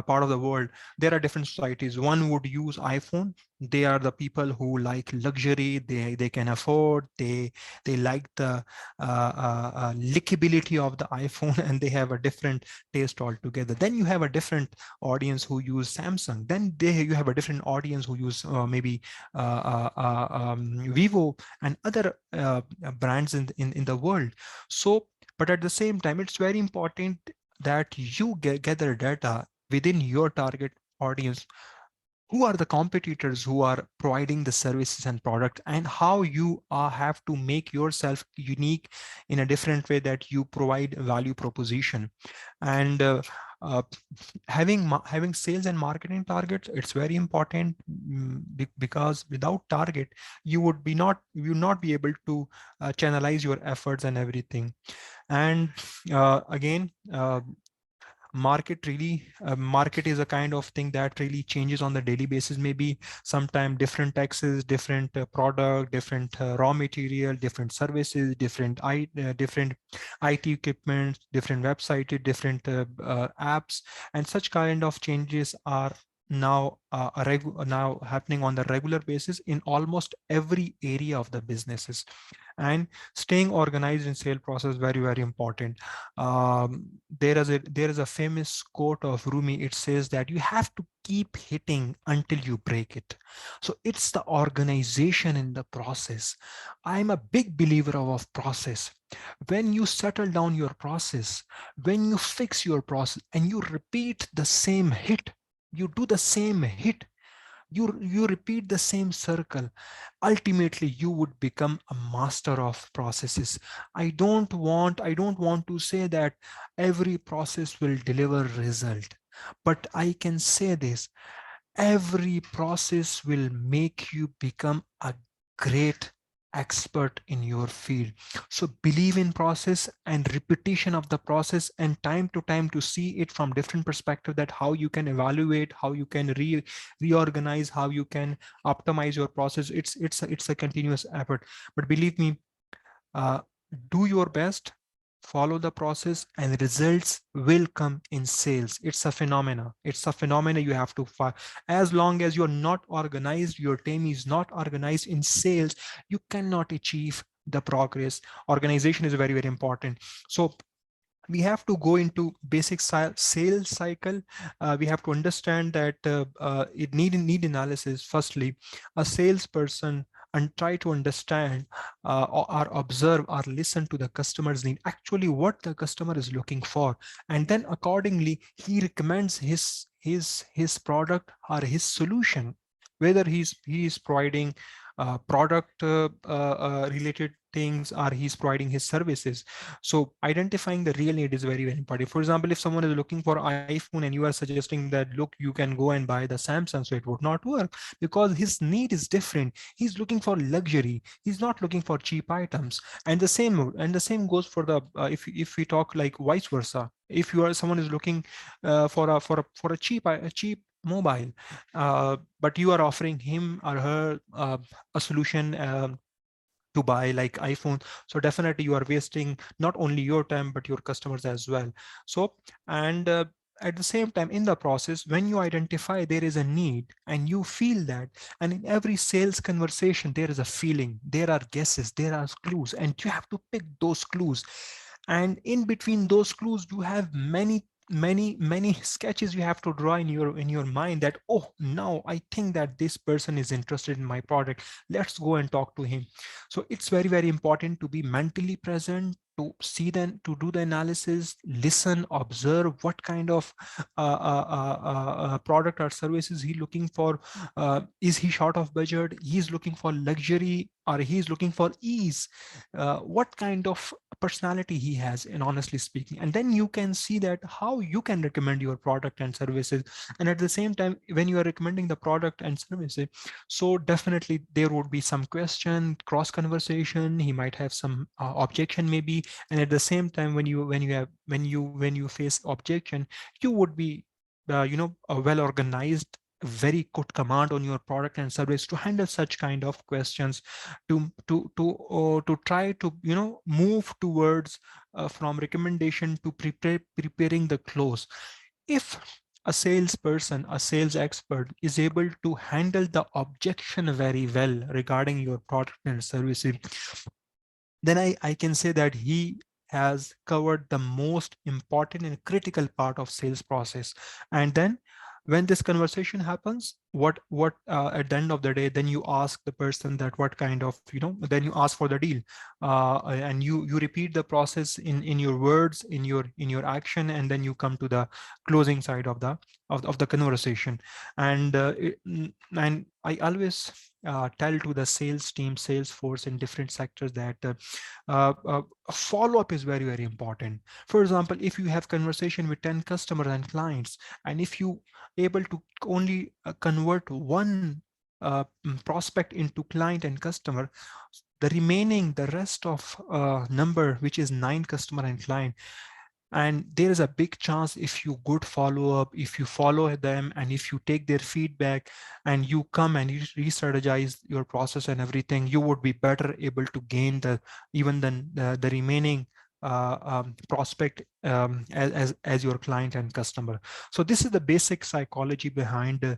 part of the world, there are different societies. One would use iPhone. They are the people who like luxury. They can afford. They like the lickability of the iPhone, and they have a different taste altogether. Then you have a different audience who use Samsung. Then you have a different audience who use maybe Vivo and other brands in the world. So, but at the same time, it's very important that you gather data within your target audience. Who are the competitors who are providing the services and product, and how you have to make yourself unique in a different way that you provide value proposition. And having sales and marketing targets, it's very important, because without target you would not be able to channelize your efforts and everything. And again, market is a kind of thing that really changes on the daily basis. Maybe sometime different taxes, different product, different raw material, different services, different IT equipment, different website, different apps, and such kind of changes are now now happening on the regular basis in almost every area of the businesses. And staying organized in sale process, very, very important. There is a famous quote of Rumi. It says that you have to keep hitting until you break it. So it's the organization in the process. I'm a big believer of process. When you settle down your process, when you fix your process and you repeat the same hit, you do the same hit, you repeat the same circle, ultimately you would become a master of processes. I don't want to say that every process will deliver result, but I can say this: every process will make you become a great expert in your field. So believe in process and repetition of the process, and time to time to see it from different perspective, that how you can evaluate, how you can reorganize, how you can optimize your process. It's a continuous effort. But believe me, do your best, follow the process, and results will come in sales. It's a phenomena. You have to find. As long as you're not organized, your team is not organized in sales, you cannot achieve the progress. Organization is very, very important. So we have to go into basic sales cycle. We have to understand that it need analysis. Firstly, a salesperson and try to understand or observe or listen to the customer's need, actually what the customer is looking for, and then accordingly he recommends his product or his solution, whether he is providing product related things, or he's providing his services. So identifying the real need is very, very important. For example, if someone is looking for iPhone and you are suggesting that, look, you can go and buy the Samsung, so it would not work, because his need is different. He's looking for luxury, he's not looking for cheap items. And the same goes for the if we talk like vice versa. If someone is looking for a cheap mobile, but you are offering him or her a solution, to buy like iPhone. So definitely you are wasting not only your time, but your customers as well. So, and at the same time in the process, when you identify there is a need and you feel that, and in every sales conversation, there is a feeling, there are guesses, there are clues, and you have to pick those clues. And in between those clues, you have many sketches you have to draw in your mind that, oh, now I think that this person is interested in my product, let's go and talk to him. So it's very important to be mentally present, to see then, to do the analysis, listen, observe what kind of product or service is he looking for. Is he short of budget, he's looking for luxury, or he's looking for ease? What kind of personality he has, and honestly speaking, and then you can see that how you can recommend your product and services. And at the same time, when you are recommending the product and services, so definitely there would be some question, cross conversation, he might have some objection maybe. And at the same time, when you face objection, you would be a well organized, very good command on your product and service to handle such kind of questions, to try to move towards from recommendation to preparing the close. If a salesperson, a sales expert is able to handle the objection very well regarding your product and services, then I can say that he has covered the most important and critical part of sales process. And then when this conversation happens, what at the end of the day, then you ask the person that what kind of, then you ask for the deal, and you repeat the process in your words, in your action, and then you come to the closing side of the conversation. And and I always tell to the sales team, sales force in different sectors that follow-up is very important. For example, if you have conversation with 10 customers and clients, and if you able to only convert one prospect into client and customer, the rest of number, which is 9 customer and client, and there is a big chance, if you good follow up, if you follow them, and if you take their feedback and you come and you re-strategize your process and everything, you would be better able to gain the remaining prospect as your client and customer. So this is the basic psychology behind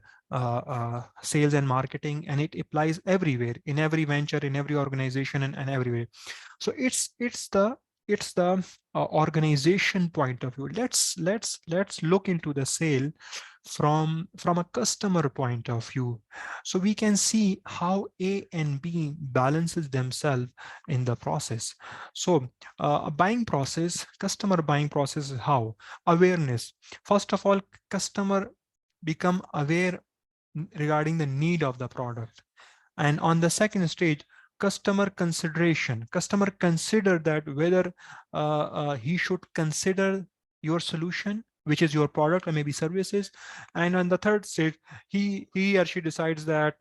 sales and marketing, and it applies everywhere, in every venture, in every organization, and everywhere. So it's the organization point of view. Let's look into the sale from a customer point of view, so we can see how A and B balances themselves in the process. So a buying process, customer buying process is how? Awareness. First of all, customer become aware regarding the need of the product. And on the second stage, customer consideration. Customer consider that whether he should consider your solution, which is your product or maybe services. And on the third stage, he or she decides that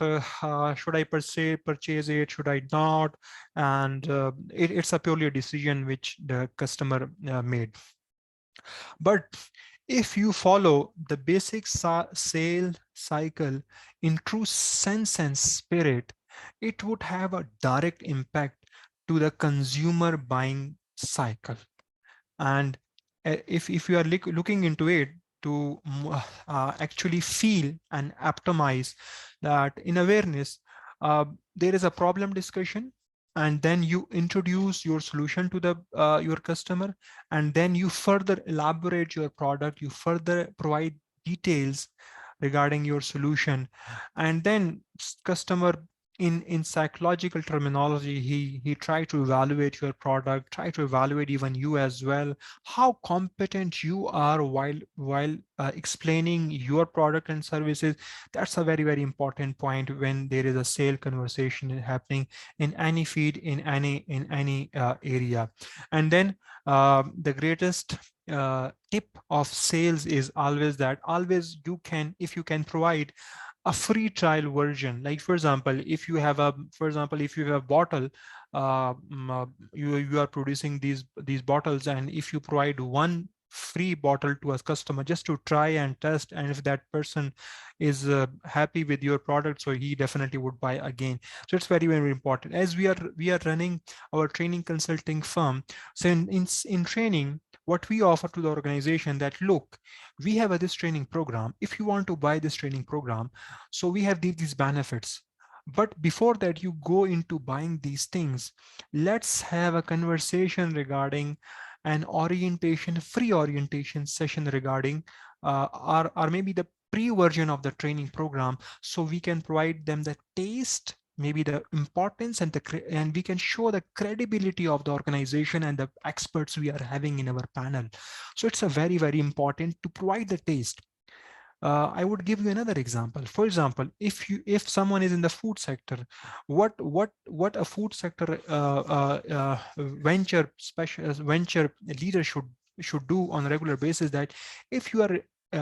should I purchase it, should I not? And it's a purely a decision which the customer made. But if you follow the basic sale cycle in true sense and spirit, it would have a direct impact to the consumer buying cycle. And if you are looking into it to actually feel and optimize that in awareness, there is a problem discussion, and then you introduce your solution to the your customer, and then you further elaborate your product, you further provide details regarding your solution, and then customer in psychological terminology, he try to evaluate your product, try to evaluate even you as well, how competent you are while explaining your product and services. That's a very important point when there is a sale conversation happening in any feed, in any area. And then the greatest tip of sales is always that you can, if you can provide a free trial version. Like for example, if you have a bottle, you are producing these bottles, and if you provide one free bottle to a customer just to try and test, and if that person is happy with your product, so he definitely would buy again. So it's very, very important. As we are running our training consulting firm, so in training, what we offer to the organization that, look, we have this training program. If you want to buy this training program, so we have these benefits. But before that you go into buying these things, let's have a conversation regarding an orientation, free orientation session regarding or maybe the pre-version of the training program, so we can provide them the taste, maybe the importance, and we can show the credibility of the organization and the experts we are having in our panel. So it's a very, very important to provide the taste. I would give you another example. For example, if someone is in the food sector, what a food sector venture leader should do on a regular basis, that if you are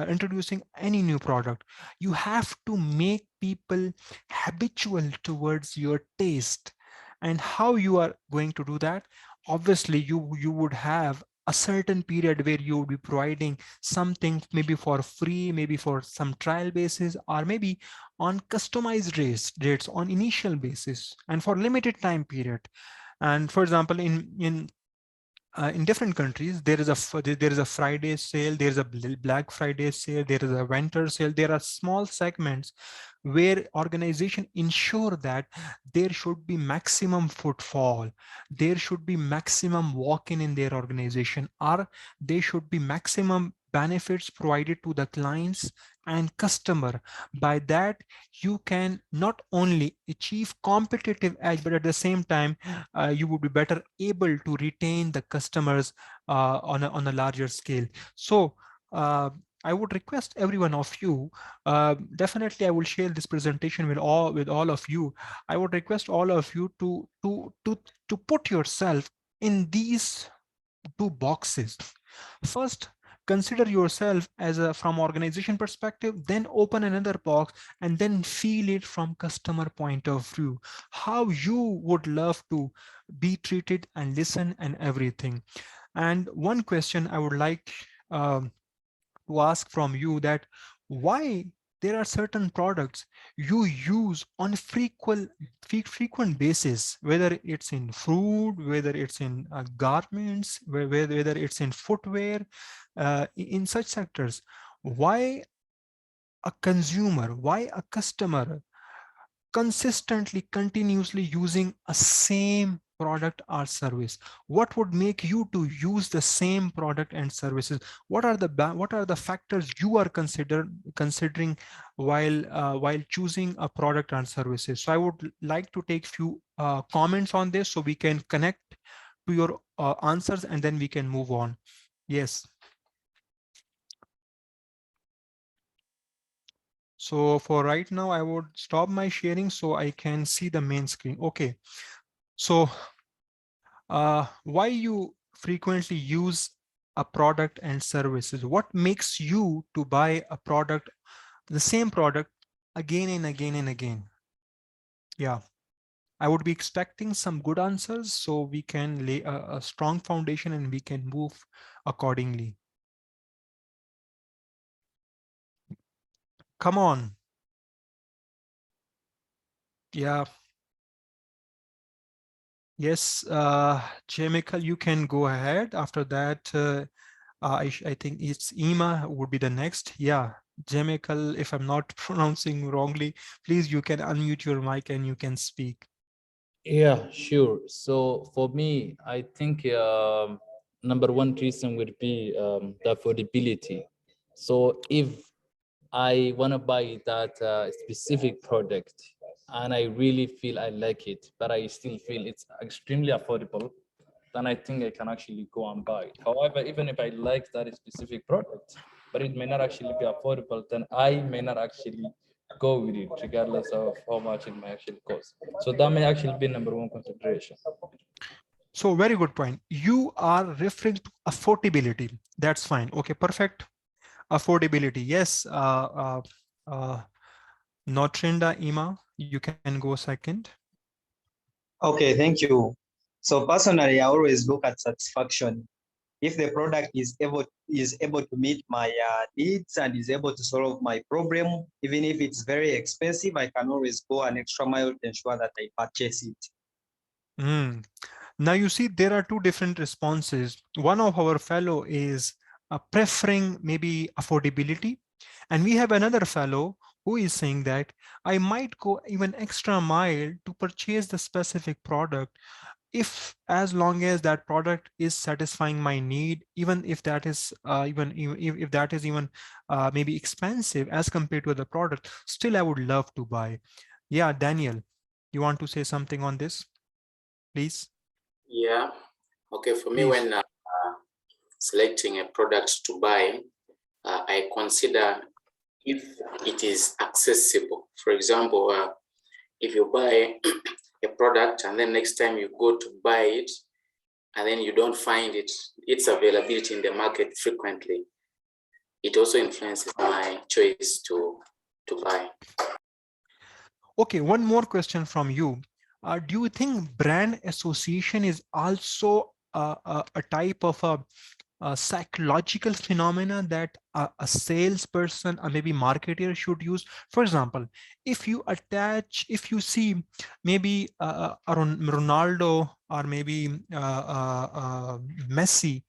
introducing any new product, you have to make people habitual towards your taste. And how you are going to do that? Obviously, you would have a certain period where you will be providing something, maybe for free, maybe for some trial basis, or maybe on customized rates on initial basis and for limited time period. And for example, in different countries, there is a Friday sale, there is a Black Friday sale, there is a winter sale. There are small segments where organization ensure that there should be maximum footfall, there should be maximum walk-in in their organization, or they should be maximum benefits provided to the clients and customer. By that, you can not only achieve competitive edge, but at the same time, you would be better able to retain the customers on a larger scale. So I would request every one of you, definitely I will share this presentation with all of you. I would request all of you to put yourself in these two boxes. First, consider yourself as from organization perspective, then open another box and then feel it from customer point of view, how you would love to be treated and listen and everything. And one question I would like to ask from you, that why there are certain products you use on frequent basis, whether it's in food, whether it's in garments, whether it's in footwear, in such sectors. Why a consumer, why a customer consistently, continuously using a same product or service? What would make you to use the same product and services? What are the factors you are considering while choosing a product and services? So I would like to take few comments on this so we can connect to your answers and then we can move on. Yes. So for right now, I would stop my sharing so I can see the main screen. Okay. So why you frequently use a product and services? What makes you to buy a product, the same product, again and again and again? Yeah, I would be expecting some good answers so we can lay a strong foundation and we can move accordingly. Come on. Yeah. Yes, Chemical, you can go ahead. After that, I think it's Ima would be the next. Yeah, Chemical, if I'm not pronouncing wrongly, please, you can unmute your mic and you can speak. Yeah, sure. So for me, I think number one reason would be the affordability. So if I want to buy that specific product and I really feel I like it, but I still feel it's extremely affordable, then I think I can actually go and buy it. However, even if I like that specific product, but it may not actually be affordable, then I may not actually go with it, regardless of how much it may actually cost. So that may actually be number one consideration. So very good point. You are referring to affordability. That's fine. Okay, perfect. Affordability. Yes. Notrinda, Ima, you can go second. Okay, thank you. So personally, I always look at satisfaction. if the product is able to meet my needs and is able to solve my problem, even if it's very expensive, I can always go an extra mile to ensure that I purchase it. Now you see there are two different responses. One of our fellow is preferring maybe affordability, and we have another fellow who is saying that I might go even extra mile to purchase the specific product if as long as that product is satisfying my need, even if that is if that is even maybe expensive as compared to the product, still I would love to buy. Yeah, Daniel, you want to say something on this, please? Yeah. Okay. For me, Please. when selecting a product to buy, I consider if it is accessible. For example, if you buy a product and then next time you go to buy it and then you don't find its availability in the market frequently, it also influences my choice to buy. Okay, one more question from you. Do you think brand association is also a type of a psychological phenomena that a salesperson or maybe marketer should use? For example, if you see maybe Ronaldo or maybe Messi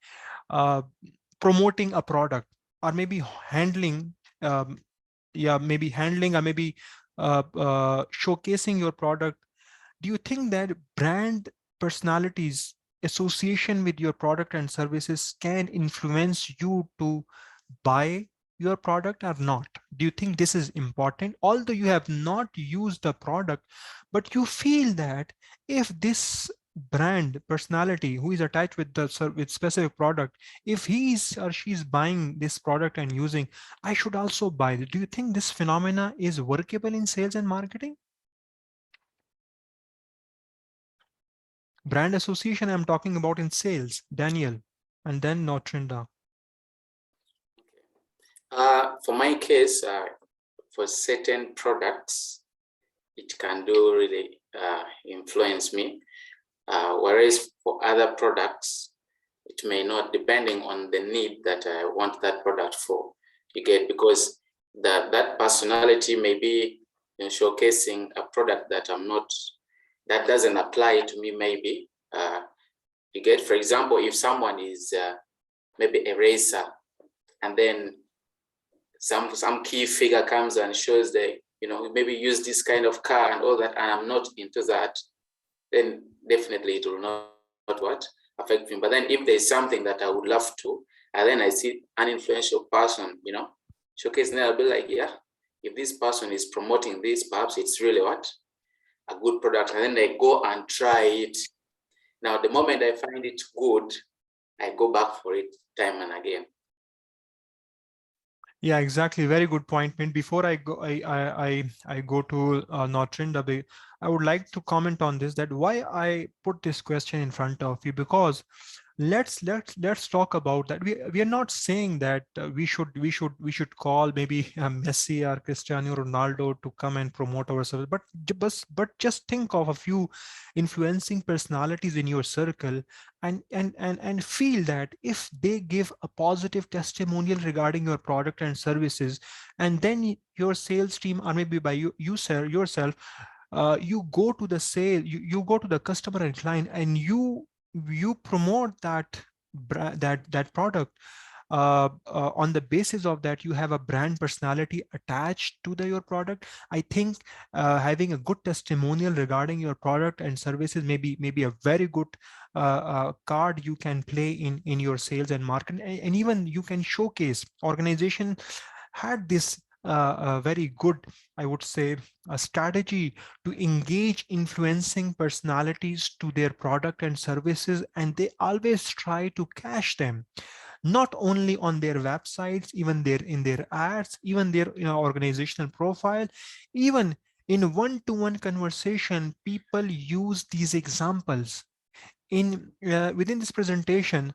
promoting a product, or maybe handling or maybe showcasing your product, do you think that brand personalities association with your product and services can influence you to buy your product or not? Do you think this is important? Although you have not used the product, but you feel that if this brand personality who is attached with the with specific product, if he's or she's buying this product and using, I should also buy it. Do you think this phenomena is workable in sales and marketing? Brand association I'm talking about in sales, Daniel, and then Notrinda. For my case, for certain products, it can do really influence me. Whereas for other products, it may not, depending on the need that I want that product for. You get, because that personality may be showcasing a product that that doesn't apply to me, maybe. You get, for example, if someone is maybe a racer, and then some key figure comes and shows maybe use this kind of car and all that, and I'm not into that, then definitely it will not affect me. But then if there's something that I would love to, and then I see an influential person, showcasing it, I'll be like, yeah, if this person is promoting this, perhaps it's really a good product. And then I go and try it. Now, the moment I find it good, I go back for it time and again. Yeah, exactly. Very good point. Before I go, I go to Notrinda, I would like to comment on this, that why I put this question in front of you, because let's talk about that. We are not saying that we should call maybe Messi or Cristiano Ronaldo to come and promote our service, but just think of a few influencing personalities in your circle and feel that if they give a positive testimonial regarding your product and services, and then your sales team, or maybe by you sir yourself, you go to the sale, you go to the customer and client, and you promote that product on the basis of that you have a brand personality attached to your product. I think having a good testimonial regarding your product and services may be a very good card you can play in your sales and marketing, and even you can showcase. Organization had this very good, I would say, a strategy to engage influencing personalities to their product and services, and they always try to cash them, not only on their websites, even in their ads, even their organizational profile, even in one-to-one conversation. People use these examples. Within this presentation,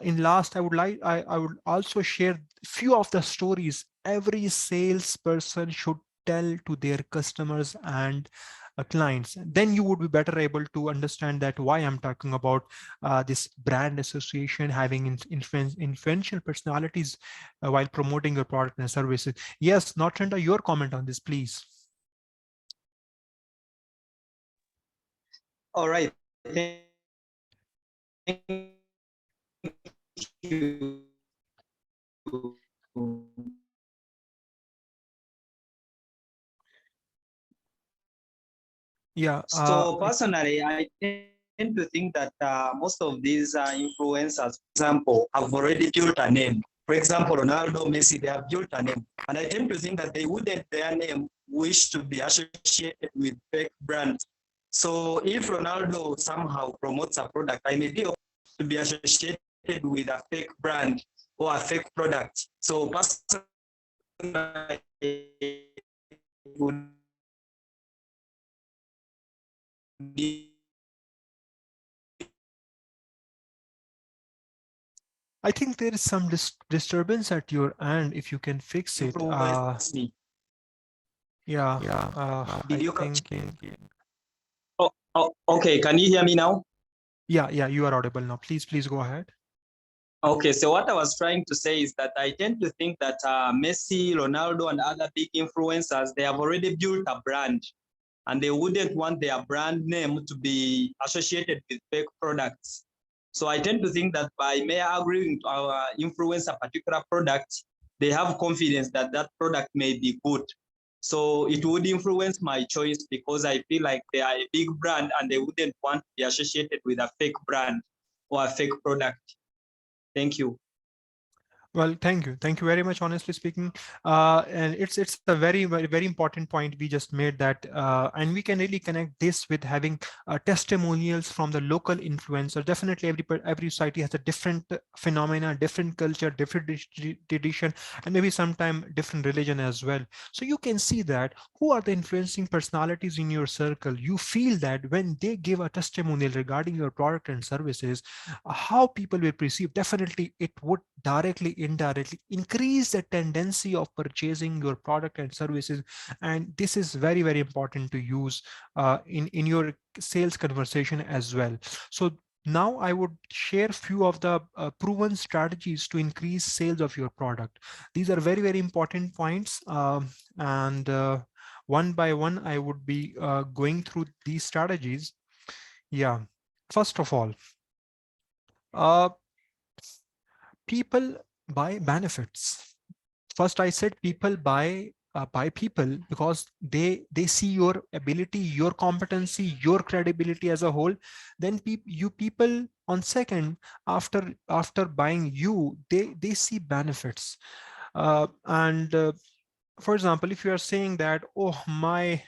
in last, I would also share few of the stories every salesperson should tell to their customers and clients, then you would be better able to understand that why I'm talking about this brand association, having influential personalities while promoting your product and services. Yes, Northrenda, your comment on this, please. All right. Thank you. Yeah. So personally, I tend to think that most of these influencers, for example, have already built a name. For example, Ronaldo, Messi, they have built a name. And I tend to think that they wouldn't, their name, wish to be associated with fake brands. So if Ronaldo somehow promotes a product, I may be to be associated with a fake brand or a fake product. So personally, I would be I think there is some disturbance at your end. If you can fix it. influence me. Yeah. Did I you think. Oh, okay. Can you hear me now? Yeah, you are audible now. Please go ahead. Okay, so what I was trying to say is that I tend to think that Messi, Ronaldo, and other big influencers, they have already built a brand, and they wouldn't want their brand name to be associated with fake products. So I tend to think that by mere agreeing to our influence a particular product, they have confidence that that product may be good. So it would influence my choice because I feel like they are a big brand and they wouldn't want to be associated with a fake brand or a fake product. Thank you. Well, thank you very much. Honestly speaking, and it's a very important point we just made, that and we can really connect this with having testimonials from the local influencer. Definitely, every society has a different phenomena, different culture, different tradition, and maybe sometime different religion as well. So you can see that who are the influencing personalities in your circle. You feel that when they give a testimonial regarding your product and services, how people will perceive. Definitely, it would directly, indirectly increase the tendency of purchasing your product and services, and this is very important to use in your sales conversation as well. So now I would share few of the proven strategies to increase sales of your product. These are very important points, and one by one I would be going through these strategies. Yeah, first of all, people buy benefits. First, I said people buy people because they see your ability, your competency, your credibility as a whole. Then you people on second, after buying you, they see benefits. And for example, if you are saying that, oh, my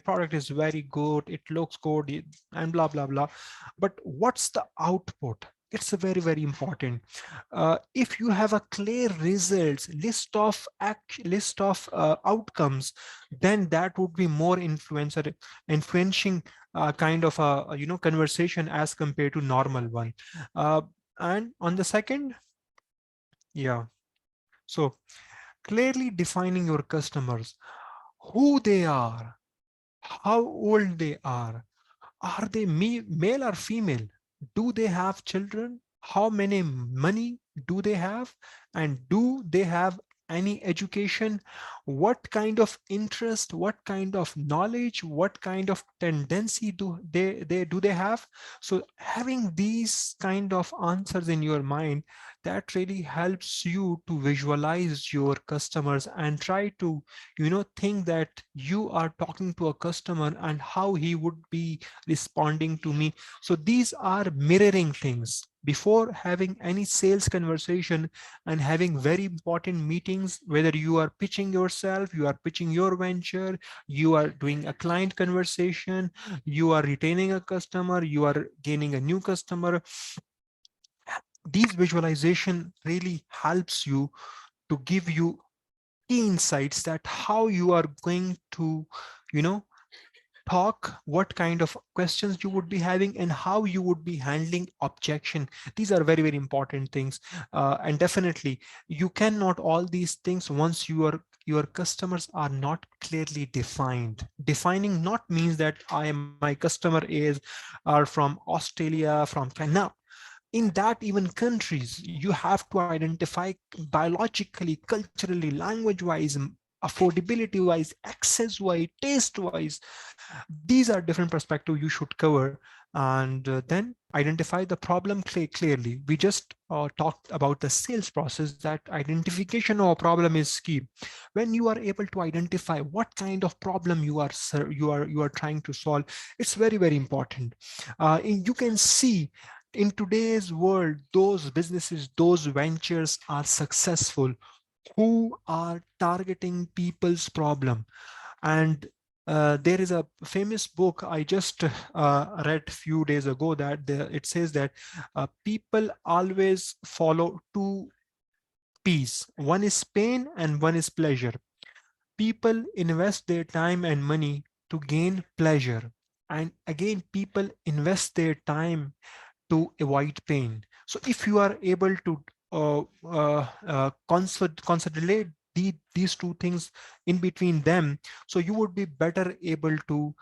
product is very good, it looks good, and blah blah blah, but what's the output? It's a very important. If you have a clear results list of outcomes, then that would be more influencing kind of a conversation as compared to normal one. And on the second, yeah, so clearly defining your customers, who they are, how old they are they male or female, do they have children, how many money do they have, and do they have any education, what kind of interest, what kind of knowledge, what kind of tendency do they have. So having these kind of answers in your mind, that really helps you to visualize your customers and try to think that you are talking to a customer and how he would be responding to me. So these are mirroring things before having any sales conversation and having very important meetings, whether you are pitching yourself, you are pitching your venture, you are doing a client conversation, you are retaining a customer, you are gaining a new customer. These visualization really helps you to give you key insights that how you are going to talk, what kind of questions you would be having, and how you would be handling objection. These are very important things, and definitely you cannot all these things once you are your customers are not clearly defined. Defining not means that my customer are from Australia, from China. In that even countries, you have to identify biologically, culturally, language wise, affordability wise, access wise, taste wise. These are different perspectives you should cover, and then identify the problem clearly. We just talked about the sales process, that identification of a problem is key. When you are able to identify what kind of problem you are trying to solve, it's very, very important. You can see in today's world, those businesses, those ventures are successful who are targeting people's problem. And there is a famous book I just read a few days ago that it says that people always follow two P's. One is pain and one is pleasure. People invest their time and money to gain pleasure. And again, people invest their time to avoid pain. So if you are able to consolidate these two things in between them, so you would be better able to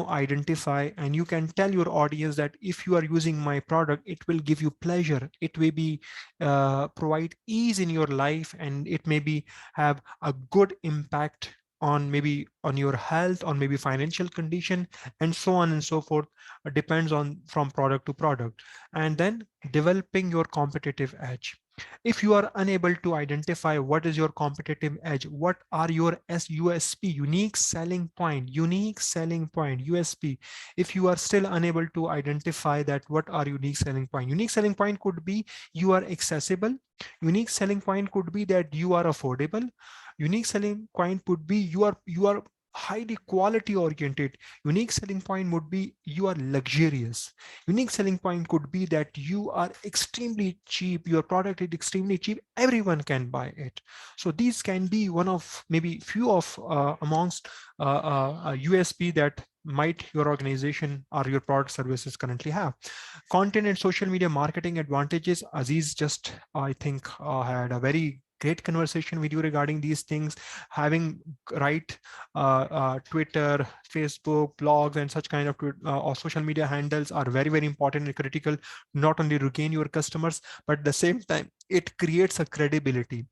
identify, and you can tell your audience that if you are using my product, it will give you pleasure, it may be provide ease in your life, and it may be have a good impact on maybe on your health, on maybe financial condition, and so on and so forth. Depends on from product to product. And then developing your competitive edge. If you are unable to identify what is your competitive edge, what are your USP, unique selling point, USP. If you are still unable to identify that, what are unique selling point could be you are accessible. Unique selling point could be that you are affordable. Unique selling point would be you are highly quality oriented. Unique selling point would be you are luxurious. Unique selling point could be that you are extremely cheap. Your product is extremely cheap. Everyone can buy it. So these can be one of maybe few of amongst USP that might your organization or your product services currently have. Content and social media marketing advantages. Aziz just, I think, had a very great conversation with you regarding these things. Having right Twitter, Facebook, blogs, and such kind of or social media handles are very, very important and critical, not only to regain your customers, but at the same time, it creates a credibility.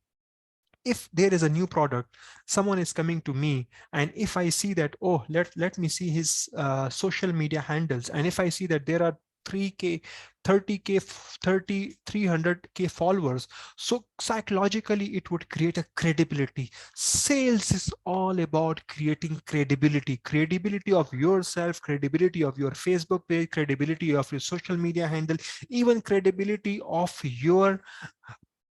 If there is a new product, someone is coming to me, and if I see that, oh, let me see his social media handles, and if I see that there are 3K, 30K, 300K followers, so psychologically it would create a credibility. Sales is all about creating credibility of yourself, credibility of your Facebook page, credibility of your social media handle, even credibility of your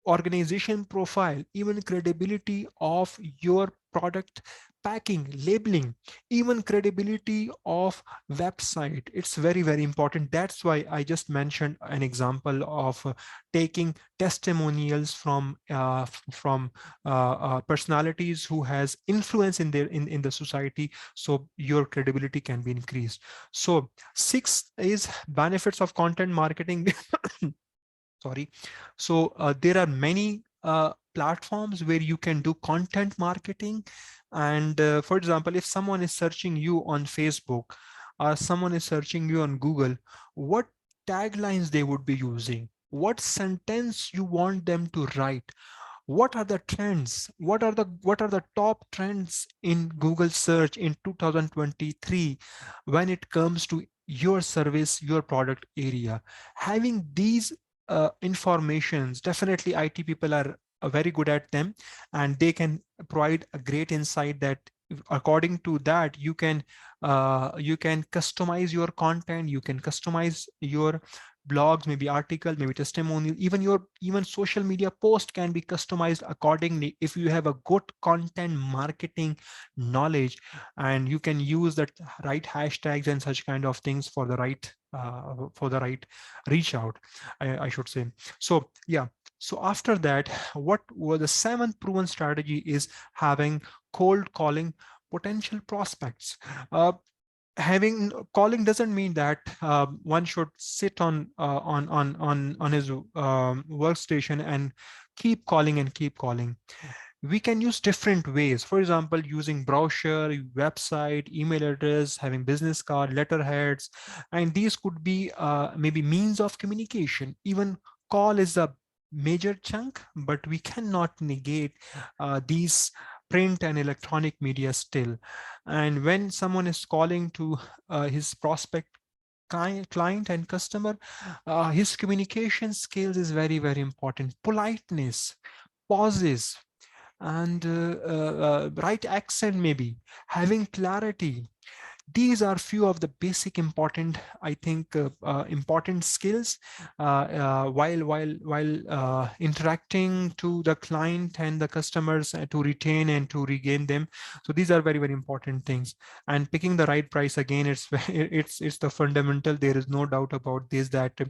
organization profile, even credibility of your product packing, labeling, even credibility of website. It's very, very important. That's why I just mentioned an example of taking testimonials from personalities who has influence in their in the society, so your credibility can be increased. So 6 is benefits of content marketing. Sorry. So there are many platforms where you can do content marketing. And for example, if someone is searching you on Facebook, or someone is searching you on Google, what taglines they would be using, what sentence you want them to write, what are the trends, what are the top trends in Google search in 2023 when it comes to your service, your product area. Having these informations, definitely IT people are very good at them, and they can provide a great insight that according to that you can customize your content, you can customize your blogs, maybe article, maybe testimonial, even social media post can be customized accordingly if you have a good content marketing knowledge, and you can use that right hashtags and such kind of things for the right reach out, I should say. So yeah, so after that, what were the 7th proven strategy is having cold calling potential prospects. Having calling doesn't mean that one should sit on his workstation and keep calling. we can use different ways. For example, using brochure, website, email address, having business card, letterheads, and these could be maybe means of communication. Even call is a major chunk, but we cannot negate these print and electronic media still. And when someone is calling to his prospect client and customer, his communication skills is very, very important. Politeness, pauses, and right accent, maybe having clarity. These are few of the basic important, I think, important skills while interacting to the client and the customers to retain and to regain them. So these are very, very important things. And picking the right price, again, it's the fundamental. There is no doubt about this, that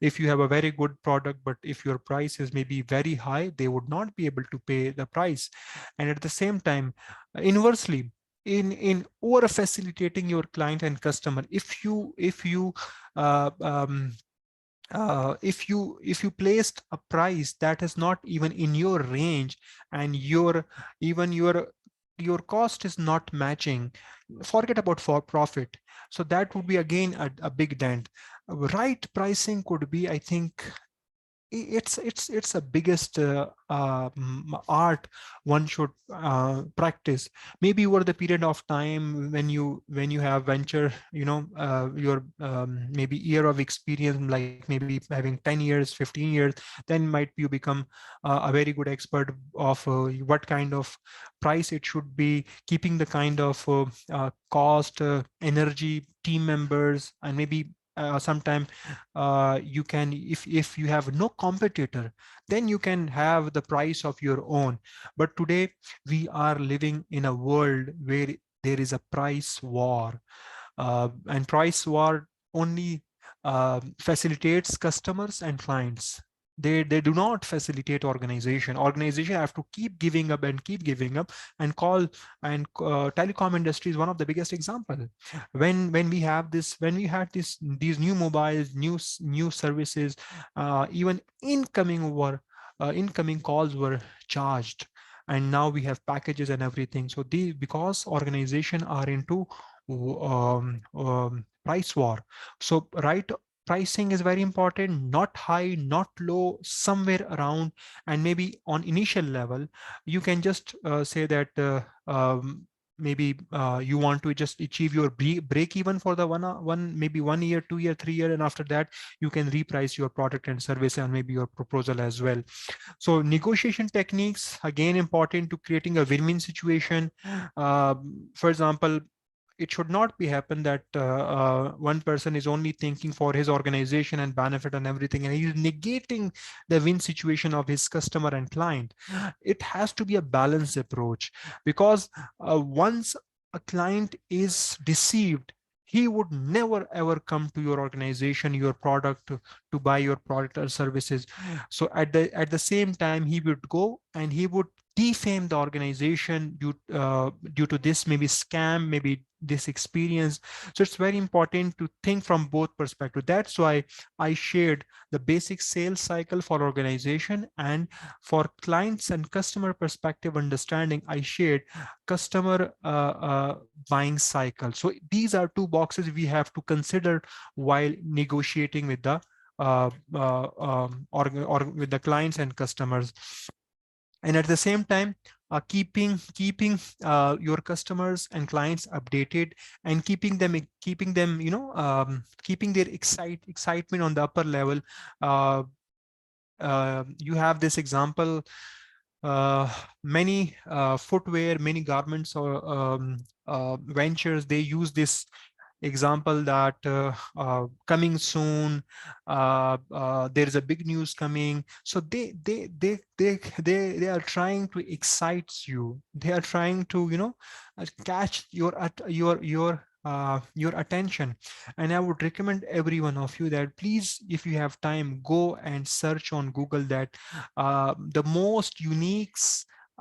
if you have a very good product, but if your price is maybe very high, they would not be able to pay the price. And at the same time, inversely, in over facilitating your client and customer, if you placed a price that is not even in your range, and your cost is not matching, forget about for profit. So that would be again a big dent. Right pricing could be, I think, it's a biggest art one should practice. Maybe over the period of time when you have venture, your maybe year of experience, like maybe having 10 years, 15 years, then might you become a very good expert of what kind of price it should be, keeping the kind of cost, energy, team members, and maybe sometime you can, if you have no competitor, then you can have the price of your own. But today we are living in a world where there is a price war, and price war only facilitates customers and clients. They do not facilitate organization have to keep giving up and keep giving up. And telecom industry is one of the biggest example. When we had these new mobiles, new services, even incoming calls were charged, and now we have packages and everything. So because organization are into price war. So right pricing is very important, not high, not low, somewhere around. And maybe on initial level, you can just say that maybe you want to just achieve your break even for the maybe 1 year, 2 year, 3 year, and after that you can reprice your product and service and maybe your proposal as well. So negotiation techniques, again, important to creating a win-win situation. For example, it should not be happen that one person is only thinking for his organization and benefit and everything, and he's negating the win situation of his customer and client. It has to be a balanced approach, because once a client is deceived, he would never ever come to your organization, your product, to buy your product or services. So at the same time, he would go and he would defame the organization due to this maybe scam, maybe this experience. So it's very important to think from both perspectives. That's why I shared the basic sales cycle for organization, and for clients and customer perspective understanding, I shared customer buying cycle. So these are two boxes we have to consider while negotiating with the or with the clients and customers. And at the same time, keeping your customers and clients updated, and keeping them keeping their excitement on the upper level. You have this example, many footwear, many garments or ventures, they use this example that coming soon, there is a big news coming. So they are trying to excite you. They are trying to catch your attention. And I would recommend every one of you that please, if you have time, go and search on Google that the most unique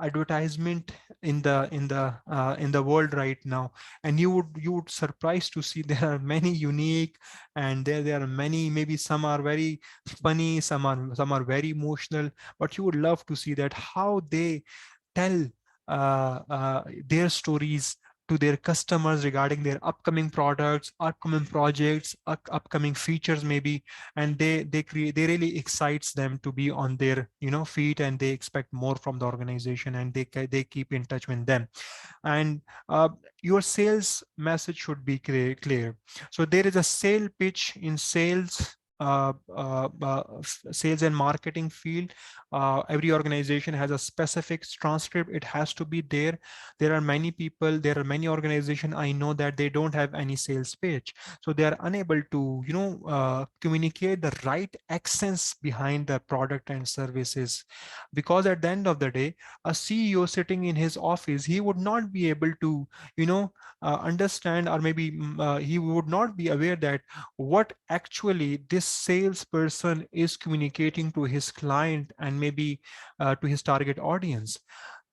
advertisement in the world right now, and you would surprised to see there are many unique, and there are many, maybe some are very funny, some are very emotional, but you would love to see that how they tell their stories to their customers regarding their upcoming products, upcoming projects, upcoming features maybe, and they really excites them to be on their feet, and they expect more from the organization, and they keep in touch with them. And your sales message should be clear. So there is a sale pitch in sales, sales and marketing field. Every organization has a specific transcript. It has to be there. There are many people, there are many organizations I know that they don't have any sales pitch, so they are unable to communicate the right accents behind the product and services, because at the end of the day, a CEO sitting in his office, he would not be able to understand, or maybe he would not be aware that what actually this salesperson is communicating to his client and maybe to his target audience.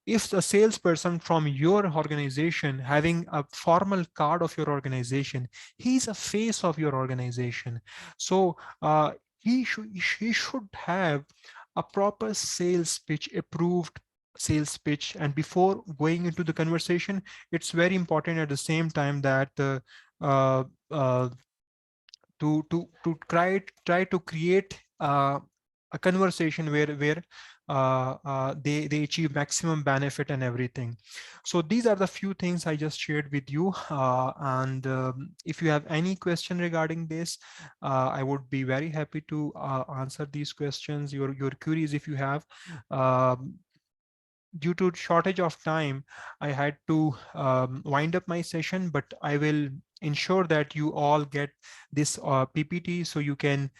If the salesperson from your organization having a formal card of your organization, he's a face of your organization. So he should have a proper sales pitch, approved sales pitch. And before going into the conversation, it's very important at the same time that to try to create a conversation where they achieve maximum benefit and everything. So these are the few things I just shared with you, and if you have any question regarding this, I would be very happy to answer these questions, your queries if you have. Due to shortage of time, I had to wind up my session, but I will ensure that you all get this PPT so you can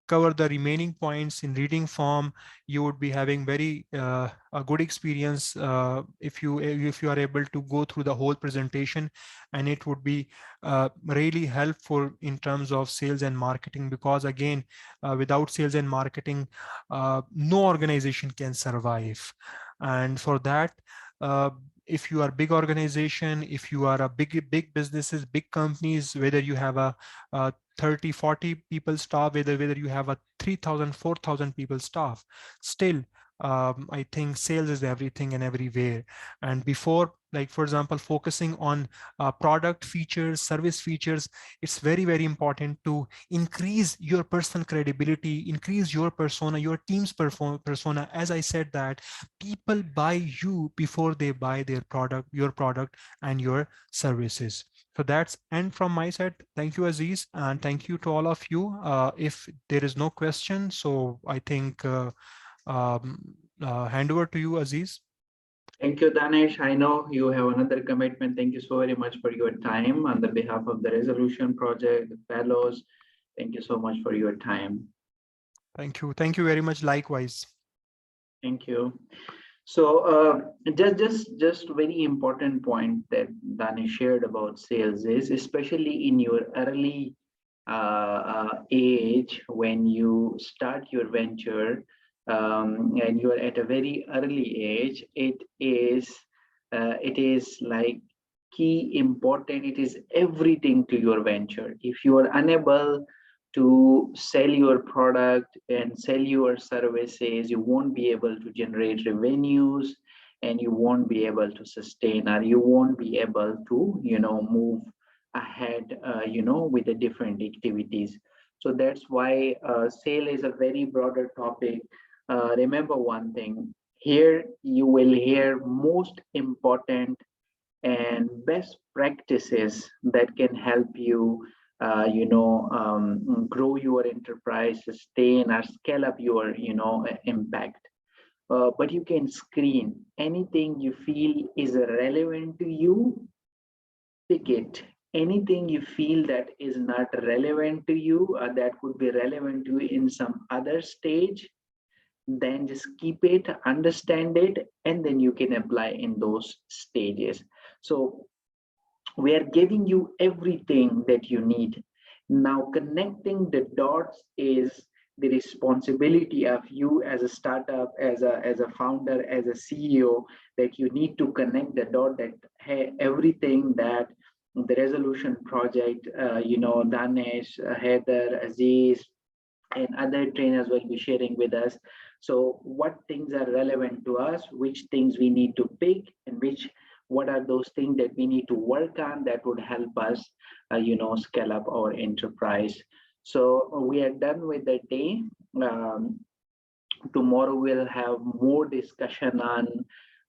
cover the remaining points in reading form. You would be having very a good experience if you are able to go through the whole presentation, and it would be really helpful in terms of sales and marketing, because again, without sales and marketing, no organization can survive. And for that, if you are a big organization, if you are a big businesses, big companies, whether you have a 30, 40 people staff, whether you have a 3,000, 4,000 people staff, still, I think sales is everything and everywhere. And before, like for example, focusing on product features, service features, it's very, very important to increase your personal credibility, increase your persona, your team's persona. As I said, that people buy you before they buy their product, your product and your services. So that's end from my side. Thank you, Aziz, and thank you to all of you. If there is no question, so I think hand over to you, Aziz. Thank you, Danish. I know you have another commitment. Thank you so very much for your time on the behalf of the Resolution Project, the fellows. Thank you so much for your time. Thank you. Thank you very much. Likewise. Thank you. So just very important point that Danish shared about sales is, especially in your early age, when you start your venture, and you are at a very early age, it is like key important. It is everything to your venture. If you are unable to sell your product and sell your services, you won't be able to generate revenues, and you won't be able to sustain, or you won't be able to move ahead with the different activities. So that's why sale is a very broader topic. Remember one thing here: you will hear most important and best practices that can help you grow your enterprise, sustain or scale up your impact. But you can screen anything you feel is relevant to you, pick it. Anything you feel that is not relevant to you, or that could be relevant to you in some other stage, then just keep it, understand it, and then you can apply in those stages. So we are giving you everything that you need. Now, connecting the dots is the responsibility of you as a startup, as a founder, as a CEO, that you need to connect the dot, that hey, everything that the Resolution Project, Danesh, Heather, Aziz, and other trainers will be sharing with us. So what things are relevant to us, which things we need to pick, and what are those things that we need to work on that would help us, scale up our enterprise. So we are done with the day. Tomorrow we'll have more discussion on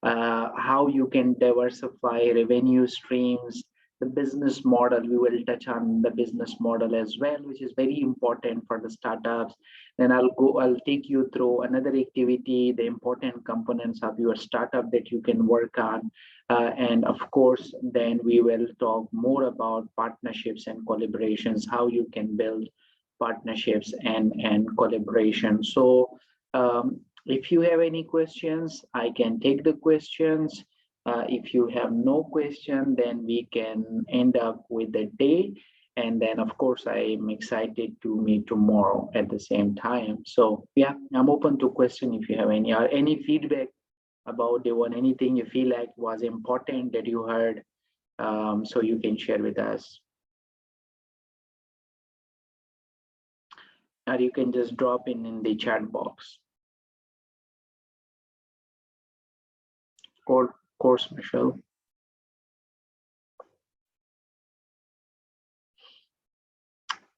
how you can diversify revenue streams, the business model. We will touch on the business model as well, which is very important for the startups. Then I'll take you through another activity, the important components of your startup that you can work on. And of course, then we will talk more about partnerships and collaborations, how you can build partnerships and collaboration. So if you have any questions, I can take the questions. If you have no question, then we can end up with the day. And then, of course, I am excited to meet tomorrow at the same time. So yeah, I'm open to question if you have any, or any feedback about the one, anything you feel like was important that you heard, so you can share with us. Or you can just drop in the chat box. Of course, Michelle.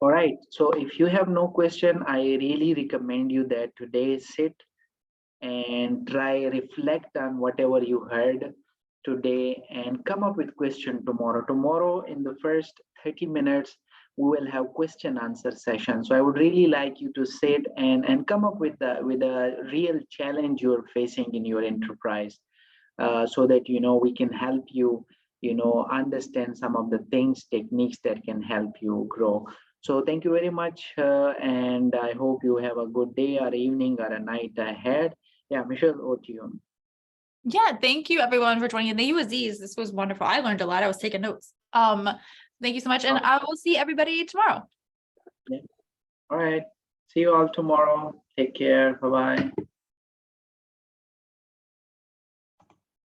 All right, so if you have no question, I really recommend you that today sit and try reflect on whatever you heard today and come up with question tomorrow. Tomorrow in the first 30 minutes, we will have question answer session. So I would really like you to sit and come up with a real challenge you're facing in your enterprise, so that, we can help you, understand some of the things, techniques that can help you grow. So thank you very much. And I hope you have a good day or evening or a night ahead. Yeah, Michelle, over to you. Yeah, thank you everyone for joining. Thank you, Aziz. This was wonderful. I learned a lot. I was taking notes. Thank you so much. And I will see everybody tomorrow. Yeah. All right. See you all tomorrow. Take care. Bye-bye.